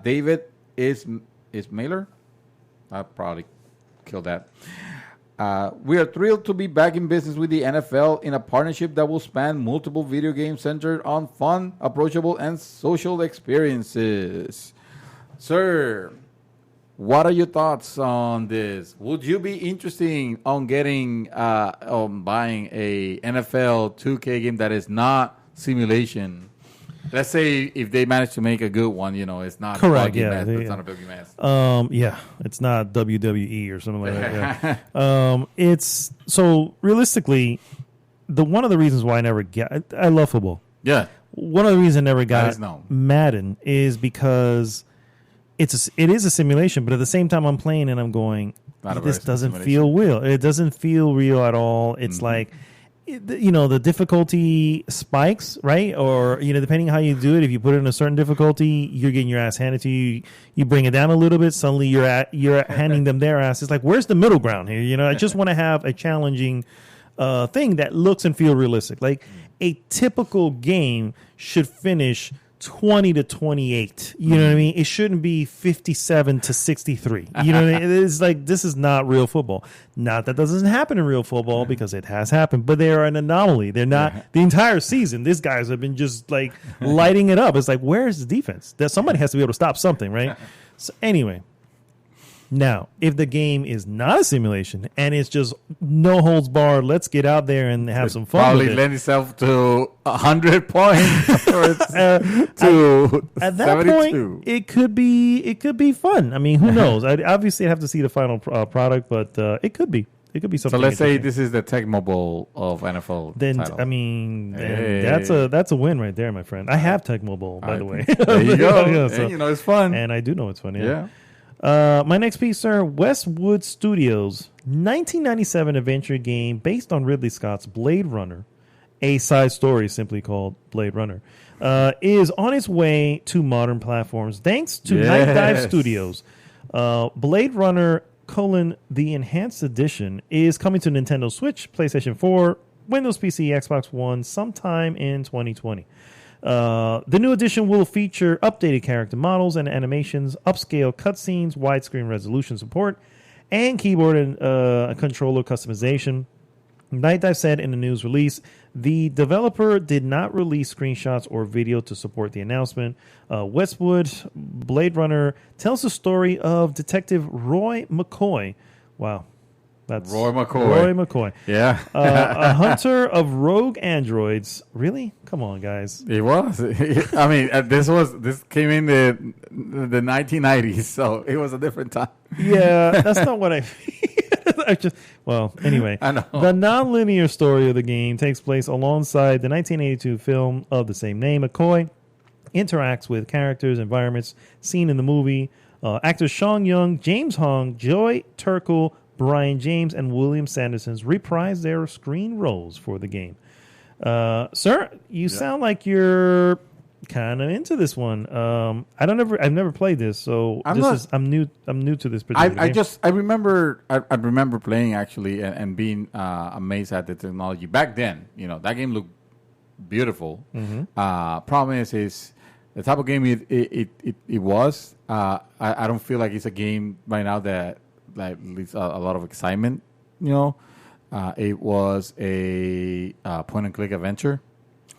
S2: David Ismailer. I probably killed that. We are thrilled to be back in business with the NFL in a partnership that will span multiple video games centered on fun, approachable, and social experiences. Sir, what are your thoughts on this? Would you be interested on buying a NFL 2K game that is not simulation? Let's say if they manage to make a good one, it's not
S1: correct.
S2: It's not a buggy mess.
S1: It's not WWE or something like that. Yeah. It's so realistically, one of the reasons why I love football.
S2: Yeah.
S1: One of the reasons I never got Madden is because it is a simulation, but at the same time I'm playing and I'm going, this doesn't feel real. It doesn't feel real at all. It's like, the difficulty spikes, right? Or, depending on how you do it, if you put it in a certain difficulty, you're getting your ass handed to you. You bring it down a little bit, suddenly you're handing them their ass. It's like, where's the middle ground here? I just want to have a challenging thing that looks and feel realistic. Like a typical game should finish 20-28. You know what I mean? It shouldn't be 57-63. You know what I mean? It's like, this is not real football. Not that doesn't happen in real football, because it has happened, but they are an anomaly. They're not the entire season. These guys have been just like lighting it up. It's like, where's the defense? That somebody has to be able to stop something, right? So anyway, now, if the game is not a simulation and it's just no holds barred, let's get out there and have some fun.
S2: Probably lend itself to 100 points or to
S1: at that 72. Point, it could be fun. I mean, who knows? I'd obviously have to see the final product, but it could be. It could be something.
S2: So let's say this is the Tecmo Bowl of NFL.
S1: Then
S2: title.
S1: I mean, that's a win right there, my friend. I have Tecmo Bowl, by the way.
S2: There you go. It's fun,
S1: and I do know it's fun. My next piece, sir, Westwood Studios' 1997 adventure game based on Ridley Scott's Blade Runner, a side story simply called Blade Runner, is on its way to modern platforms thanks to Night Dive Studios. Blade Runner: The Enhanced Edition is coming to Nintendo Switch, PlayStation 4, Windows PC, Xbox One sometime in 2020. The new edition will feature updated character models and animations, upscale cutscenes, widescreen resolution support, and keyboard and controller customization. Night Dive said in a news release, the developer did not release screenshots or video to support the announcement. Westwood Blade Runner tells the story of Detective Roy McCoy. Wow. That's
S2: Roy McCoy.
S1: Roy McCoy.
S2: Yeah.
S1: A hunter of rogue androids. Really? Come on, guys.
S2: It was. I mean, this came in the 1990s, so it was a different time.
S1: Yeah, that's not what I anyway.
S2: I know.
S1: The non-linear story of the game takes place alongside the 1982 film of the same name. McCoy interacts with characters, environments seen in the movie. Actors Sean Young, James Hong, Joy Turkel, Brian James, and William Sandersons reprise their screen roles for the game. Sir, you sound like you're kind of into this one. I've never played this, so I'm new to this particular game.
S2: I remember playing actually and being amazed at the technology back then. That game looked beautiful. Mm-hmm. Problem is the type of game it was. I don't feel like it's a game right now that leaves a lot of excitement. It was a point and click adventure.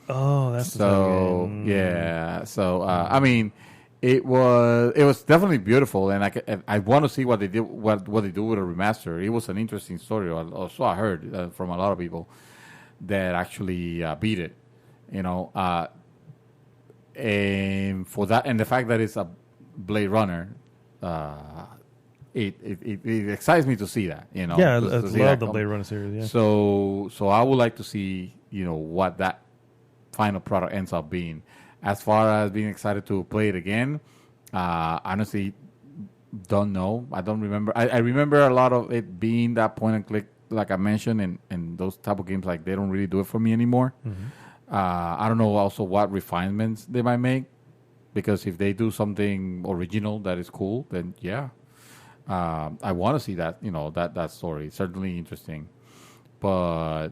S1: Oh, that's
S2: so yeah. So I mean, it was definitely beautiful, and I want to see what they did what they do with a remaster. It was an interesting story. Also, I heard from a lot of people that actually beat it. And for that, and the fact that it's a Blade Runner. It excites me to see that,
S1: Yeah, I love the Blade Runner series. Yeah.
S2: So I would like to see, what that final product ends up being. As far as being excited to play it again, honestly, don't know. I don't remember. I remember a lot of it being that point and click, like I mentioned, and those type of games, like they don't really do it for me anymore. Mm-hmm. I don't know also what refinements they might make, because if they do something original that is cool, then yeah. I want to see that, that story. It's certainly interesting, but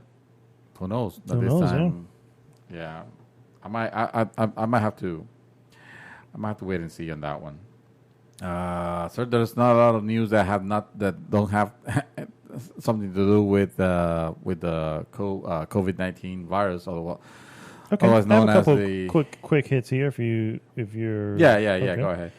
S2: who knows? At this time, yeah, I might have to wait and see on that one. So there's not a lot of news that don't have something to do with the COVID-19 virus, otherwise known as the
S1: quick hits here. If you're
S2: okay. Go ahead.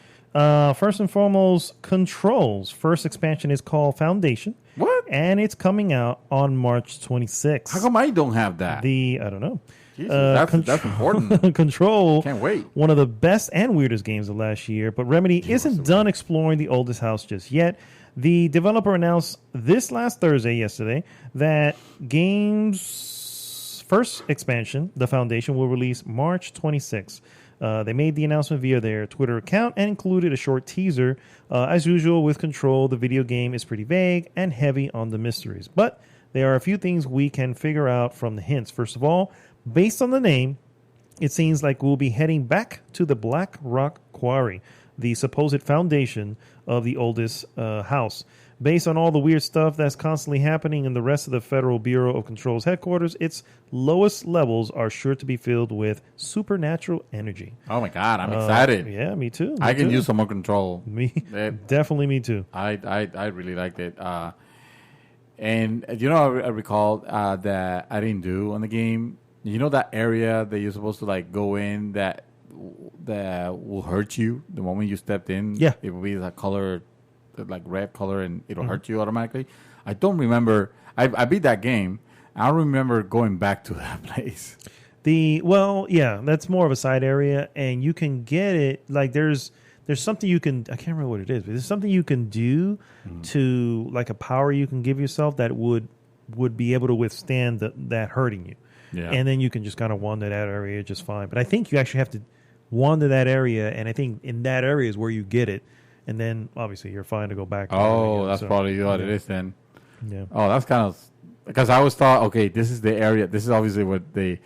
S1: First and foremost, Control's first expansion is called Foundation.
S2: What?
S1: And it's coming out on March 26th.
S2: How come I don't have that?
S1: I don't know.
S2: Jesus, that's important.
S1: Control.
S2: Can't wait.
S1: One of the best and weirdest games of last year, but Remedy isn't done exploring the oldest house just yet. The developer announced this last Thursday, yesterday, that game's first expansion, The Foundation, will release March 26th. They made the announcement via their Twitter account and included a short teaser. As usual with Control, the video game is pretty vague and heavy on the mysteries. But there are a few things we can figure out from the hints. First of all, based on the name, it seems like we'll be heading back to the Black Rock Quarry, the supposed foundation of the oldest house. Based on all the weird stuff that's constantly happening in the rest of the Federal Bureau of Control's headquarters, its lowest levels are sure to be filled with supernatural energy.
S2: Oh my God, I'm excited.
S1: Yeah, me too.
S2: I can use some more Control.
S1: Definitely me too.
S2: I really liked it. And I recall that I didn't do on the game. That area that you're supposed to go in that will hurt you the moment you stepped in.
S1: Yeah,
S2: it will be that color, like red color, and it'll hurt you automatically. I don't remember. I beat that game. I don't remember going back to that place.
S1: That's more of a side area, and you can get it. There's something you can. I can't remember what it is, but there's something you can do to a power you can give yourself that would be able to withstand that hurting you. Yeah. And then you can just kind of wander that area just fine. But I think you actually have to wander that area, and I think in that area is where you get it. And then, obviously, you're fine to go back.
S2: Oh, that's probably what it is then.
S1: Yeah.
S2: Oh, that's kind of... Because I always thought, okay, this is the area. This is obviously what the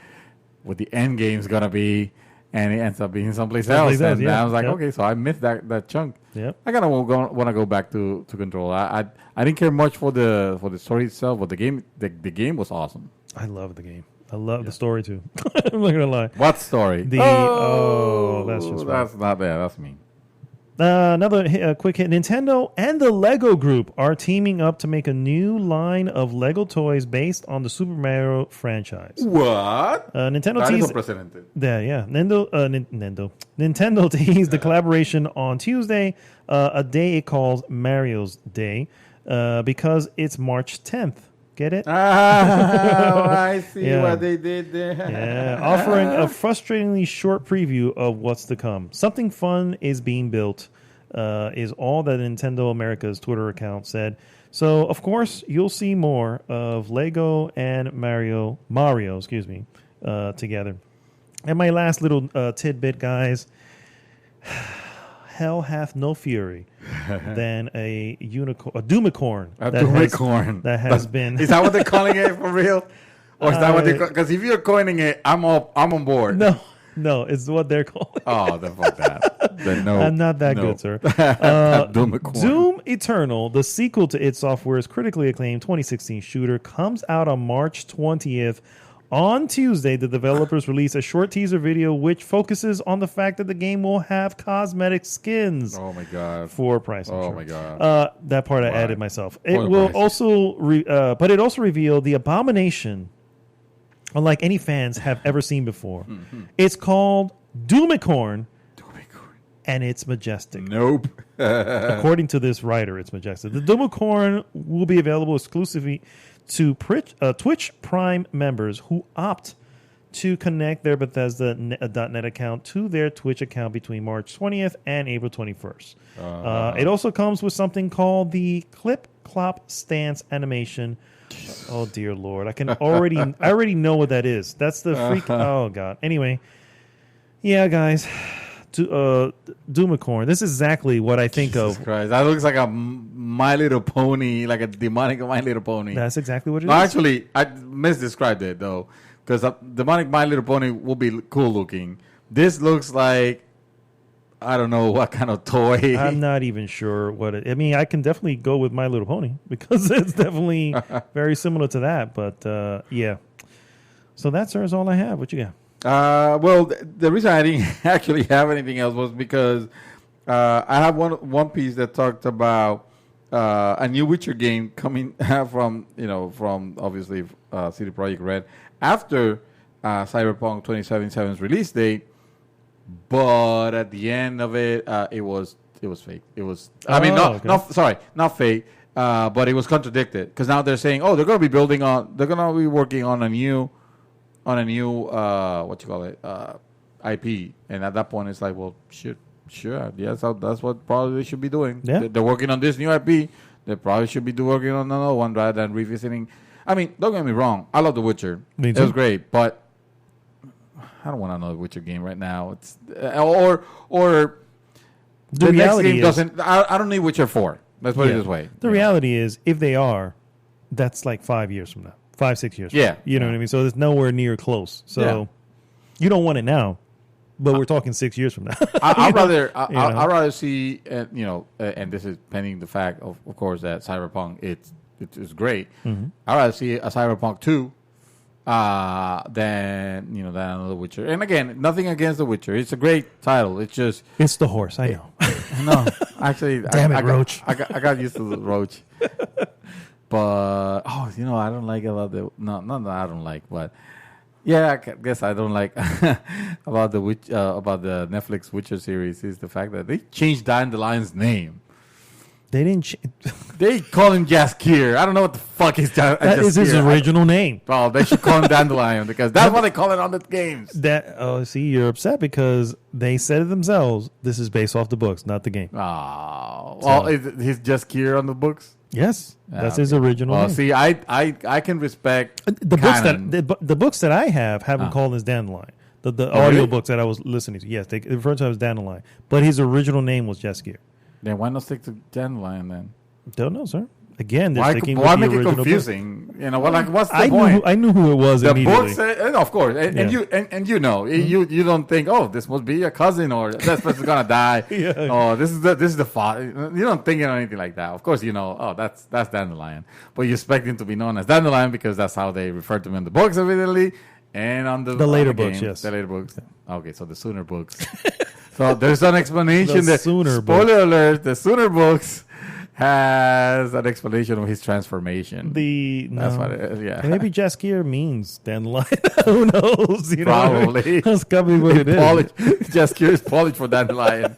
S2: end game is going to be. And it ends up being someplace else. And I was like, okay, so I missed that chunk.
S1: Yep.
S2: I kind of want to go back to Control. I didn't care much for the story itself, but the game was awesome.
S1: I love the game. I love the story, too. I'm not going to lie.
S2: What story?
S1: That's just...
S2: That's not there. That's me.
S1: Another quick hit. Nintendo and the Lego Group are teaming up to make a new line of Lego toys based on the Super Mario franchise.
S2: What?
S1: Nintendo teased. Nintendo teased the collaboration on Tuesday, a day it calls Mario's Day, because it's March 10th. Get it?
S2: I see what they did there.
S1: Yeah, offering a frustratingly short preview of what's to come. Something fun is being built, is all that Nintendo America's Twitter account said. So, of course, you'll see more of Lego and Mario, together. And my last little tidbit, guys. Hell hath no fury than a doomicorn. That has been.
S2: Is that what they're calling it for real? Or is that what they? Because if you're coining it, I'm on board.
S1: No, it's what they're calling.
S2: Oh, then fuck that. Then no,
S1: I'm not that good, sir. Doom Eternal, the sequel to id Software's critically acclaimed 2016 shooter, comes out on March 20th. On Tuesday, the developers released a short teaser video which focuses on the fact that the game will have cosmetic skins.
S2: Oh my god!
S1: For price.
S2: My god!
S1: That part I added myself. It will also, but it also revealed the abomination, unlike any fans have ever seen before. It's called Doomicorn, and it's majestic.
S2: Nope.
S1: According to this writer, it's majestic. The Doomicorn will be available exclusively to Twitch Prime members who opt to connect their Bethesda.net account to their Twitch account between March 20th and April 21st. It also comes with something called the Clip Clop Stance animation. Oh, dear Lord. I already know what that is. That's the freak. Oh, God. Anyway. Yeah, guys. Doomicorn. This is exactly what I think
S2: Jesus
S1: of.
S2: Christ. That looks like a My Little Pony, like a demonic My Little Pony.
S1: That's exactly what it is.
S2: Actually, I misdescribed it, though, because demonic My Little Pony will be cool looking. This looks like, I don't know what kind of toy.
S1: I'm not even sure what it... I mean, I can definitely go with My Little Pony, because it's definitely very similar to that, but yeah. So that, sir, is all I have. What you got?
S2: Well, the reason I didn't actually have anything else was because I have one piece that talked about a new Witcher game coming from obviously CD Projekt Red after Cyberpunk 2077's release date, but at the end of it, it was fake. It was not fake, but it was contradicted because now they're saying, they're going to be working on a new IP, and at that point it's like, well, sure, yes, that's what probably they should be doing.
S1: Yeah.
S2: They're working on this new IP. They probably should be working on another one rather than revisiting. I mean, don't get me wrong, I love The Witcher. It was great, but I don't want another Witcher game right now. It's or the next game doesn't. I don't need Witcher 4. Let's put it this way.
S1: The reality is, if they are, that's like 5 years from now. 5-6 years.
S2: Yeah.
S1: You know what I mean? So it's nowhere near close. So you don't want it now, but we're talking 6 years from now.
S2: I'd rather see, and this is pending the fact of course that Cyberpunk it's great. Mm-hmm. I'd rather see a Cyberpunk 2 than another Witcher. And again, nothing against The Witcher. It's a great title. It's just
S1: it's the horse. I know.
S2: No, actually,
S1: damn it, Roach.
S2: I got used to the Roach. But I don't like about the not that I don't like, but yeah, I guess I don't like about the Netflix Witcher series is the fact that they changed Dandelion's name.
S1: They didn't.
S2: They call him Jaskier. I don't know what the fuck is that.
S1: That is his original name.
S2: Well, they should call him Dandelion because that's what they call it on the games.
S1: See, you're upset because they said it themselves. This is based off the books, not the game.
S2: Oh, well, is he's Jaskier on the books?
S1: Yes, that's his original name.
S2: See, I can respect
S1: the books that I have haven't called him as Dandelion. The audio books that I was listening to, yes, they refer to him as Dandelion, but his original name was Jaskier.
S2: Then why not stick to Dandelion then?
S1: Don't know, sir. Again, they're sticking
S2: why
S1: with the
S2: make
S1: original
S2: it confusing?
S1: Book.
S2: What's the point?
S1: I knew who it was
S2: the
S1: immediately.
S2: Books, of course, and you you don't think, this must be a cousin or that person's gonna die.
S1: Yeah.
S2: Oh, this is the father. You don't think of anything like that. Of course, that's Dandelion, but you expect him to be known as Dandelion because that's how they refer to him in the books evidently, and on the
S1: later
S2: on
S1: books,
S2: game,
S1: yes,
S2: the later books. Okay, so the sooner books. So there's an explanation.
S1: The Sooner
S2: spoiler alert: the Sooner books has an explanation of his transformation. That's what it is. Yeah.
S1: Maybe Jaskier means dandelion. Who knows?
S2: Probably.
S1: That's probably what it is.
S2: Jaskier is polished for dandelion.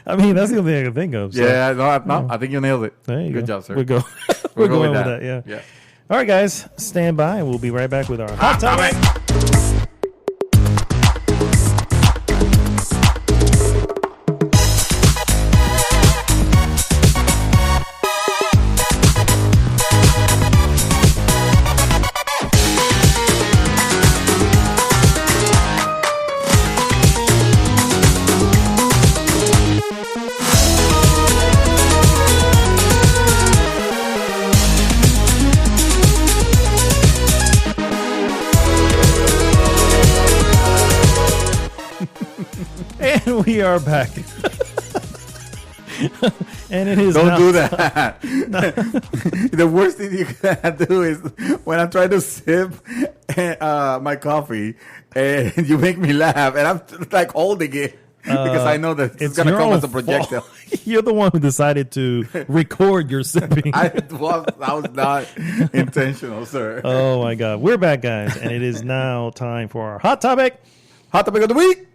S1: I mean, that's the only thing I can think of. So.
S2: Yeah, no, I think you nailed it.
S1: There you
S2: Good job, sir.
S1: We're going with that. Yeah. All right, guys, stand by. We'll be right back with our hot topic. And we are back. And it is
S2: Don't do that. The worst thing you can do is when I'm trying to sip my coffee and you make me laugh and I'm like holding it because I know that it's going to come as a projectile.
S1: You're the one who decided to record your sipping.
S2: That was not intentional, sir.
S1: Oh, my God. We're back, guys. And it is now time for our hot topic.
S2: Hot topic of the week.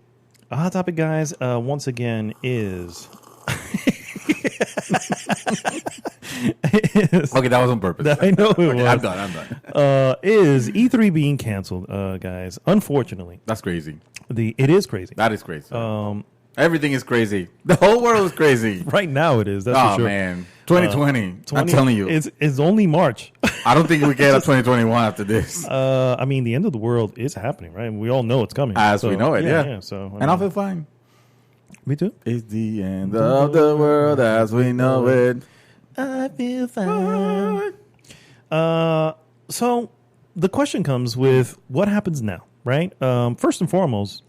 S1: A hot topic, guys, once again is...
S2: Okay, that was on purpose.
S1: I know it was.
S2: I'm done.
S1: Is E3 being canceled, guys? Unfortunately.
S2: That's crazy.
S1: It is crazy.
S2: That is crazy. Everything is crazy. The whole world is crazy.
S1: Right now it is. That's for sure.
S2: Oh, man. 2020. I'm telling you.
S1: It's only March.
S2: I don't think we get a 2021 after this.
S1: I mean, the end of the world is happening, right? We all know it's coming.
S2: As we know it, yeah.
S1: So,
S2: I feel fine.
S1: Me too.
S2: It's the end of the world as we know it.
S1: I feel fine. So the question comes with what happens now, right? First and foremost,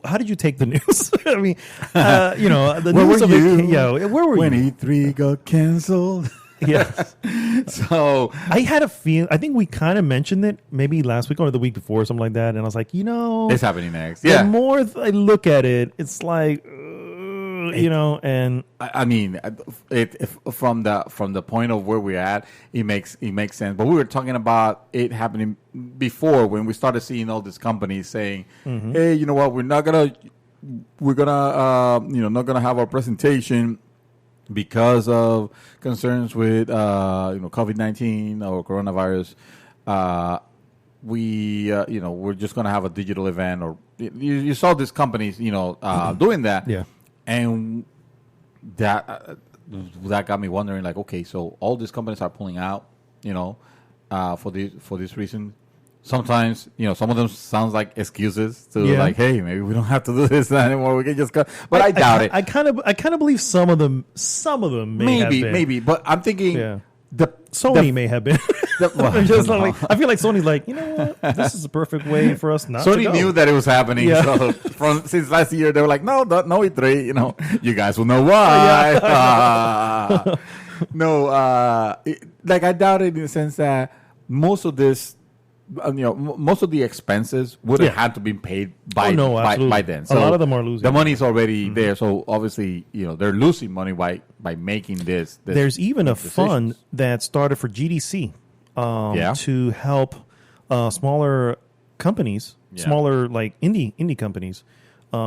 S1: how did you take the news? I mean, the news of it. Yeah, where were
S2: when
S1: you?
S2: E3 got canceled?
S1: Yes.
S2: So
S1: I had a feeling. I think we kind of mentioned it maybe last week or the week before, something like that. And I was like,
S2: it's happening next.
S1: The more I look at it, it's like, and
S2: I mean, from the point of where we're at, it makes sense. But we were talking about it happening before when we started seeing all these companies saying, "Hey, you know what? We're not gonna not gonna have our presentation." Because of concerns with COVID-19 or coronavirus, we're just going to have a digital event. Or you saw these companies, doing that.
S1: Yeah,
S2: and that got me wondering. Like, okay, so all these companies are pulling out, for this reason. Sometimes, some of them sounds like excuses to like, hey, maybe we don't have to do this anymore. We can just go. But I doubt it.
S1: I kind of believe some of them
S2: maybe. But I'm thinking
S1: Sony may have been. I feel like Sony's like, you know what? This is a perfect way for us not to go.
S2: Sony knew that it was happening. Yeah. So since last year, they were like, no E3. You guys will know why. I doubt it in the sense that most of this. Most of the expenses would have had to be paid by then. So
S1: a lot of them are losing.
S2: The money's already there, so obviously, they're losing money by making this.
S1: There's even a fund that started for GDC to help smaller companies, smaller like indie companies,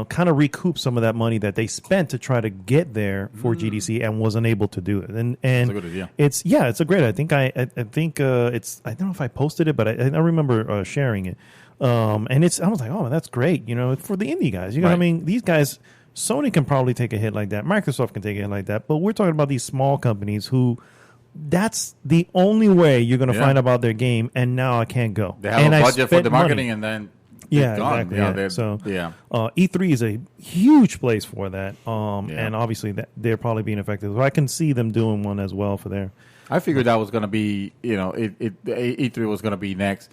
S1: kind of recoup some of that money that they spent to try to get there for GDC and wasn't able to do it. And
S2: that's a good idea.
S1: It's a great. I think it's. I don't know if I posted it, but I remember sharing it. And I was like, oh, that's great. For the indie guys. What I mean? These guys, Sony can probably take a hit like that. Microsoft can take a hit like that. But we're talking about these small companies who. That's the only way you're going to find about their game. And now I can't go.
S2: They have a budget for the marketing, and then.
S1: Exactly. E3 is a huge place for that, and obviously they're probably being affected. So I can see them doing one as well for there.
S2: I figured that was going to be, E3 was going to be next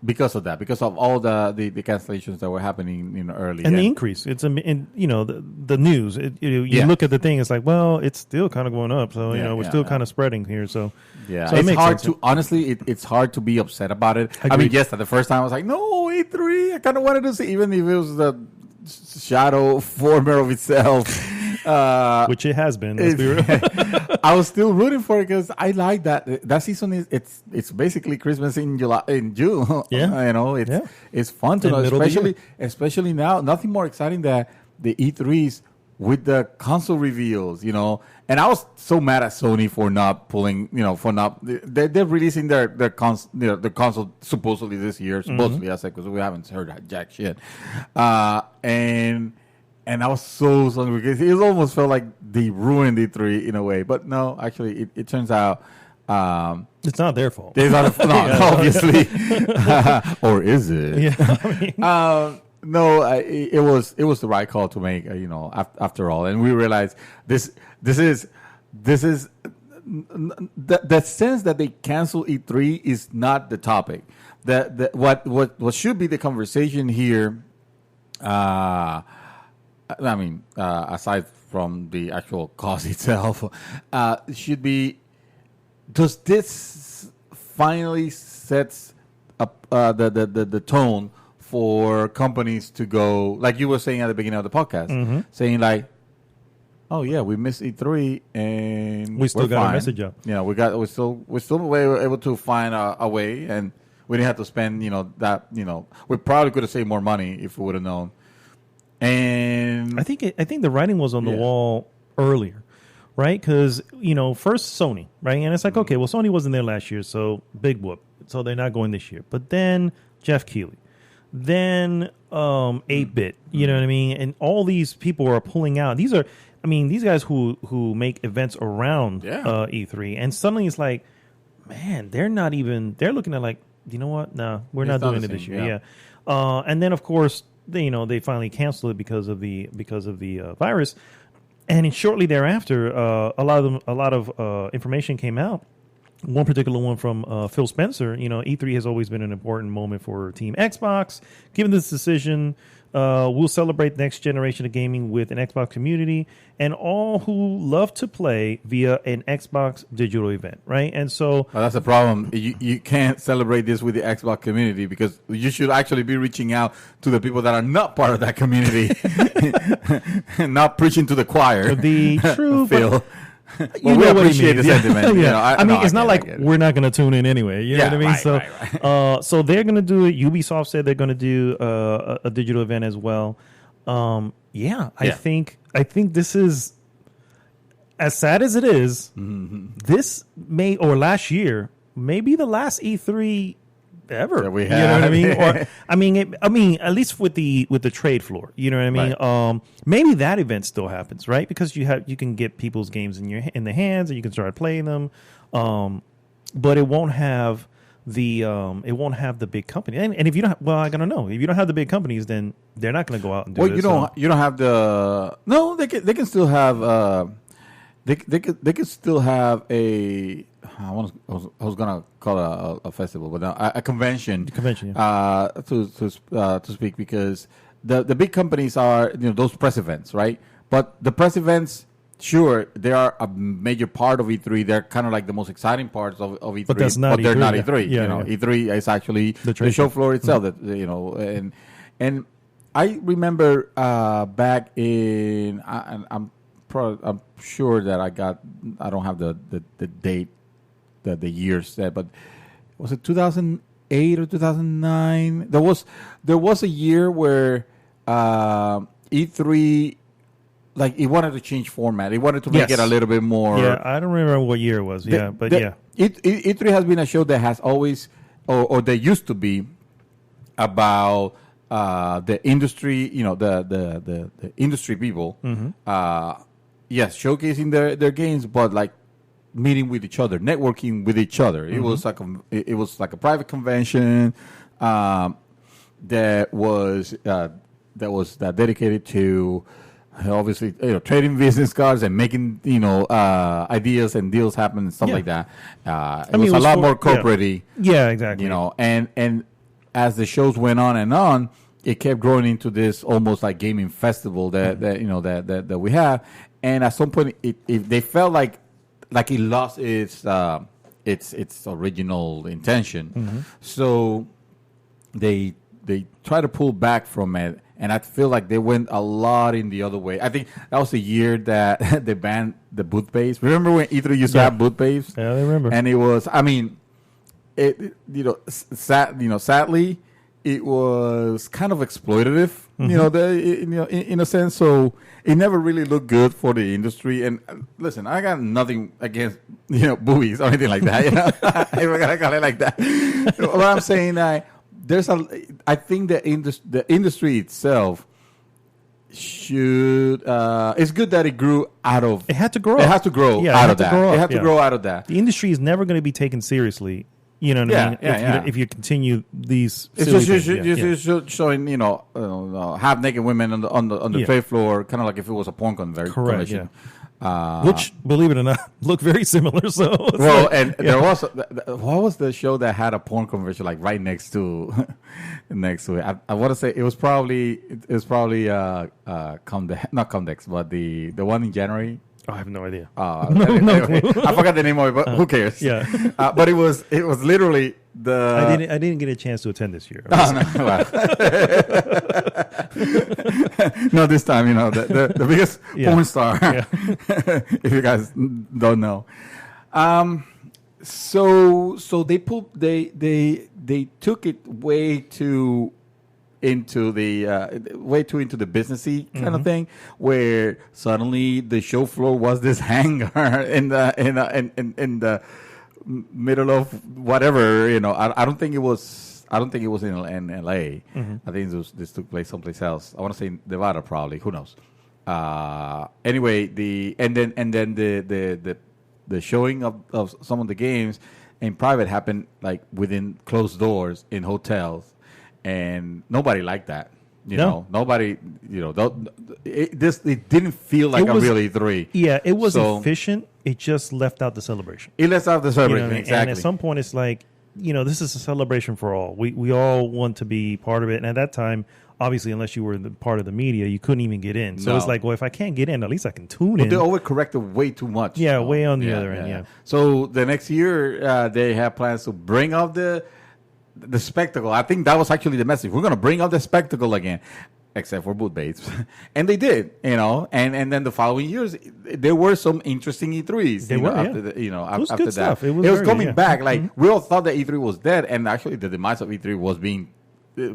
S2: because of that, because of all the cancellations that were happening early.
S1: And the increase. It's, the news. You look at the thing, it's like, well, it's still kind of going up. So, we're still kind of spreading here. So,
S2: it's hard to, honestly, it's hard to be upset about it.
S1: Agreed.
S2: I mean, yes, at the first time I was like, no, E3, I kind of wanted to see, even if it was shadow former of itself.
S1: Which it has been. Let's be real.
S2: I was still rooting for it because I like that season it's basically Christmas in June.
S1: Yeah,
S2: it's fun to know, especially now. Nothing more exciting than the E3s with the console reveals. And I was so mad at Sony for not pulling. They're releasing their console supposedly this year. Supposedly, I said, because we haven't heard jack shit. And I was so sorry because it almost felt like they ruined E3 in a way. But no, actually, it turns out
S1: it's not their fault.
S2: It's not obviously. Or is it?
S1: Yeah.
S2: No, it was the right call to make. After all, and we realized this is the sense that they cancel E3 is not the topic. What should be the conversation here. Aside from the actual cause itself, should be, does this finally sets up the tone for companies to go, like you were saying at the beginning of the podcast, saying like, oh yeah, we missed E3 and
S1: we still got a message up.
S2: Yeah, we're still able to find a way, and we didn't have to spend we probably could have saved more money if we would have known. And
S1: I think the writing was on the wall earlier, right? Because first Sony, right? And it's like, okay, well, Sony wasn't there last year, so big whoop. So they're not going this year. But then Jeff Keighley, then 8-Bit, you know what I mean? And all these people are pulling out. These guys who make events around E3, and suddenly it's like, man, they're looking at like, you know what? No, we're not doing it this year. Yeah. And then of course, they finally canceled it because of the virus, and shortly thereafter, a lot of information came out. One particular one from Phil Spencer. E3 has always been an important moment for Team Xbox. Given this decision, we'll celebrate the next generation of gaming with an Xbox community and all who love to play via an Xbox digital event, right? And so
S2: that's the problem. You can't celebrate this with the Xbox community because you should actually be reaching out to the people that are not part of that community, not preaching to the choir.
S1: The true
S2: Phil. Well, we appreciate the sentiment.
S1: It's not like we're not going to tune in anyway. You know what I mean?
S2: Right.
S1: So they're going to do it. Ubisoft said they're going to do a digital event as well. I think this is, as sad as it is, this last year may be the last E3 ever.
S2: That we
S1: have. You know what I mean? Or at least with the trade floor. You know what I mean?
S2: Right.
S1: Maybe that event still happens, right? Because you can get people's games in the hands and you can start playing them. But it won't have the big company. And if you don't, I gotta know, if you don't have the big companies, then they're not going to go out and do it.
S2: You don't have the, no, they can still have, they could still have a, I was gonna call it a festival, but no, a convention. To speak, because the big companies are those press events, right? But the press events, sure, they are a major part of E3. They're kind of like the most exciting parts of E3.
S1: But that's not.
S2: They're not
S1: E3.
S2: E3. E3 is actually the show floor itself. That and I remember back in I'm sure that I don't have the date. The year set, but was it 2008 or 2009? There was a year where E3, like, it wanted to change format. It wanted to make it a little bit more.
S1: Yeah, I don't remember what year it was.
S2: E3 has been a show that has always, or they used to be, about the industry. The industry people. Yes, showcasing their games, but like meeting with each other, networking with each other. It was like a private convention that was dedicated to obviously trading business cards and making ideas and deals happen and stuff like that. It was a lot more corporate-y.
S1: Yeah, exactly.
S2: And as the shows went on and on, it kept growing into this almost like gaming festival that we have. And at some point, they felt like it lost its original intention. So they try to pull back from it And I feel like they went a lot in the other way. I think that was the year that they banned the booth base. Remember when E3 used to have booth base?
S1: Yeah, I remember.
S2: And it was, I mean, sadly, it was kind of exploitative, in a sense. So it never really looked good for the industry. And listen, I got nothing against boobies or anything like that. If we're gonna call it like that. What I'm saying, I think the industry itself should. It's good that it grew out of.
S1: It had to grow.
S2: It has to grow out of that. It had to grow out of that.
S1: The industry is never going to be taken seriously. You know what I mean? If you continue these,
S2: it's just showing half naked women on the trade floor, kind of like if it was a porn convention.
S1: Correct. Yeah. Which, believe it or not, look very similar. So
S2: there was what was the show that had a porn convention like right next to it? I want to say it was probably not Comdex, but the one in January.
S1: Oh, I have no idea.
S2: Anyway, I forgot the name of it, but who cares?
S1: Yeah.
S2: But it was literally the.
S1: I didn't get a chance to attend this year.
S2: Oh, no, no, this time, the biggest porn star. Yeah. If you guys don't know. So they took it way too into the businessy kind of thing, where suddenly the show floor was this hangar in the middle of whatever. I don't think it was in LA. I think this took place someplace else. I want to say Nevada, probably. Who knows? Anyway, the showing of some of the games in private happened like within closed doors in hotels. And nobody liked that, Nobody, it didn't feel like a real E3.
S1: Yeah, it was efficient. It just left out the celebration.
S2: It left out the celebration, exactly.
S1: And at some point, it's like, this is a celebration for all. We all want to be part of it. And at that time, obviously, unless you were part of the media, you couldn't even get in. So it's like, well, if I can't get in, at least I can tune in.
S2: They overcorrected way too much.
S1: Yeah, way on the other end. Yeah.
S2: So the next year, they have plans to bring up the spectacle. I think that was actually the message. We're going to bring up the spectacle again, except for boot baits. And they did, and then the following years, there were some interesting E3s. After that. It was coming back. Like, we all thought that E3 was dead, and actually the demise of E3 was being,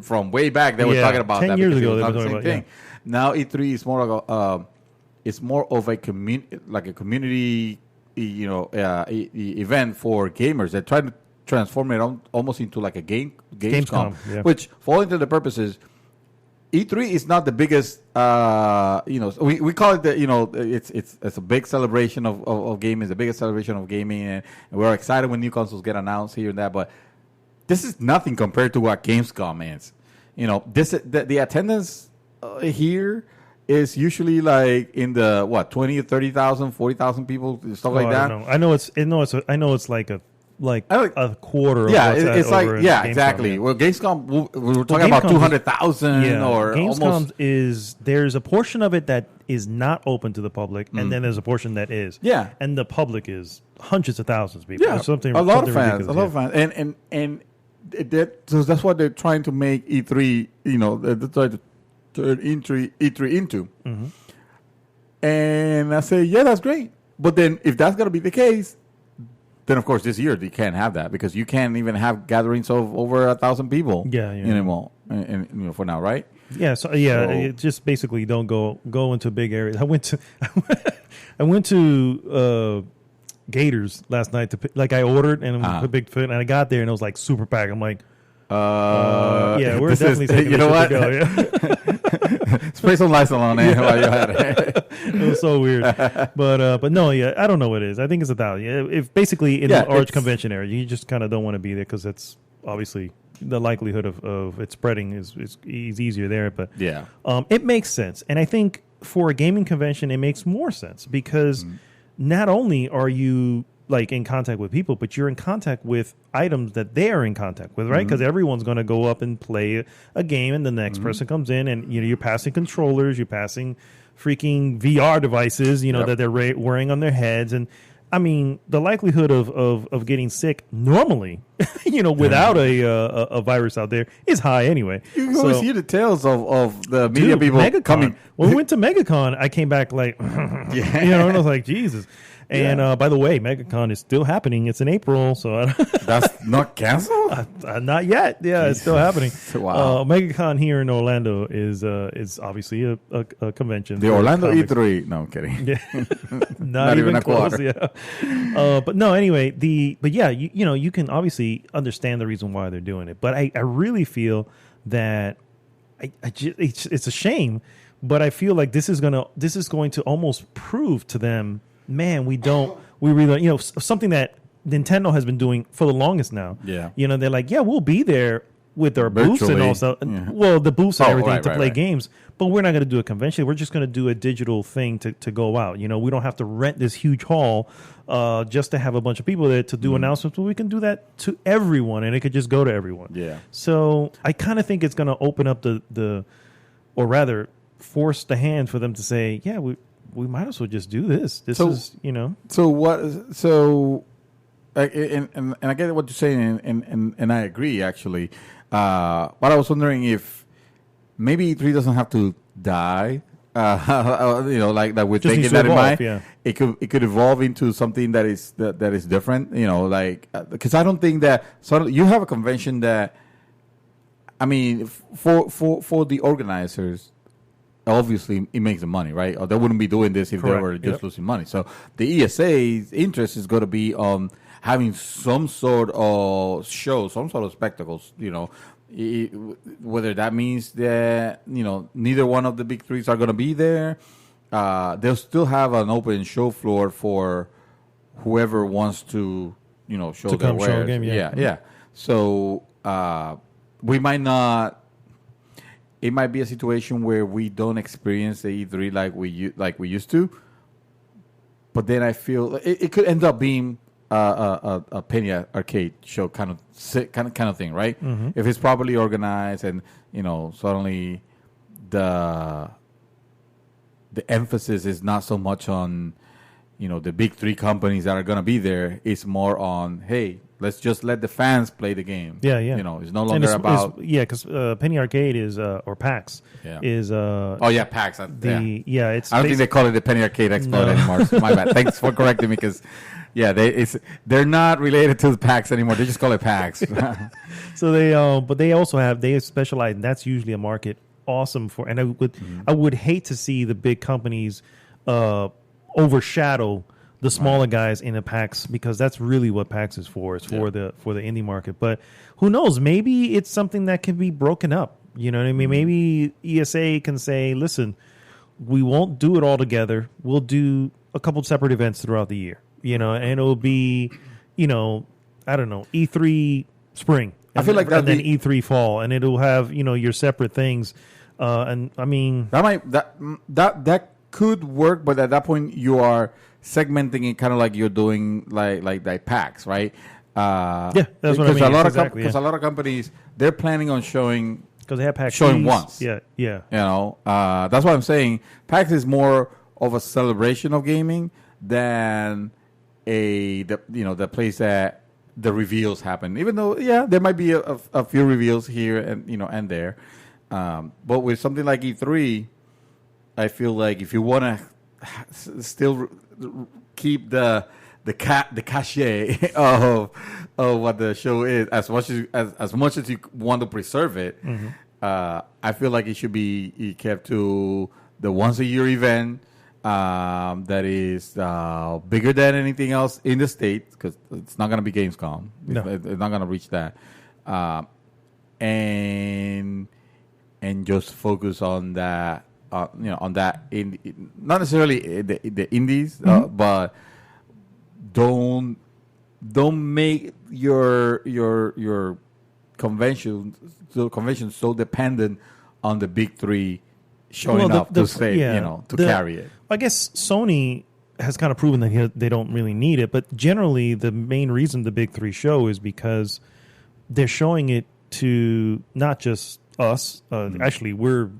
S2: from way back, they were talking about
S1: 10
S2: that.
S1: 10 years ago, they were
S2: talking about the same thing. Now E3 is more of a community, event for gamers. They're trying to transform it almost into like a Gamescom, which, for all intended purposes, E3 is not the biggest. We call it it's a big celebration of gaming. It's the biggest celebration of gaming, and we're excited when new consoles get announced here and that. But this is nothing compared to what Gamescom is. The attendance here is usually like in the 20, 30,000, 40,000 people, stuff like that.
S1: I know it's like a quarter of
S2: it's like exactly. Well, Gamescom, we were talking about 200,000 or
S1: Gamescom
S2: almost.
S1: There's a portion of it that is not open to the public, and then there's a portion that is.
S2: Yeah.
S1: And the public is hundreds of thousands of people.
S2: Yeah, a lot of fans. And so that's what they're trying to make E3, they're trying to turn E3 into. Mm-hmm. And I say, yeah, that's great. But then if that's going to be the case, then of course this year they can't have that, because you can't even have gatherings of over 1,000 people anymore. And for now, right?
S1: Yeah. So it just basically don't go into big areas. I went to Gators last night I ordered, and it was a big foot, and I got there and it was like super packed. I'm like, we're definitely taking to go. Yeah.
S2: Spray some Lysol on it while you're at it.
S1: It was so weird, but no, I don't know what it is. I think it's 1,000. If basically in the large convention area, you just kind of don't want to be there, because it's obviously the likelihood of it spreading is easier there. But it makes sense, and I think for a gaming convention, it makes more sense, because not only are you like in contact with people, but you're in contact with items that they are in contact with, right? Because everyone's going to go up and play a game, and the next person comes in, and you're passing controllers, you're passing freaking VR devices, that they're wearing on their heads, and I mean, the likelihood of getting sick normally, without a virus out there is high anyway.
S2: You always hear the tales of the media people
S1: MegaCon.
S2: coming.
S1: When we went to MegaCon, I came back like, and I was like, Jesus. And by the way, MegaCon is still happening. It's in April, so
S2: that's not canceled.
S1: Not yet. Yeah, it's still happening.
S2: Wow.
S1: MegaCon here in Orlando is obviously a convention.
S2: The Orlando E3. No, I'm kidding.
S1: Yeah. not even a close. Yeah. But no. Anyway, you can obviously understand the reason why they're doing it, but I really feel that it's a shame, but I feel like this is going to almost prove to them. Man, we really, something that Nintendo has been doing for the longest now.
S2: Yeah.
S1: They're like, yeah, we'll be there with our booths and also, the booths and everything to play games, but we're not going to do a convention. We're just going to do a digital thing to go out. We don't have to rent this huge hall just to have a bunch of people there to do announcements, but we can do that to everyone and it could just go to everyone.
S2: Yeah. So
S1: I kind of think it's going to open up or rather force the hand for them to say, yeah, we might as well just do this.
S2: So what? So, and I get what you're saying, and I agree actually. But I was wondering if maybe E3 doesn't have to die. Like that. We're taking that in mind.
S1: Yeah.
S2: It could evolve into something that is different. Because I don't think that. So you have a convention that. I mean, for the organizers. Obviously, it makes them money, right? Or they wouldn't be doing this if they were just losing money. So the ESA's interest is going to be on having some sort of show, some sort of spectacles, whether that means that, neither one of the big threes are going to be there. They'll still have an open show floor for whoever wants to, show their wares.
S1: Show a game,
S2: yeah. So we might not. It might be a situation where we don't experience the E3 like we used to, but then I feel it could end up being a Penny Arcade show kind of thing, right?
S1: Mm-hmm.
S2: If it's properly organized and suddenly the emphasis is not so much on the big three companies that are going to be there. It's more on, hey, let's just let the fans play the game.
S1: Yeah.
S2: It's no longer about...
S1: because Penny Arcade is, or PAX, is...
S2: PAX.
S1: it's...
S2: I don't think they call it the Penny Arcade Expo anymore. So my bad. Thanks for correcting me because, they're not related to the PAX anymore. They just call it PAX.
S1: So but they also they specialize, and that's usually a market awesome for... And I would hate to see the big companies overshadow the smaller guys in the PAX, because that's really what PAX is for. It's for the indie market. But who knows? Maybe it's something that can be broken up. You know what I mean? Maybe ESA can say, listen, we won't do it all together. We'll do a couple separate events throughout the year. And it'll be, I don't know, E3 spring.
S2: I feel like that,
S1: and then E3 fall, and it'll have your separate things. And I mean,
S2: that could work, but at that point you are segmenting it kind of like you're doing like PAX, right?
S1: That's what I mean.
S2: Because a lot of companies, they're planning on showing,
S1: because they have PAX
S2: showing once.
S1: Yeah.
S2: That's what I'm saying. PAX is more of a celebration of gaming than the place that the reveals happen. Even though there might be a few reveals here and there, but with something like E3, I feel like if you want to still keep the cachet of what the show is, as much as you want to preserve it, I feel like it should be kept to the once a year event that is bigger than anything else in the States, because it's not going to be Gamescom.
S1: No.
S2: It's not going to reach that, and just focus on that. On that, not necessarily the indies, but don't make your convention so dependent on the big three showing up to carry it.
S1: I guess Sony has kind of proven that they don't really need it, but generally the main reason the big three show is because they're showing it to not just us. Actually, we're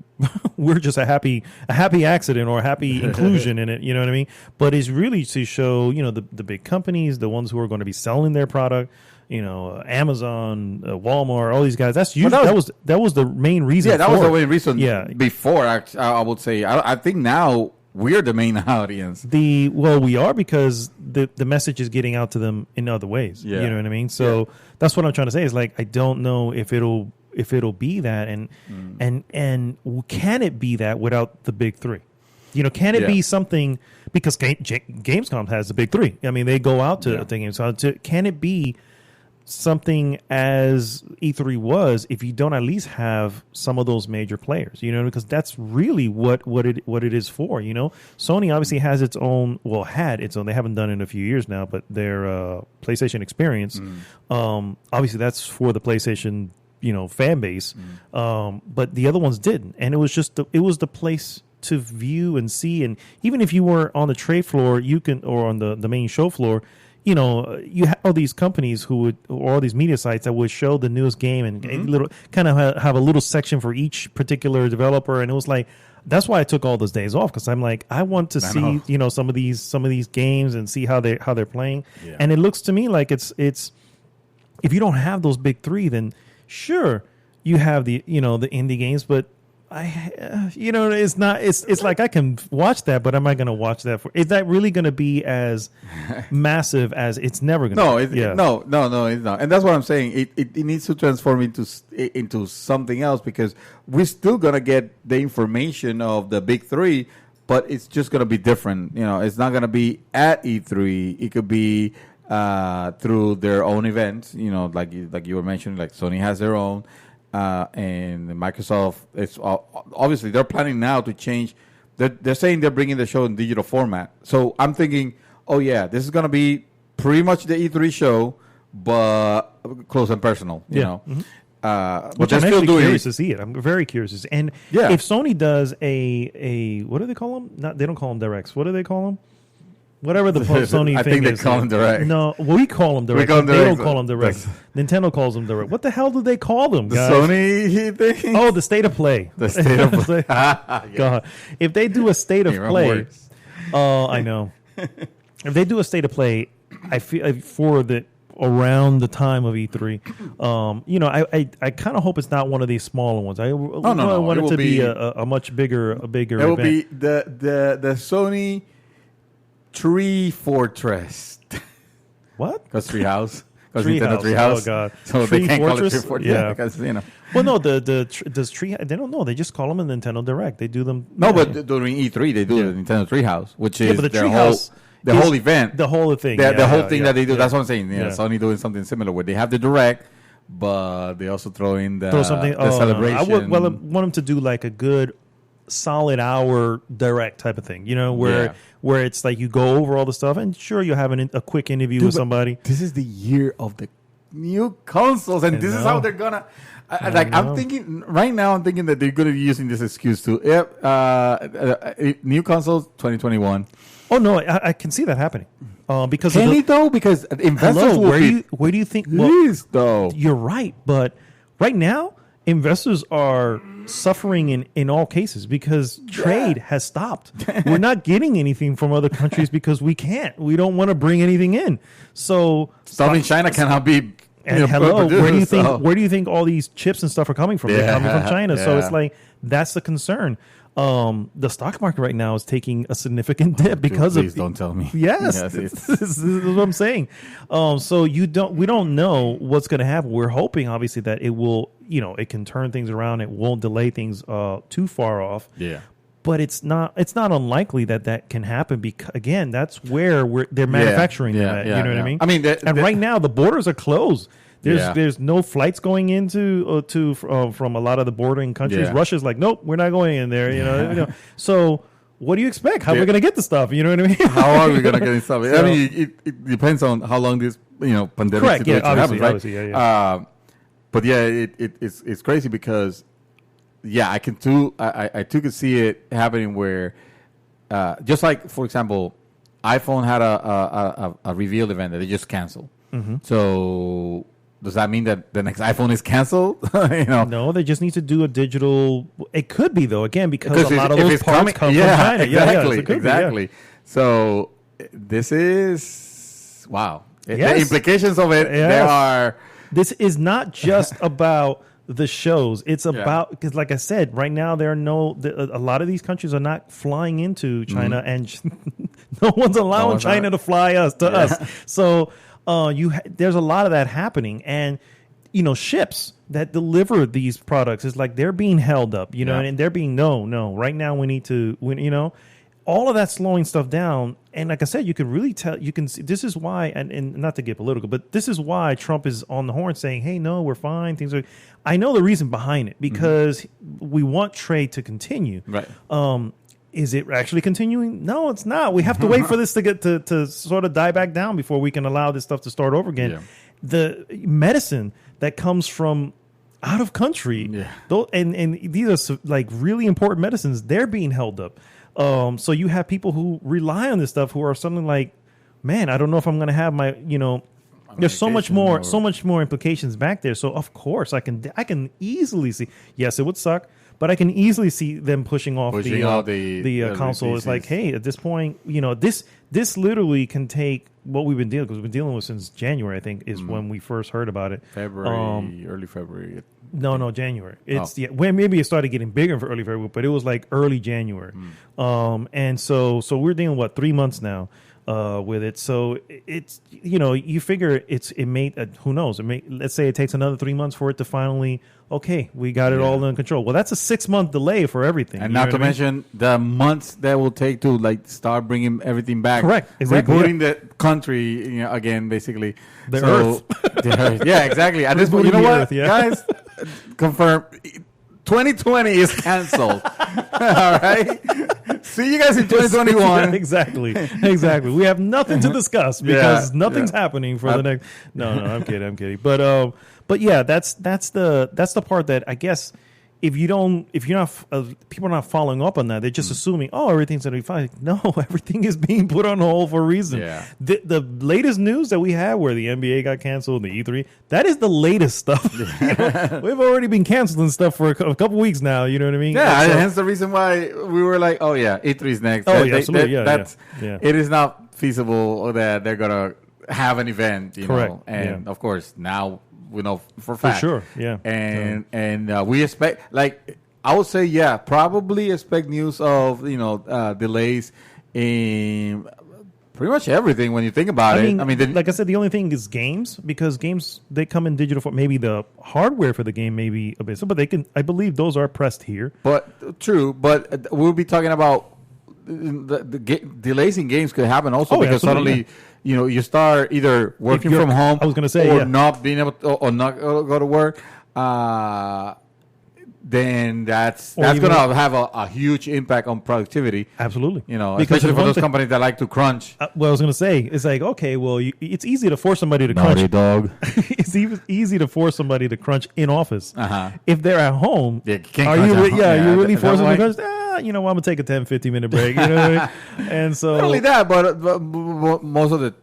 S1: just a happy accident or a happy inclusion in it. You know what I mean? But it's really to show, the big companies, the ones who are going to be selling their product. Amazon, Walmart, all these guys. That's usually that was the main reason.
S2: Yeah, that was the main reason.
S1: Yeah.
S2: Before I would say I think now we're the main audience.
S1: We are because the message is getting out to them in other ways. Yeah. You know what I mean? So that's what I'm trying to say is like I don't know if it'll be that and can it be that without the big three? Can it be something because Gamescom has the big three? I mean, they go out to things. So can it be something as E3 was if you don't at least have some of those major players, because that's really what it is for, Sony obviously has its own, had its own, they haven't done it in a few years now, but their PlayStation experience, obviously that's for the PlayStation, fan base, but the other ones didn't, and it was just it was the place to view and see, and even if you were on the trade floor, or on the main show floor, you have all these companies or all these media sites that would show the newest game and have a little section for each particular developer. And it was like, that's why I took all those days off. Cause I'm like, I want to see, some of these games and see how they're playing. Yeah. And it looks to me like it's, if you don't have those big three, then sure you have the indie games, but it's not. It's like I can watch that, but am I going to watch that is that really going to be as massive as it's never going to?
S2: No, it's not. And that's what I'm saying. It needs to transform into something else because we're still going to get the information of the big three, but it's just going to be different. It's not going to be at E3. It could be through their own events. Like you were mentioning, like Sony has their own. And Microsoft, it's obviously they're planning now to change. They're saying they're bringing the show in digital format. So I'm thinking, this is going to be pretty much the E3 show, but close and personal. You know,
S1: which I'm actually curious to see it. I'm very curious to see. And if Sony does a what do they call them? They don't call them directs. What do they call them? Whatever the Sony
S2: I
S1: thing
S2: think they call them direct.
S1: No, we call them direct. They don't call them direct. Nintendo calls them direct. What the hell do they call them, guys?
S2: The Sony thing?
S1: Oh, the state of play.
S2: The state of play.
S1: God. If they do a state of play, I know. If they do a state of play, I feel for around the time of E3, I kind of hope it's not one of these smaller ones. I want it to be a much bigger event.
S2: It will be the Sony Tree Fortress.
S1: What?
S2: Because Treehouse. Because Nintendo Treehouse.
S1: Oh God.
S2: So
S1: Tree
S2: they can't
S1: Fortress?
S2: call it Tree Fortress.
S1: Yeah.
S2: Because
S1: Well, no. Does Tree? They don't know. They just call them a Nintendo Direct. They do them.
S2: No, but during E3 they do the Nintendo Treehouse, which is
S1: but the Treehouse.
S2: The whole event.
S1: The whole thing.
S2: The whole thing that they do. That's what I'm saying. Sony doing something similar where they have the Direct, but they also throw in the celebration.
S1: I want them to do like a good solid hour direct type of thing, where it's like you go over all the stuff and sure you'll have a quick interview with somebody.
S2: This is the year of the new consoles and this is how they're gonna I'm thinking right now that they're gonna be using this excuse to new consoles 2021.
S1: Oh no, I can see that happening. Because
S2: because investors
S1: where do you think
S2: though?
S1: You're right, but right now investors are suffering in all cases because trade has stopped. We're not getting anything from other countries because we can't. We don't want to bring anything in. So
S2: stuff in China cannot be.
S1: And hello, produced, where do you think all these chips and stuff are coming from? They're coming from China. So it's like that's the concern. The stock market right now is taking a significant dip because
S2: please don't tell me.
S1: Yes, this is what I'm saying. So we don't know what's going to happen. We're hoping, obviously, that it will, it can turn things around. It won't delay things too far off.
S2: Yeah.
S1: But it's not unlikely that can happen because, again, that's where they're manufacturing them at. You know what I mean?
S2: I mean,
S1: right now the borders are closed. There's no flights going into from a lot of the bordering countries.
S2: Yeah.
S1: Russia's like, nope, we're not going in there. So what do you expect? How are we going to get the stuff? You know what I mean?
S2: How are we going to get the stuff? I mean, it depends on how long this pandemic situation happens, right?
S1: Obviously,
S2: but it's crazy because I can too. I too could see it happening where, just like for example, iPhone had a reveal event that they just canceled.
S1: Mm-hmm.
S2: So does that mean that the next iPhone is canceled? You know,
S1: no, they just need to do a digital. It could be though, again, because a lot of those parts come from China.
S2: Exactly, exactly. So this is wow. The implications of it, they are.
S1: This is not just about the shows. It's about, because like I said, right now a lot of these countries are not flying into China, and no one's allowing China to fly us. So there's a lot of that happening, and ships that deliver these products is like they're being held up, and they're being no. Right now we need to, all of that slowing stuff down. And like I said, you can really tell, you can see, this is why, and not to get political, but this is why Trump is on the horn saying, hey, no, we're fine. I know the reason behind it, because we want trade to continue.
S2: Right.
S1: Is it actually continuing? No, it's not. We have to wait for this to get to sort of die back down before we can allow this stuff to start over again. Yeah. The medicine that comes from out of country, and these are like really important medicines, they're being held up. So you have people who rely on this stuff who are suddenly like, man, I don't know if I'm going to have my, there's so much more implications back there. So of course I can easily see, yes, it would suck, but I can easily see them pushing off the console. It's like, hey, at this point, this literally can take what we've been dealing with since January, I think, is when we first heard about it.
S2: Early February.
S1: No, January. It's when maybe it started getting bigger for early February, but it was like early January. And so we're dealing 3 months now with it. So it's you figure it may who knows, let's say it takes another 3 months for it to finally we got it all under control. Well, that's a 6-month delay for everything,
S2: and not to mention the months that will take to start bringing everything back.
S1: Correct, exactly.
S2: Rebooting the country again, basically
S1: the Earth.
S2: The Earth. Yeah, exactly. At this point, you know what, guys, confirm 2020 is canceled. All right. See you guys in 2021.
S1: Exactly. We have nothing to discuss because nothing's happening for the next. No, I'm kidding. But yeah, that's the part that I guess if you're not people are not following up on that, they're just assuming everything's gonna be fine. No, everything is being put on hold for a reason.
S2: Yeah.
S1: The latest news that we had where the NBA got canceled, the E3, that is the latest stuff. We've already been canceling stuff for a couple weeks now. You know what I mean?
S2: Yeah, hence the reason why we were like, E3's next.
S1: Absolutely.
S2: It is not feasible that they're gonna have an event.
S1: Correct.
S2: And of course now. We know for a fact.
S1: For sure, yeah.
S2: And we expect, I would say, probably expect news of, delays in pretty much everything when you think about it. I mean,
S1: like I said, the only thing is games, because games, they come in digital form. Maybe the hardware for the game may be a bit, but I believe those are pressed here.
S2: But true, but we'll be talking about the delays in games could happen also because suddenly... you start either working from home.
S1: I was going to say,
S2: or not being able to, or not go to work. Then that's going to have a huge impact on productivity.
S1: Absolutely,
S2: especially for those companies that like to crunch.
S1: I was going to say, it's like, it's easy to force somebody to
S2: crunch.
S1: Naughty
S2: dog.
S1: It's easy to force somebody to crunch in office. If they're at home,
S2: you really
S1: forcing them to crunch. I'm going to take a 10-15 minute break. You know what I mean? And so
S2: not only that, but most of the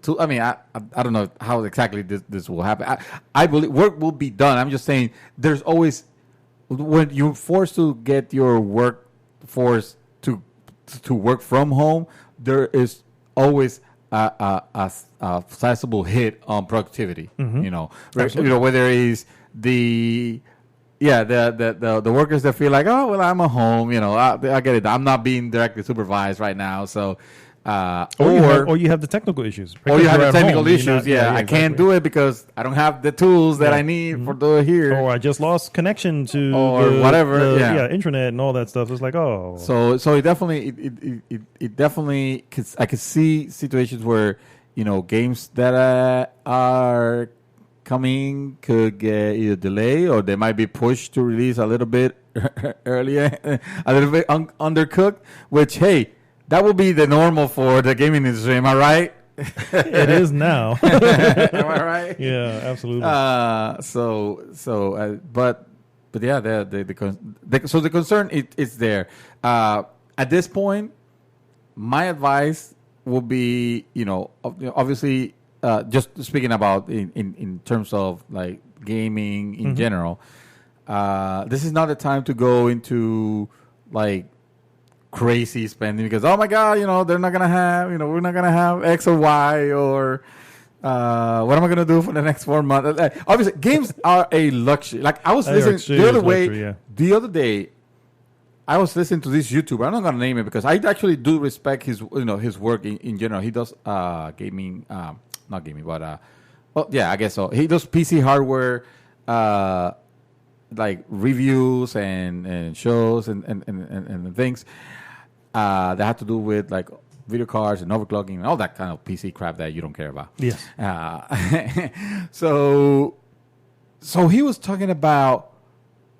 S2: tool. I mean, I don't know how exactly this will happen. I believe work will be done. I'm just saying, there's always when you're forced to get your workforce to work from home, there is always a sizable hit on productivity. Whether it is the workers that feel like, I'm at home, I get it. I'm not being directly supervised right now, so
S1: or you have the technical issues.
S2: Or you have the technical issues. I can't do it because I don't have the tools that I need for doing here.
S1: Or I just lost connection to
S2: whatever.
S1: Internet and all that stuff. It's like,
S2: So it definitely I could see situations where games that are coming could get either delayed or they might be pushed to release a little bit earlier, a little bit undercooked, which, hey, that will be the normal for the gaming industry. Am I right?
S1: It is now.
S2: Am I right?
S1: Yeah, absolutely.
S2: But yeah, so the concern it's there. At this point, my advice will be, obviously, just speaking about in terms of like gaming in general, this is not the time to go into like crazy spending because, oh my God, they're not going to have, we're not going to have X or Y or what am I going to do for the next 4 months? Obviously, games are a luxury. Like I was listening the other day, I was listening to this YouTuber. I'm not going to name it because I actually do respect his work in general. He does gaming, not gaming, but well, yeah, I guess so. He does PC hardware, like reviews and shows and things that have to do with like video cards and overclocking and all that kind of PC crap that you don't care about.
S1: Yes.
S2: So he was talking about,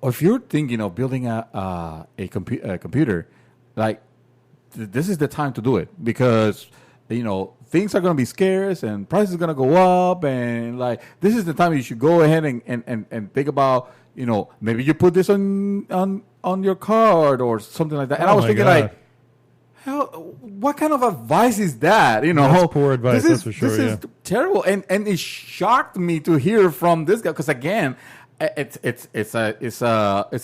S2: if you're thinking of building a computer, like this is the time to do it because things are going to be scarce and prices are going to go up, and like this is the time you should go ahead and think about maybe you put this on your card or something like that. And I was thinking like, what kind of advice is that?
S1: That's poor advice. That's for sure.
S2: This is terrible, and it shocked me to hear from this guy because again, it's a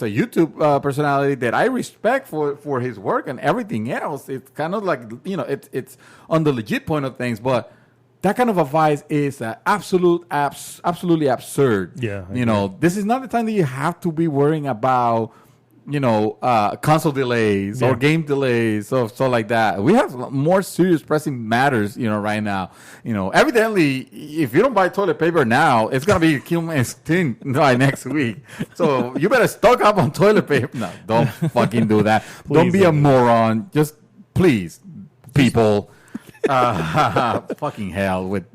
S2: YouTube personality that I respect for his work and everything else. It's kind of like it's on the legit point of things, but that kind of advice is absolutely absurd.
S1: Yeah,
S2: this is not the time that you have to be worrying about console delays or game delays, so like that. We have more serious pressing matters, right now. Evidently, if you don't buy toilet paper now, it's gonna be extinct by next week. So you better stock up on toilet paper. No, don't fucking do that. Don't be a moron. Just please, people. Fucking hell with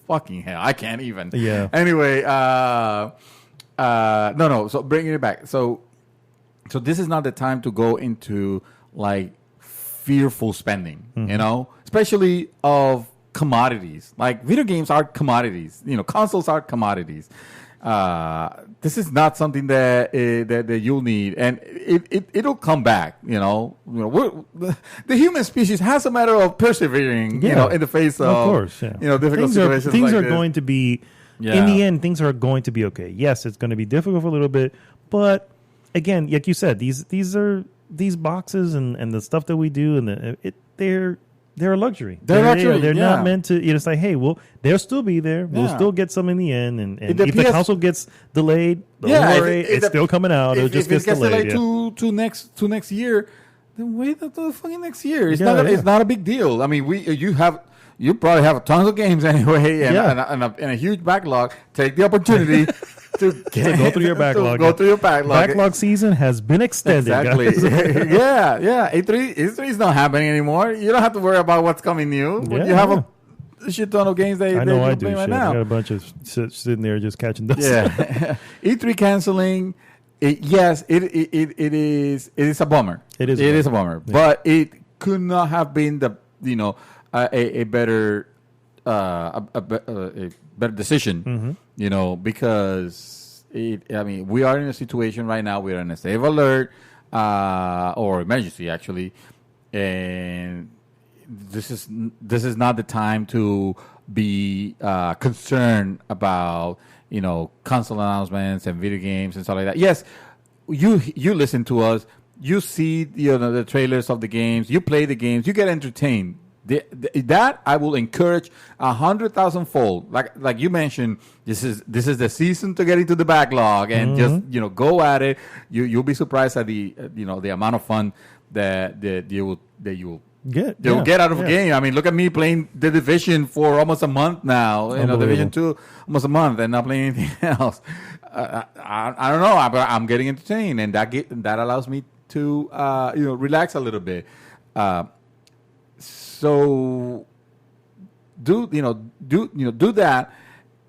S2: fucking hell. I can't even.
S1: Yeah.
S2: Anyway, no. So bringing it back. So this is not the time to go into like fearful spending, especially of commodities. Like video games are commodities. Consoles are commodities. This is not something that you'll need, and it'll come back. The human species has a matter of persevering. In the face of
S1: course,
S2: difficult situations.
S1: Things are going to be. Yeah. In the end, things are going to be okay. Yes, it's going to be difficult for a little bit, but again, like you said, these boxes and the stuff that we do, and they're a luxury. They're not meant to. It's like, hey, they'll still be there. We'll still get some in the end, and if the console gets delayed, don't worry, it's still coming out. It just gets delayed to
S2: next year. Then wait until the fucking next year. It's not a big deal. I mean, you probably have tons of games anyway, and a huge backlog. Take the opportunity. To
S1: go through your backlog. Backlog season has been extended.
S2: Exactly. Yeah. E3 is not happening anymore. You don't have to worry about what's coming new. Yeah, you have a shit ton of games that you're playing right now.
S1: I got a bunch of sitting there just catching dust.
S2: Yeah. E3 canceling. It is a bummer. It is a bummer. Yeah. But it could not have been a better decision, because we are in a situation right now. We are in a state of alert or emergency, actually, and this is not the time to be concerned about console announcements and video games and stuff like that. Yes, you listen to us. You see the trailers of the games. You play the games. You get entertained. That I will encourage 100,000-fold. Like you mentioned, this is the season to get into the backlog and just go at it. You'll be surprised at the the amount of fun that you will get out of a game. I mean, look at me playing The Division for almost a month now. Division 2 almost a month and not playing anything else. I don't know, but I'm getting entertained, and that allows me to relax a little bit. So do that,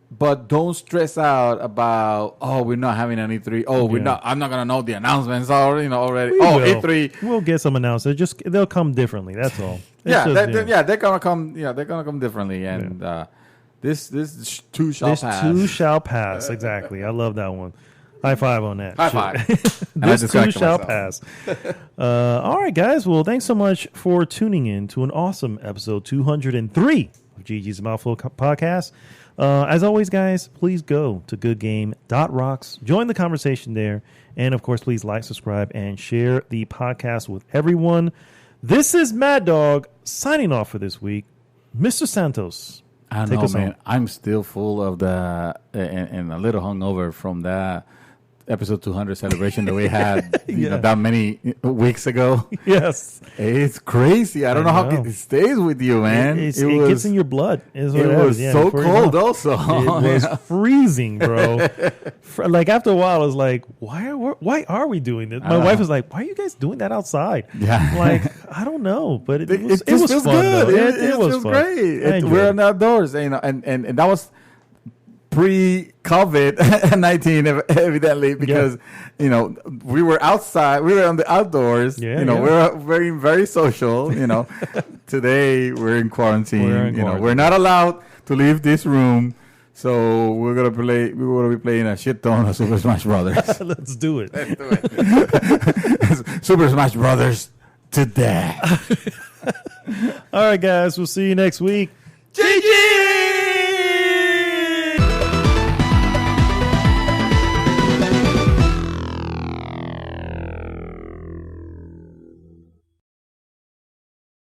S2: but don't stress out about we're not having an E3. I'm not gonna know the announcements already. E3.
S1: We'll get some announcements. They'll come differently. That's all.
S2: They're gonna come. Yeah, they're gonna come differently, and this too shall pass.
S1: This too shall pass. Exactly. I love that one. High five on that.
S2: High five.
S1: This too shall pass. All right, guys. Well, thanks so much for tuning in to an awesome episode 203 of of GG's Mouthful Podcast. As always, guys, please go to goodgame.rocks. Join the conversation there. And, of course, please like, subscribe, and share the podcast with everyone. This is Mad Dog signing off for this week. Mr. Santos,
S2: I know, man. I'm still full of the and a little hungover from that episode 200 celebration that we had that many weeks ago.
S1: Yes.
S2: It's crazy. I don't know how it stays with you, man.
S1: It gets in your blood.
S2: It was so cold also.
S1: It was freezing, bro. Like after a while, I was like, why are we doing this? My wife was like, why are you guys doing that outside?
S2: Yeah.
S1: Like, I don't know. But it was
S2: feels
S1: fun,
S2: good.
S1: It was
S2: fun. Great. We're in outdoors, and that was pre-COVID-19, evidently, because we were outside, we were on the outdoors. We were very, very social. Today we're in quarantine. We're not allowed to leave this room, so we're gonna be playing a shit ton of Super Smash Brothers.
S1: Let's do it.
S2: Super Smash Brothers to death.
S1: All right, guys. We'll see you next week.